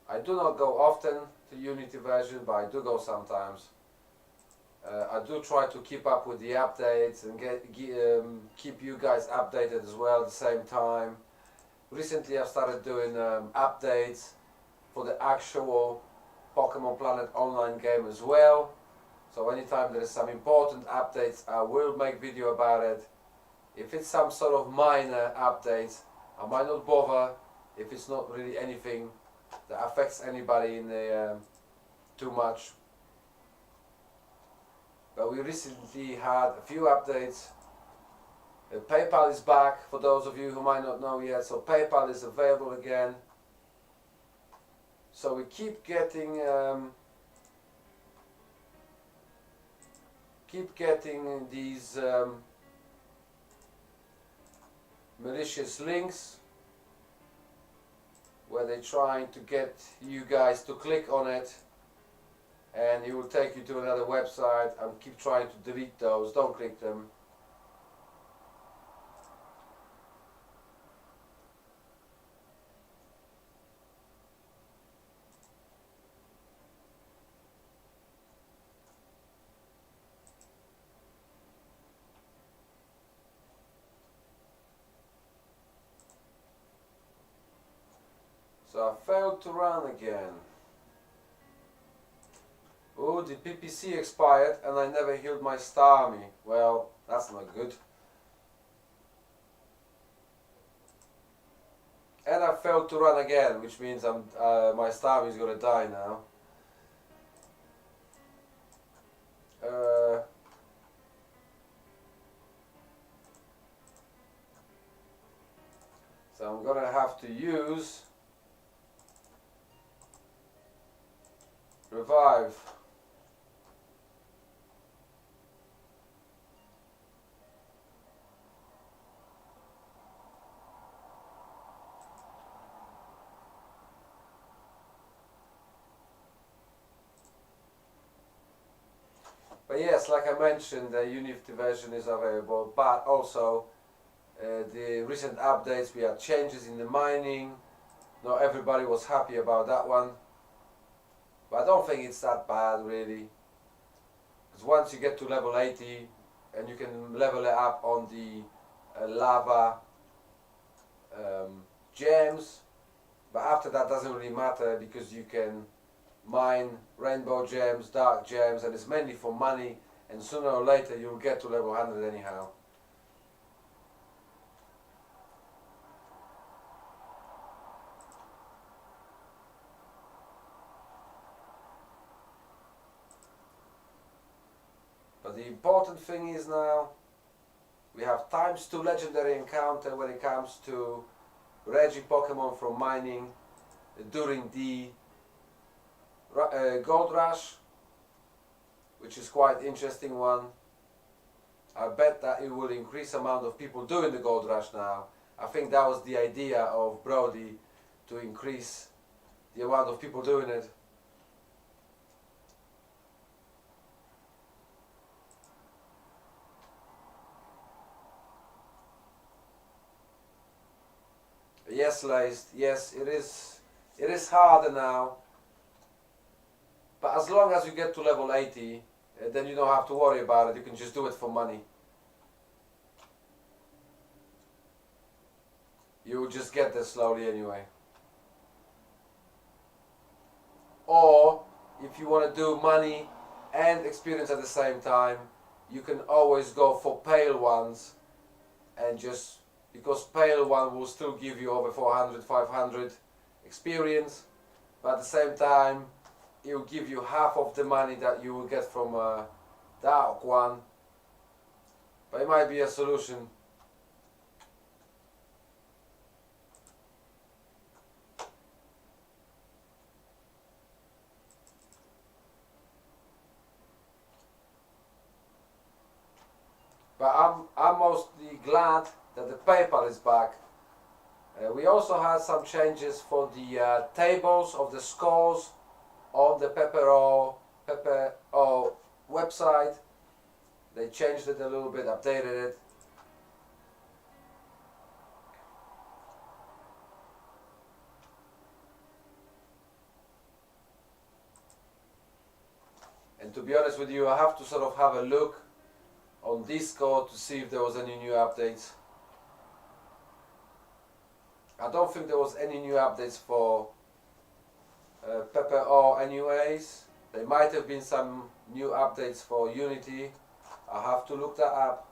I do not go often to Unity version, but I do go sometimes. I do try to keep up with the updates and keep you guys updated as well at the same time. Recently I've started doing updates for the actual Pokemon Planet online game as well. So anytime there is some important updates, I will make video about it. If it's some sort of minor updates, I might not bother if it's not really anything that affects anybody in the too much. But we recently had a few updates. PayPal is back, for those of you who might not know yet. So PayPal is available again. So we keep getting these malicious links where they're trying to get you guys to click on it, and it will take you to another website, and keep trying to delete those. Don't click them. So I failed to run again. Oh, the PPC expired and I never healed my Starmie. Well, that's not good. And I failed to run again, which means my Starmie is gonna die now. So I'm gonna have to use revive. But yes, like I mentioned, the Unity version is available, but also the recent updates, we had changes in the mining. Not everybody was happy about that one. But I don't think it's that bad really, because once you get to level 80 and you can level it up on the lava gems, but after that doesn't really matter, because you can mine rainbow gems, dark gems, and it's mainly for money, and sooner or later you'll get to level 100 anyhow. But the important thing is now we have ×2 legendary encounter when it comes to Regi Pokemon from mining during the Gold Rush, which is quite interesting one. I bet that it will increase amount of people doing the Gold Rush now. I think that was the idea of Brody, to increase the amount of people doing it. Yes, Laced, yes, it is harder now, but as long as you get to level 80, then you don't have to worry about it. You can just do it for money. you will just get there slowly anyway. Or if you want to do money and experience at the same time, you can always go for pale ones, and just because pale one will still give you over 400, 500 experience, but at the same time it will give you half of the money that you will get from a dark one. But it might be a solution. But I'm mostly glad that the PayPal is back. We also had some changes for the tables of the scores on the Pepper-O website. They changed it a little bit, updated it. And to be honest with you, I have to sort of have a look on Discord to see if there was any new updates. I don't think there was any new updates for Pepper-O anyways. There might have been some new updates for Unity. I have to look that up.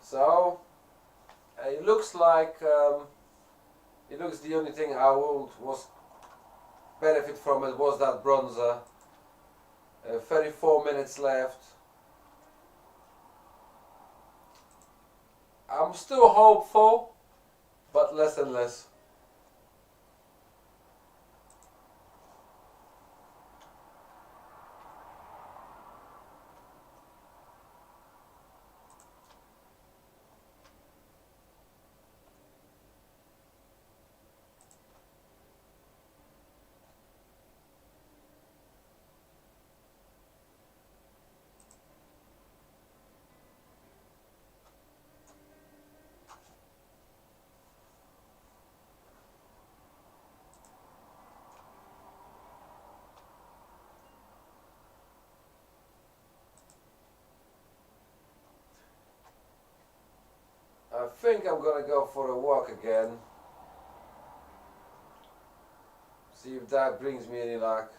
So it looks like the only thing I was benefit from it was that bronzer. 34 minutes left. I'm still hopeful, but less and less. I think I'm gonna go for a walk again. See if that brings me any luck.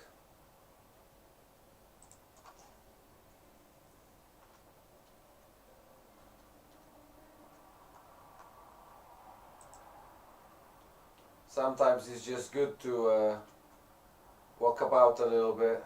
Sometimes it's just good to walk about a little bit.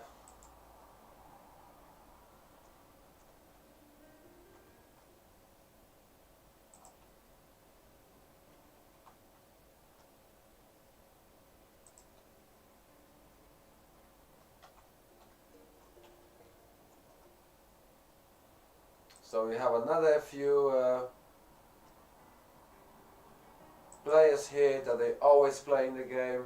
So we have another few players here that they always play in the game.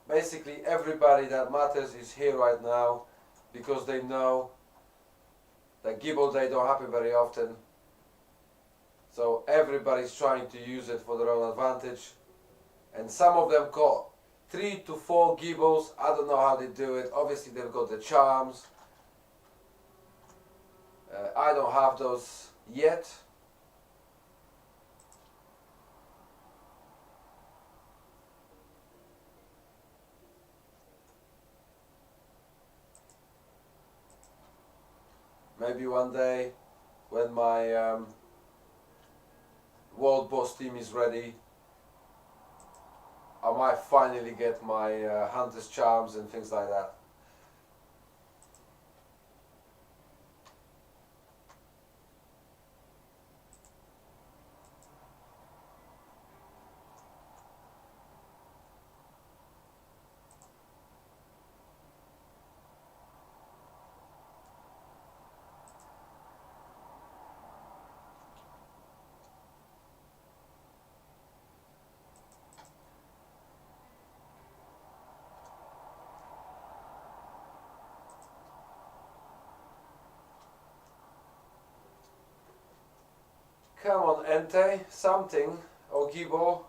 Basically everybody that matters is here right now because they know that Gible Day don't happen very often. So everybody's trying to use it for their own advantage. And some of them got 3 to 4 Gibles. I don't know how they do it. Obviously they've got the charms. I don't have those yet. Maybe one day when my world boss team is ready, I might finally get my hunter's charms and things like that. Come on, Entei, something, or Gibo.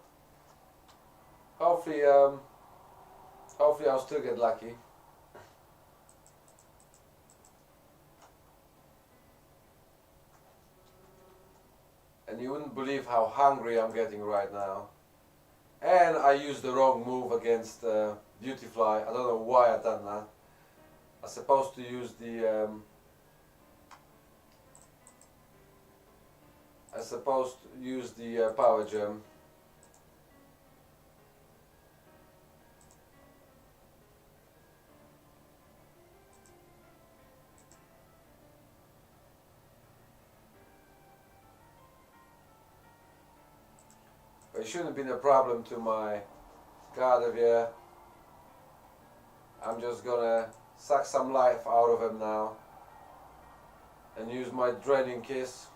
Hopefully, hopefully I'll still get lucky. And you wouldn't believe how hungry I'm getting right now. And I used the wrong move against Beautyfly. I don't know why I done that. I'm supposed to use the power gem. But it shouldn't have been a problem to my Gardevoir. I'm just gonna suck some life out of him now and use my Draining Kiss.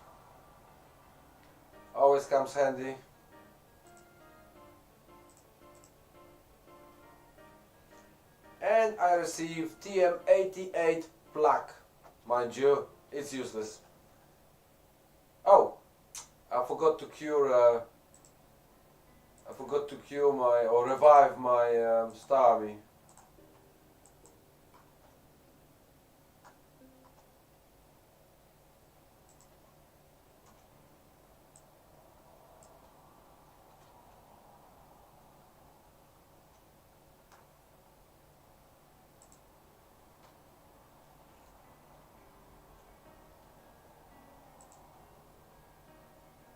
Always comes handy. And I receive TM88 plaque. Mind you, it's useless. Oh, I forgot to cure my, or revive my Starmie.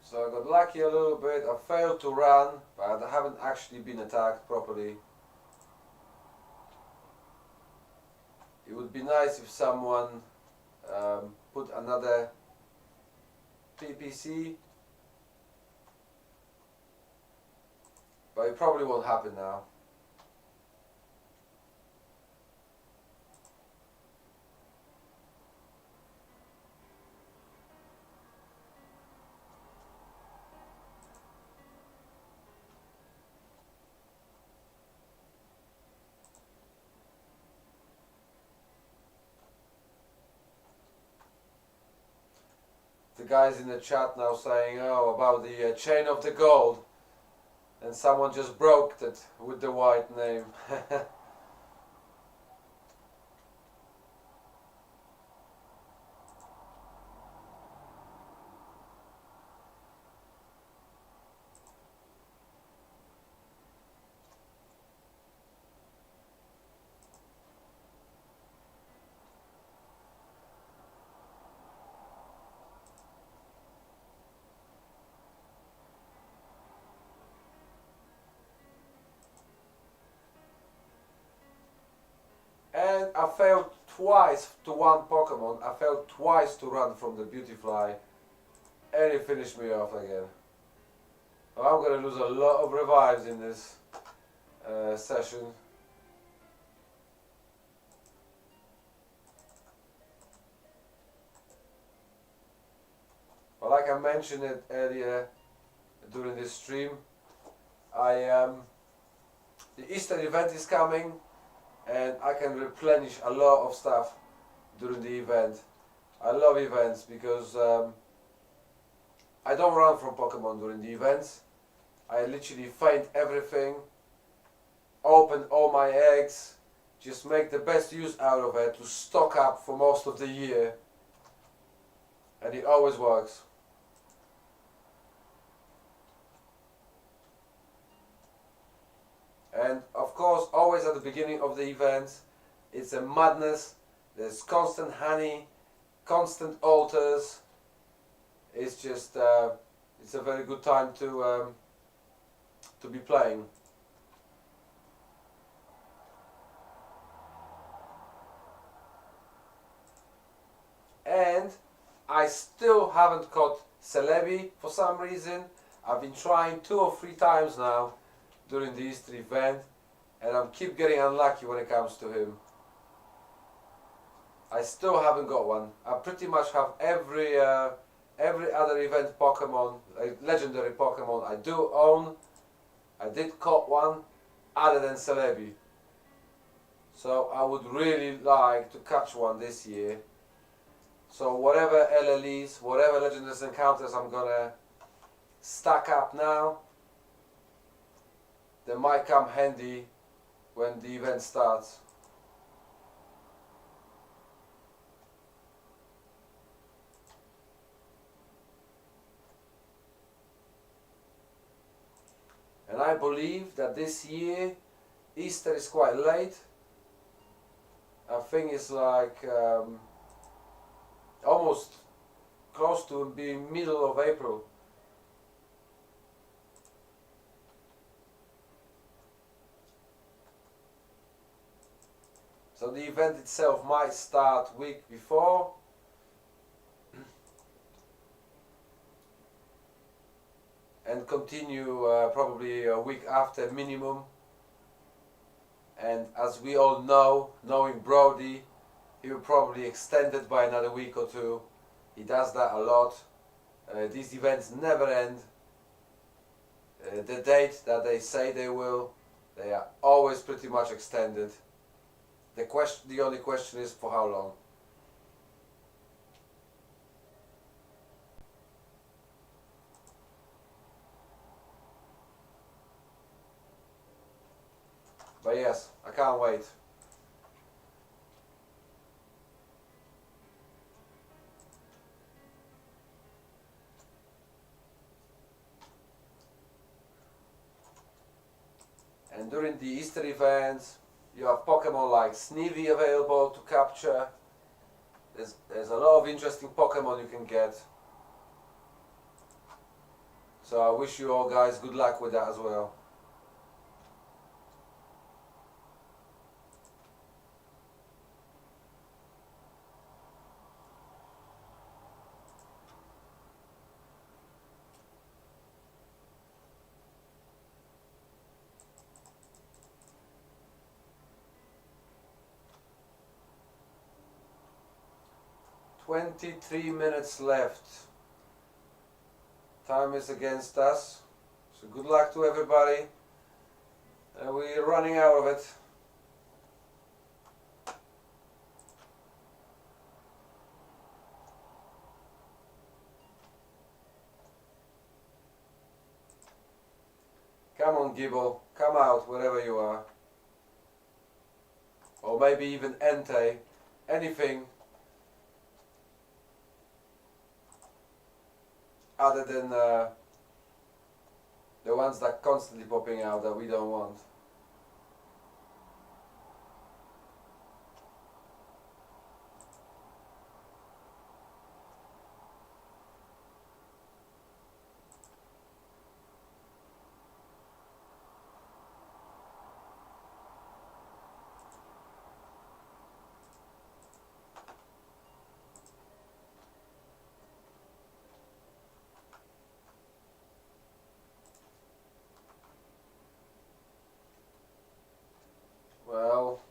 So I got lucky a little bit. I failed to run, but I haven't actually been attacked properly. It would be nice if someone put another PPC, but it probably won't happen now. The guys in the chat now saying, oh, about the chain of the gold, and someone just broke it with the white name. And I failed twice to one Pokemon. I failed twice to run from the Beautyfly, and he finished me off again. I'm going to lose a lot of revives in this session. But like I mentioned it earlier during this stream, the Easter event is coming, and I can replenish a lot of stuff during the event. I love events because I don't run from Pokemon during the events. I literally faint everything, open all my eggs, just make the best use out of it to stock up for most of the year, and it always works. And of course, always at the beginning of the event, it's a madness. There's constant honey, constant altars. It's just, it's a very good time to be playing. And I still haven't caught Celebi for some reason. I've been trying 2 or 3 times now during the Easter event, and I keep getting unlucky when it comes to him. I still haven't got one. I pretty much have every other event Pokemon, legendary Pokemon I do own. I did caught one other than Celebi. So I would really like to catch one this year. So whatever LLEs, whatever Legendary Encounters I'm gonna stack up now. They might come handy when the event starts. And I believe that this year Easter is quite late. I think it's like almost close to being middle of April. So the event itself might start week before. And continue probably a week after minimum. And as we all know, knowing Brody, he will probably extend it by another week or two. He does that a lot. These events never end. The date that they say they will, they are always pretty much extended. The only question is for how long. But yes, I can't wait. And during the Easter events, you have Pokemon like Snivy available to capture. There's a lot of interesting Pokemon you can get. So I wish you all guys good luck with that as well. "23 minutes left. Time is against us. So good luck to everybody. We're running out of it. Come on, Gibble. Come out wherever you are. Or maybe even Entei. Anything other than the ones that are constantly popping out that we don't want. Well,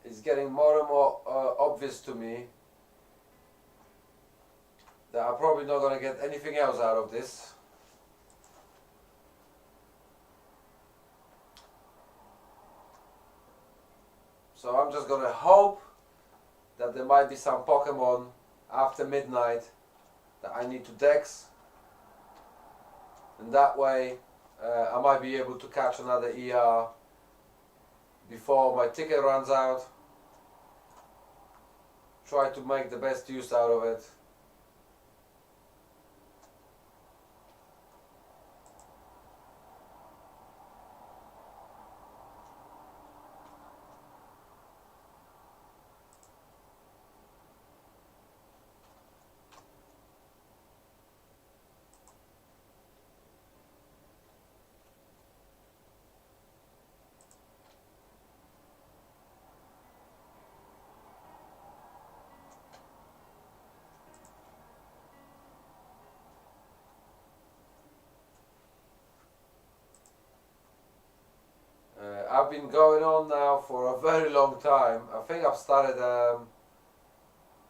it's getting more and more obvious to me that I'm probably not going to get anything else out of this. So I'm just going to hope that there might be some Pokemon after midnight that I need to dex, and that way I might be able to catch another ER before my ticket runs out. Try to make the best use out of it. I've been going on now for a very long time. I think I've started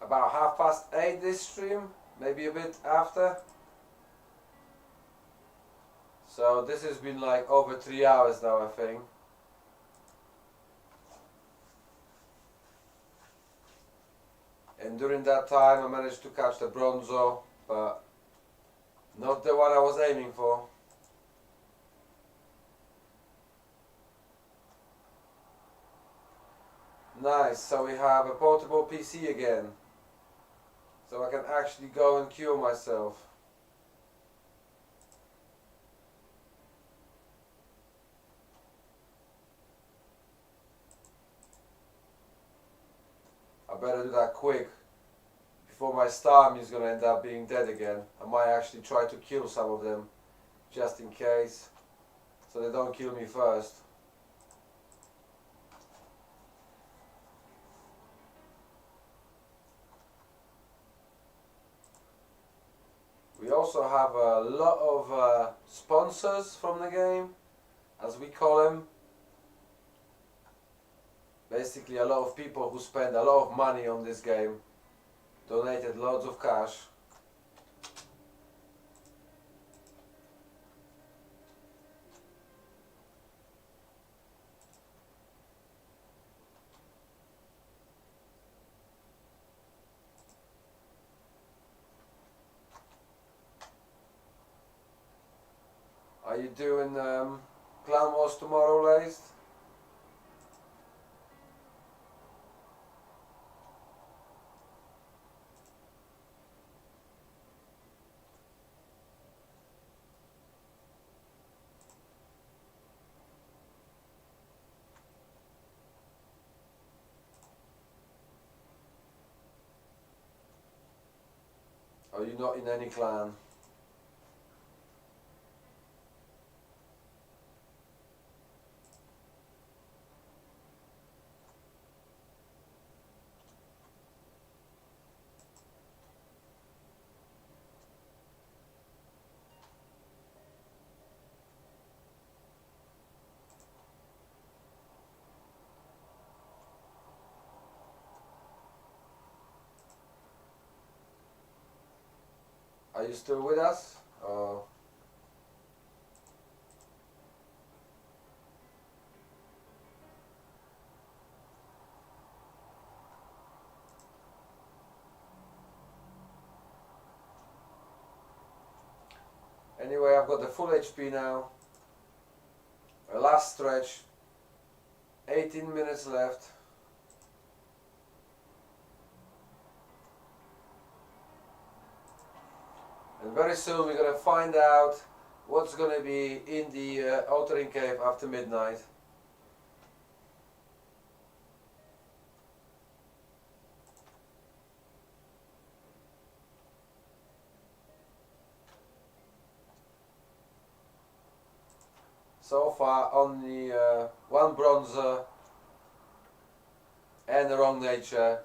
about 8:30 this stream, maybe a bit after. So this has been like over 3 hours now, I think. And during that time I managed to catch the Bronzo, but Not the one I was aiming for. Nice, so we have a portable PC again. So I can actually go and cure myself. I better do that quick before my star army is going to end up being dead again. I might actually try to kill some of them just in case, so they don't kill me first. We also have a lot of sponsors from the game, as we call them. Basically a lot of people who spend a lot of money on this game, donated loads of cash. Are you doing Clan Wars tomorrow, Laced? Are you not in any clan? Are you still with us? Anyway, I've got the full HP now. A last stretch. 18 minutes left. And very soon we're going to find out what's going to be in the altering cave after midnight. So far only one bronzer and the wrong nature.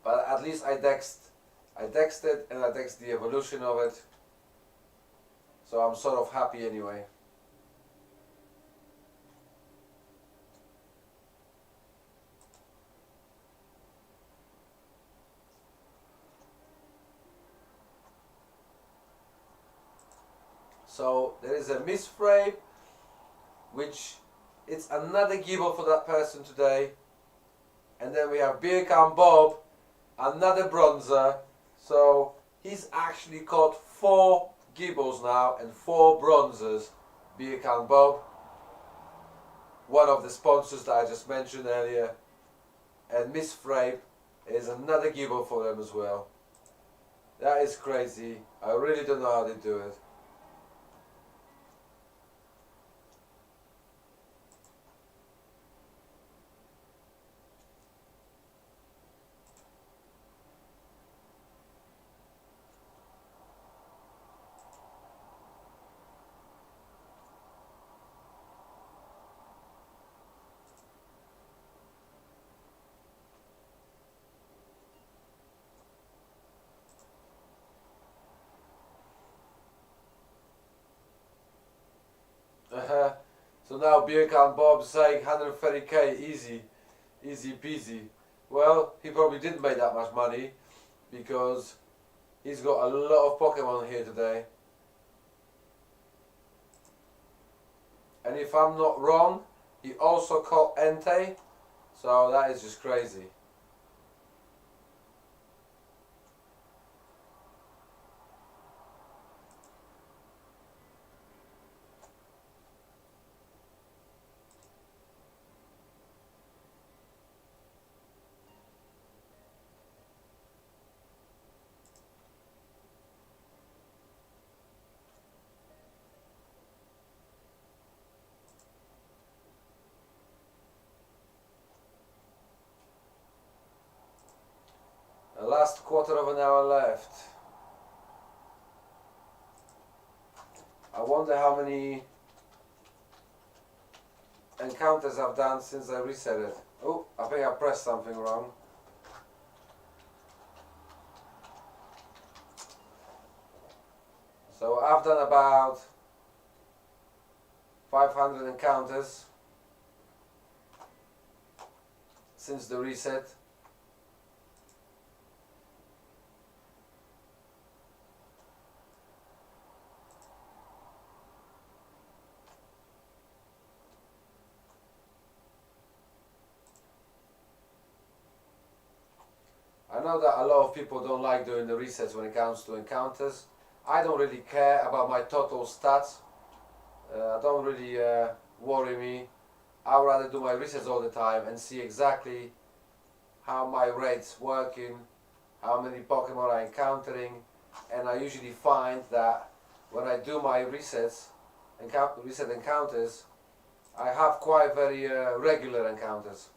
But at least I dexed it and I dexed the evolution of it. So I'm sort of happy anyway. So there is a misframe, which it's another gibble for that person today. And then we have Beer Can Bob, another bronzer. So he's actually caught 4 gibbles now and 4 bronzers. Beer Can Bob, one of the sponsors that I just mentioned earlier, and Miss Frape is another gibble for them as well. That is crazy. I really don't know how they do it. So now Beer Can Bob's saying 130k easy peasy. Well, he probably didn't make that much money because he's got a lot of Pokemon here today. And if I'm not wrong, he also caught Entei, so that is just crazy. Last quarter of an hour left. I wonder how many encounters I've done since I reset it. Oh, I think I pressed something wrong. So I've done about 500 encounters since the reset. I know that a lot of people don't like doing the resets when it comes to encounters. I don't really care about my total stats. Don't really worry me. I'd rather do my resets all the time and see exactly how my rate's working, how many Pokemon I'm encountering, and I usually find that when I do my reset encounters, I have quite very regular encounters.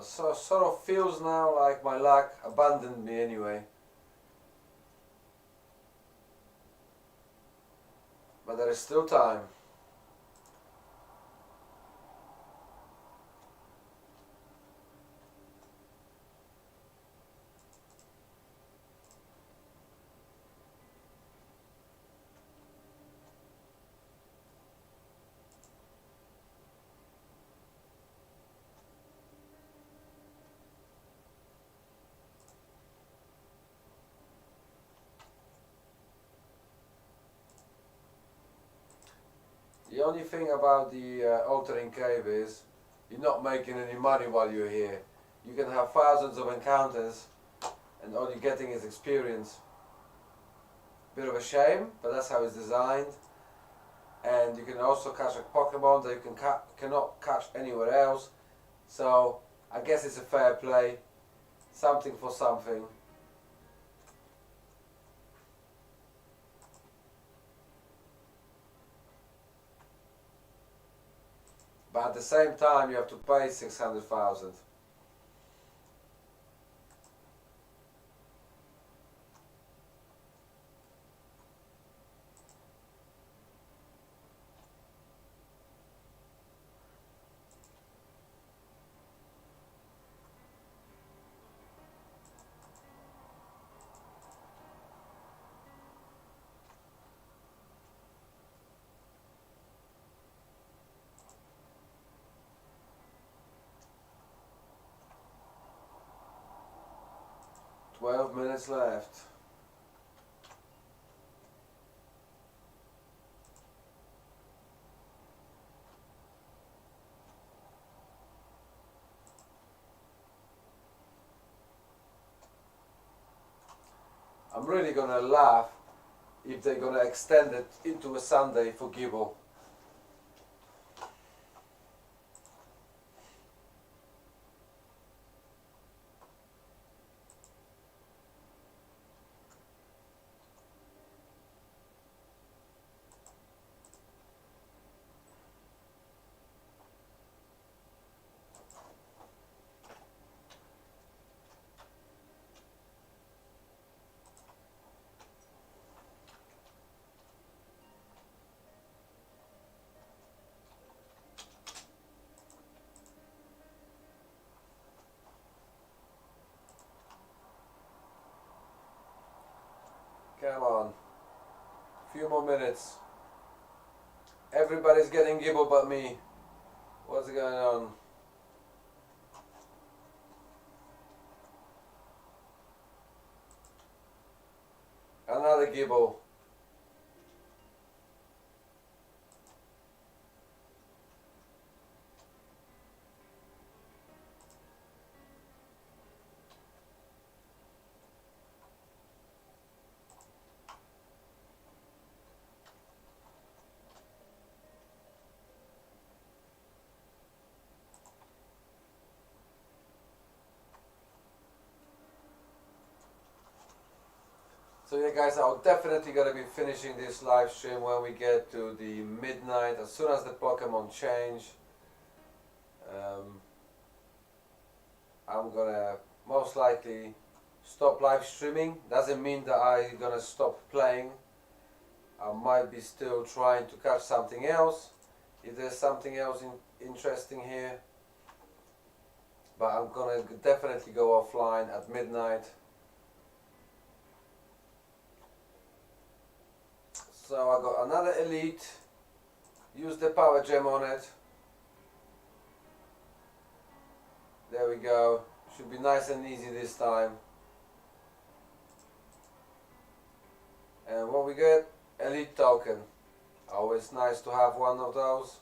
So sort of feels now like my luck abandoned me anyway. But there is still time. The only thing about the altering cave is you're not making any money while you're here. You can have thousands of encounters and all you're getting is experience. Bit of a shame, but that's how it's designed. And you can also catch a Pokemon that you cannot catch anywhere else. So I guess it's a fair play. Something for something. But at the same time you have to pay 600,000. Twelve minutes left. I'm really gonna laugh if they're gonna extend it into a Sunday for Gibble. Come on. Few more minutes. Everybody's getting Gibble but me. What's going on? Another Gibble. So yeah guys, I'm definitely gonna be finishing this live stream when we get to the midnight, as soon as the Pokemon change. I'm gonna most likely stop live streaming. Doesn't mean that I'm gonna stop playing. I might be still trying to catch something else if there's something else interesting here, but I'm gonna definitely go offline at midnight. So I got another elite, use the power gem on it. There we go, should be nice and easy this time. And what we get? Elite token. Always nice to have one of those.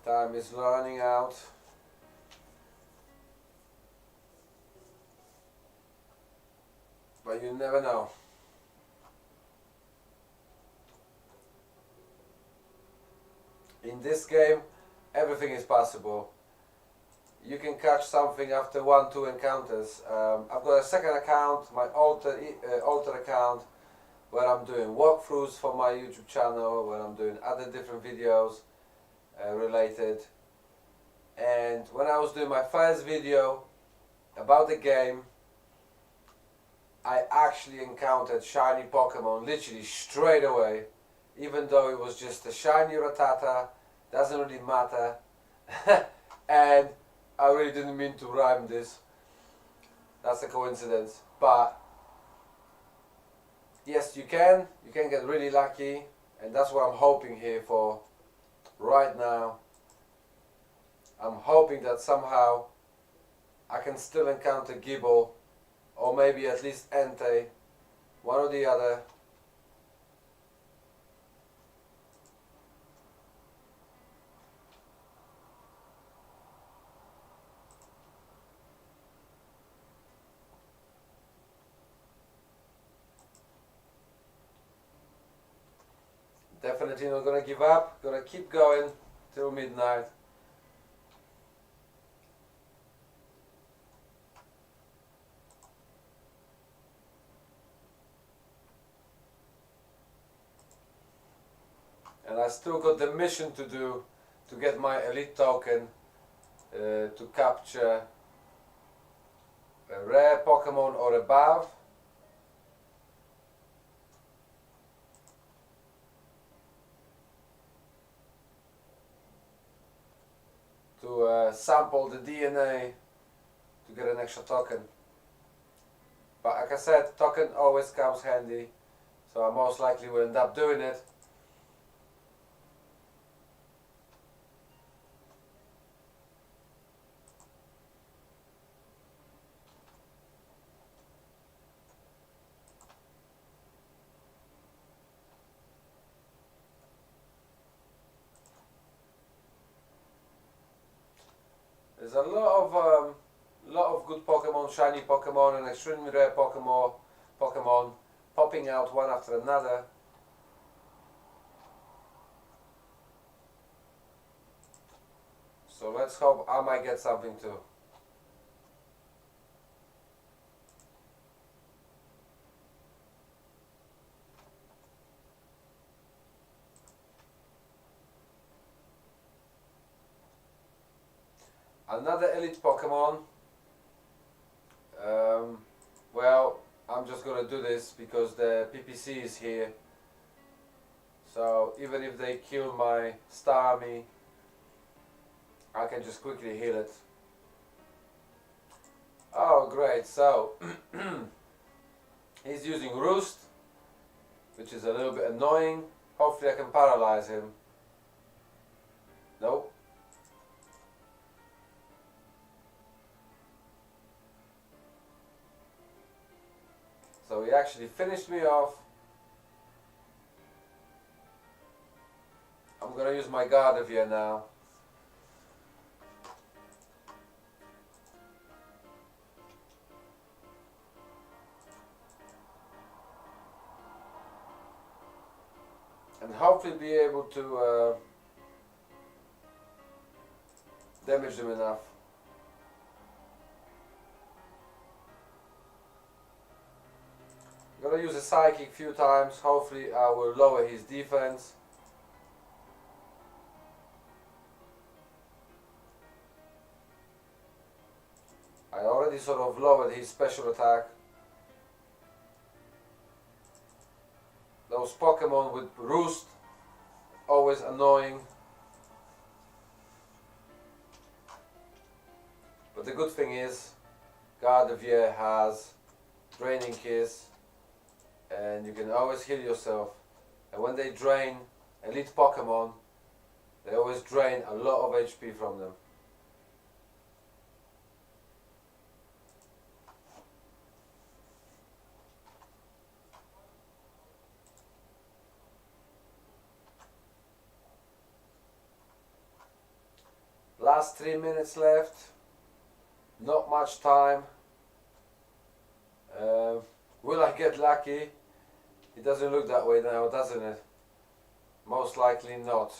Time is running out. But you never know. In this game, everything is possible. You can catch something after 1-2 encounters. I've got a second account, my alter account, where I'm doing walkthroughs for my YouTube channel, where I'm doing other different videos related. And when I was doing my first video about the game, I actually encountered shiny Pokemon literally straight away, even though it was just a shiny Rattata, doesn't really matter. And I really didn't mean to rhyme this, that's a coincidence, but yes, you can get really lucky, and that's what I'm hoping here for right now. I'm hoping that somehow I can still encounter Gible, or maybe at least Entei, one or the other. Definitely not gonna give up, gonna keep going till midnight. And I still got the mission to do, to get my elite token to capture a rare Pokemon or above. To sample the DNA to get an extra token. But like I said, token always comes handy, so I most likely will end up doing it. There's a lot of good Pokemon, shiny Pokemon, and extremely rare Pokemon popping out one after another. So let's hope I might get something too. Another elite Pokemon. Well, I'm just gonna do this because the PPC is here. So even if they kill my Starmie, I can just quickly heal it. Oh great, so he's using Roost, which is a little bit annoying. Hopefully I can paralyze him. Nope. So he actually finished me off. gonna use my Gardevoir now. And hopefully be able to damage them enough. I'm gonna use a Psychic a few times. Hopefully I will lower his defense. I already sort of lowered his special attack. Those Pokemon with Roost, always annoying. But the good thing is, Gardevoir has Draining Kiss, and you can always heal yourself. And when they drain elite Pokemon, they always drain a lot of HP from them. Last 3 minutes left, not much time. Will I get lucky? It doesn't look that way now, doesn't it? Most likely not.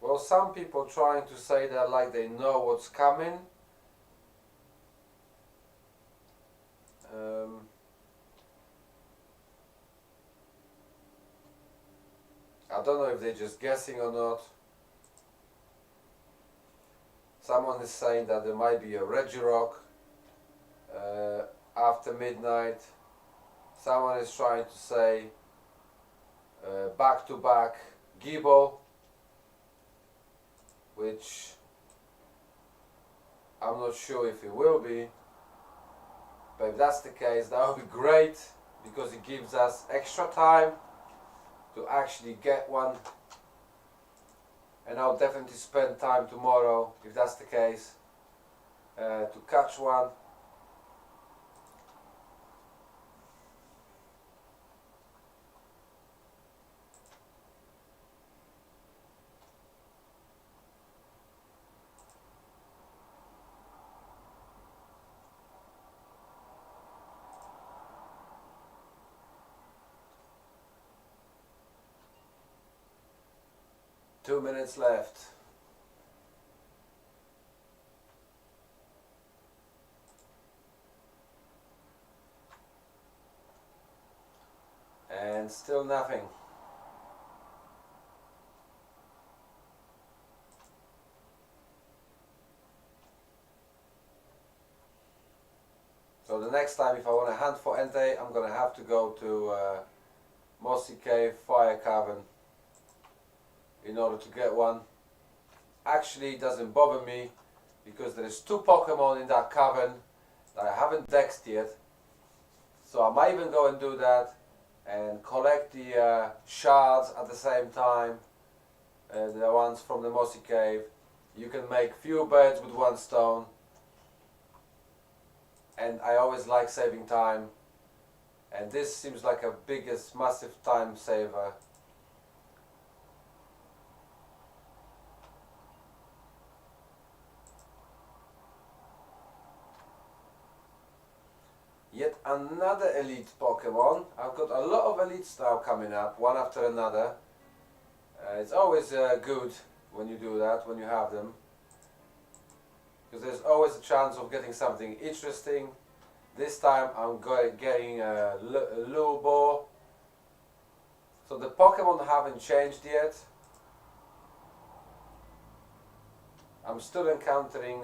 Well, some people trying to say that like they know what's coming. I don't know if they're just guessing or not. Someone is saying that there might be a Regirock after midnight. Someone is trying to say back-to-back Gible, which I'm not sure if it will be, but if that's the case, that would be great, because it gives us extra time to actually get one, and I'll definitely spend time tomorrow, if that's the case, to catch one. Two minutes left. And still nothing. So the next time, if I want to hunt for Entei, I'm going to have to go to Mossy Cave Fire Cavern in order to get one. Actually, it doesn't bother me, because there is 2 Pokemon in that cavern that I haven't dexed yet. So I might even go and do that and collect the shards at the same time, the ones from the Mossy Cave. You can make few birds with one stone, and I always like saving time, and this seems like a biggest massive time saver. Yet another elite Pokemon. I've got a lot of elites now coming up, one after another. It's always good when you do that, when you have them, because there's always a chance of getting something interesting. This time I'm getting a Lulebore. So the Pokemon haven't changed yet. I'm still encountering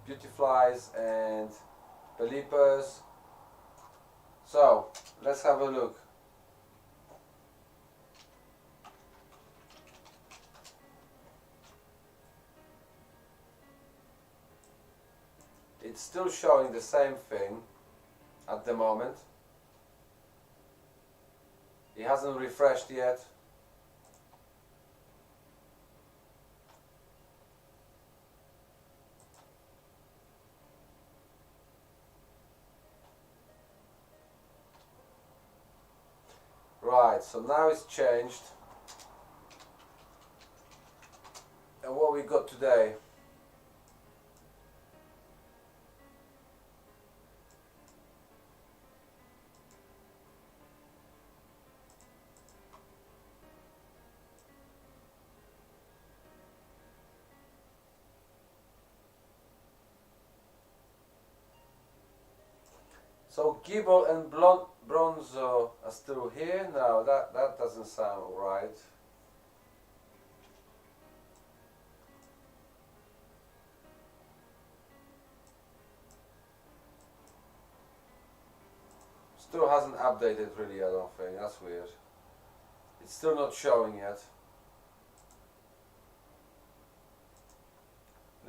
Beautiflies and Pelipers. So, let's have a look. It it's still showing the same thing at the moment. It hasn't refreshed yet. Right, so now it's changed. And what we got today? So Gible and Bronzo are still here. No, that doesn't sound right. Still hasn't updated really, I don't think. That's weird. It's still not showing yet.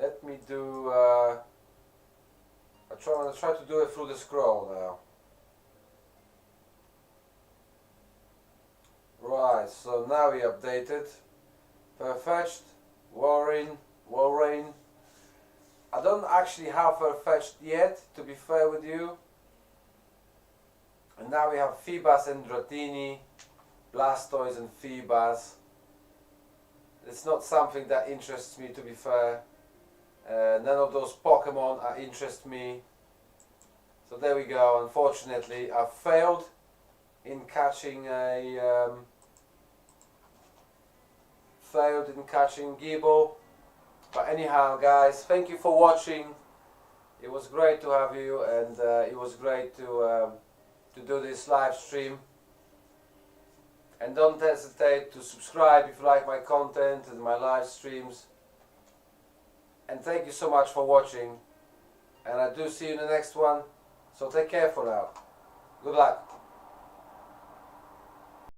Let me do... I'm gonna try to do it through the scroll now. Right, so now we updated. Farfetched, Warren. I don't actually have Farfetched yet, to be fair with you. And now we have Phoebus and Dratini, Blastoise and Phoebus. It's not something that interests me, to be fair. None of those Pokemon interest me. So there we go. Unfortunately, I failed in catching Gible. But anyhow, guys, thank you for watching. It was great to have you, and it was great to do this live stream. And don't hesitate to subscribe if you like my content and my live streams. And thank you so much for watching. And I do see you in the next one. So take care for now. Good luck.